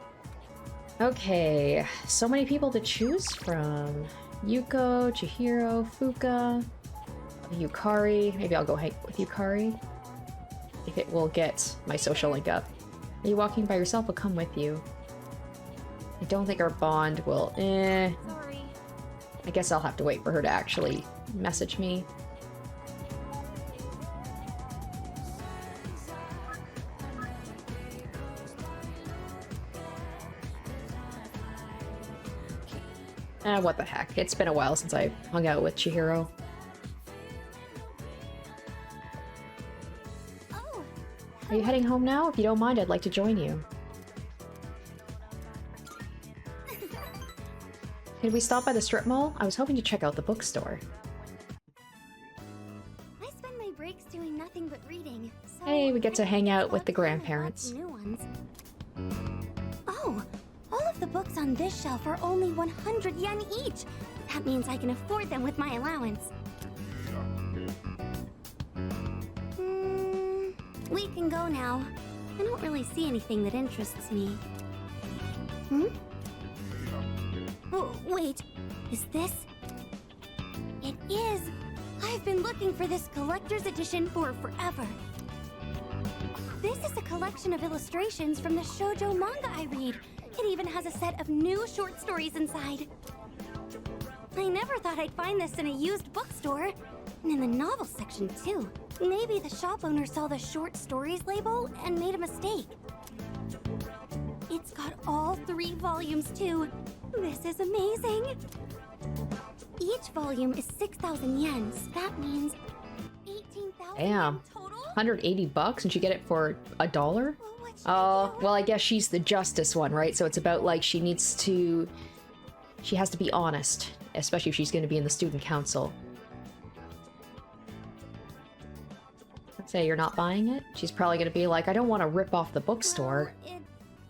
Okay, so many people to choose from. Yuko, Chihiro, Fuuka, Yukari. Maybe I'll go hang with Yukari. If it will get my social link up. Are you walking by yourself? I'll come with you. I don't think our bond will... Sorry. I guess I'll have to wait for her to actually message me. What the heck. It's been a while since I hung out with Chihiro. Are you heading home now? If you don't mind, I'd like to join you. Could we stop by the strip mall? I was hoping to check out the bookstore. I spend my breaks doing nothing but reading. So Hey, we get to hang out with the grandparents. new ones. Oh, all of the books on this shelf are only 100 yen each. That means I can afford them with my allowance. We can go now. I don't really see anything that interests me. Oh, wait. Is this? It is! I've been looking for this collector's edition for forever. This is a collection of illustrations from the shoujo manga I read. It even has a set of new short stories inside. I never thought I'd find this in a used bookstore. And in the novel section, too. Maybe the shop owner saw the short stories label and made a mistake. It's got all 3 volumes, too. This is amazing. Each volume is 6,000 yen. So that means 18,000 Damn. 180 bucks and you get it for $1? Oh, well, I guess she's the justice one, right? So it's about like she has to be honest, especially if she's going to be in the student council. say you're not buying it? She's probably gonna be like, I don't want to rip off the bookstore. Well,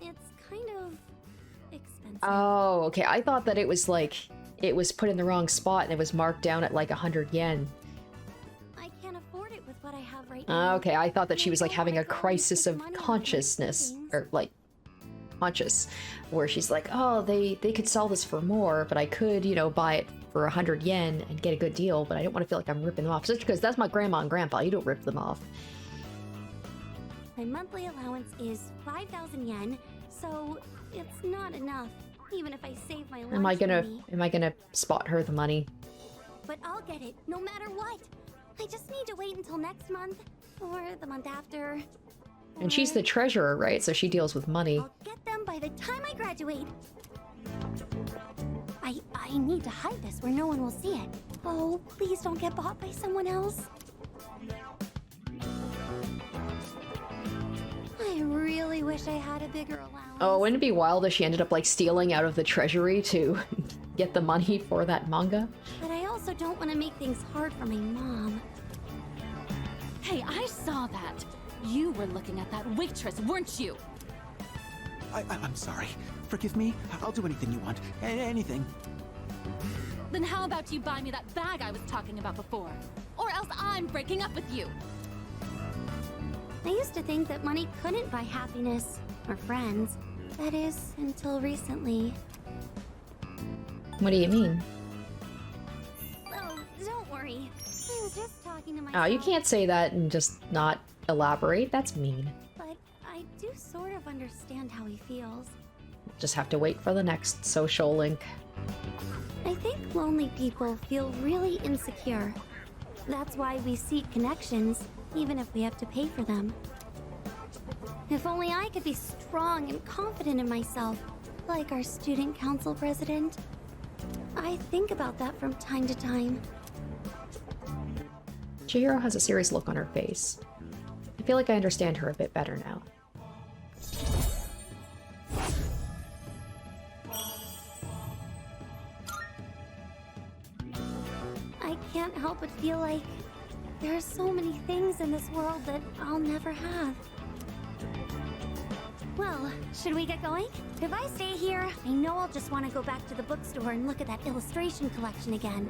it's kind of expensive. Oh, okay. I thought that it was like, it was put in the wrong spot and it was marked down at like 100 yen. I can't afford it with what I have right now. Okay, I thought that she was like having a crisis of consciousness, or like conscious, where she's like, oh, they could sell this for more, but I could, you know, buy it for 100 yen and get a good deal, but I don't want to feel like I'm ripping them off. Just because that's my grandma and grandpa, you don't rip them off. My monthly allowance is 5,000 yen, so it's not enough, even if I save my lunch Am money. I gonna spot her the money? But I'll get it, no matter what. I just need to wait until next month, or the month after. And she's the treasurer, right? So she deals with money. I'll get them by the time I graduate. I need to hide this where no one will see it. Oh, please don't get bought by someone else. I really wish I had a bigger allowance. Oh, wouldn't it be wild if she ended up like stealing out of the treasury to get the money for that manga? But I also don't want to make things hard for my mom. Hey, I saw that. You were looking at that waitress, weren't you? I'm sorry. Forgive me. I'll do anything you want. Anything. Then how about you buy me that bag I was talking about before? Or else I'm breaking up with you. I used to think that money couldn't buy happiness or friends. That is, until recently. What do you mean? Oh, don't worry. I was just talking to Oh, myself. you can't say that and just not elaborate. That's mean. But I do sort of understand how he feels. Just have to wait for the next social link. I think lonely people feel really insecure. That's why we seek connections, even if we have to pay for them. If only I could be strong and confident in myself, like our student council president. I think about that from time to time. Chihiro has a serious look on her face. I feel like I understand her a bit better now. I can't help but feel like there are so many things in this world that I'll never have. Well, should we get going? If I stay here, I know I'll just want to go back to the bookstore and look at that illustration collection again.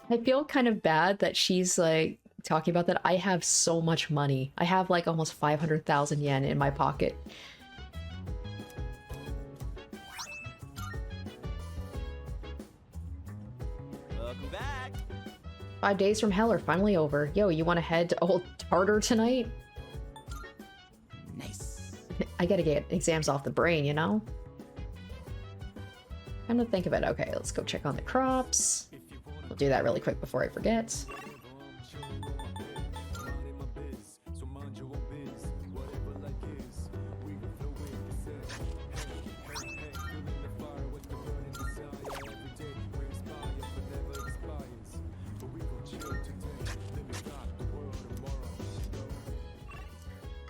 I feel kind of bad that she's like talking about that. I have so much money. I have like almost 500,000 yen in my pocket. Welcome back. 5 days from hell are finally over. Yo, you want to head to old Tartar tonight? Nice. I gotta get exams off the brain, you know? Come to think of it, okay, let's go check on the crops. We'll do that really quick before I forget.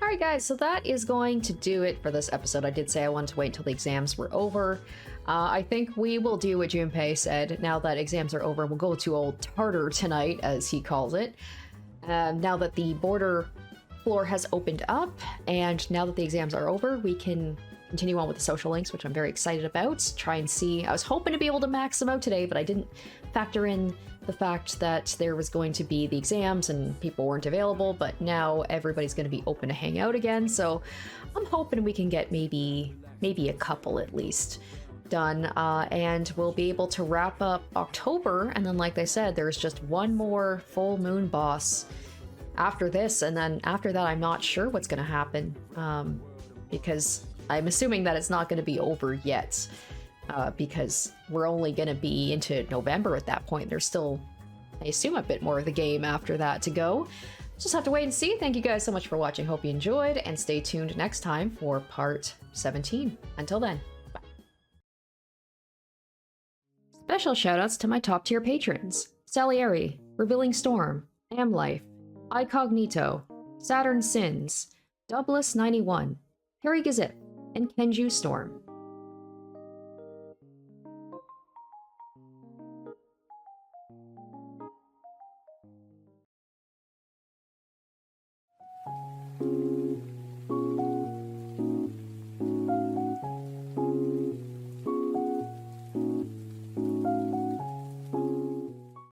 Alright guys, so that is going to do it for this episode. I did say I wanted to wait until the exams were over. I think we will do what Junpei said. Now that exams are over, we'll go to old Tartar tonight, as he calls it. Now that the border floor has opened up, and now that the exams are over, we can continue on with the social links, which I'm very excited about. Try and see. I was hoping to be able to max them out today, but I didn't factor in the fact that there was going to be the exams and people weren't available, but now everybody's going to be open to hang out again, so I'm hoping we can get maybe a couple at least done, and we'll be able to wrap up October, and then like I said, there's just one more full moon boss after this, and then after that I'm not sure what's going to happen, because I'm assuming that it's not going to be over yet. Because we're only going to be into November at that point. There's still, I assume, a bit more of the game after that to go. Just have to wait and see. Thank you guys so much for watching. Hope you enjoyed, and stay tuned next time for part 17. Until then, bye. Special shoutouts to my top tier patrons: Salieri, Revealing Storm, Amlife, Icognito, Saturn Sins, Doubless91, Harry Gazip, and Kenju Storm.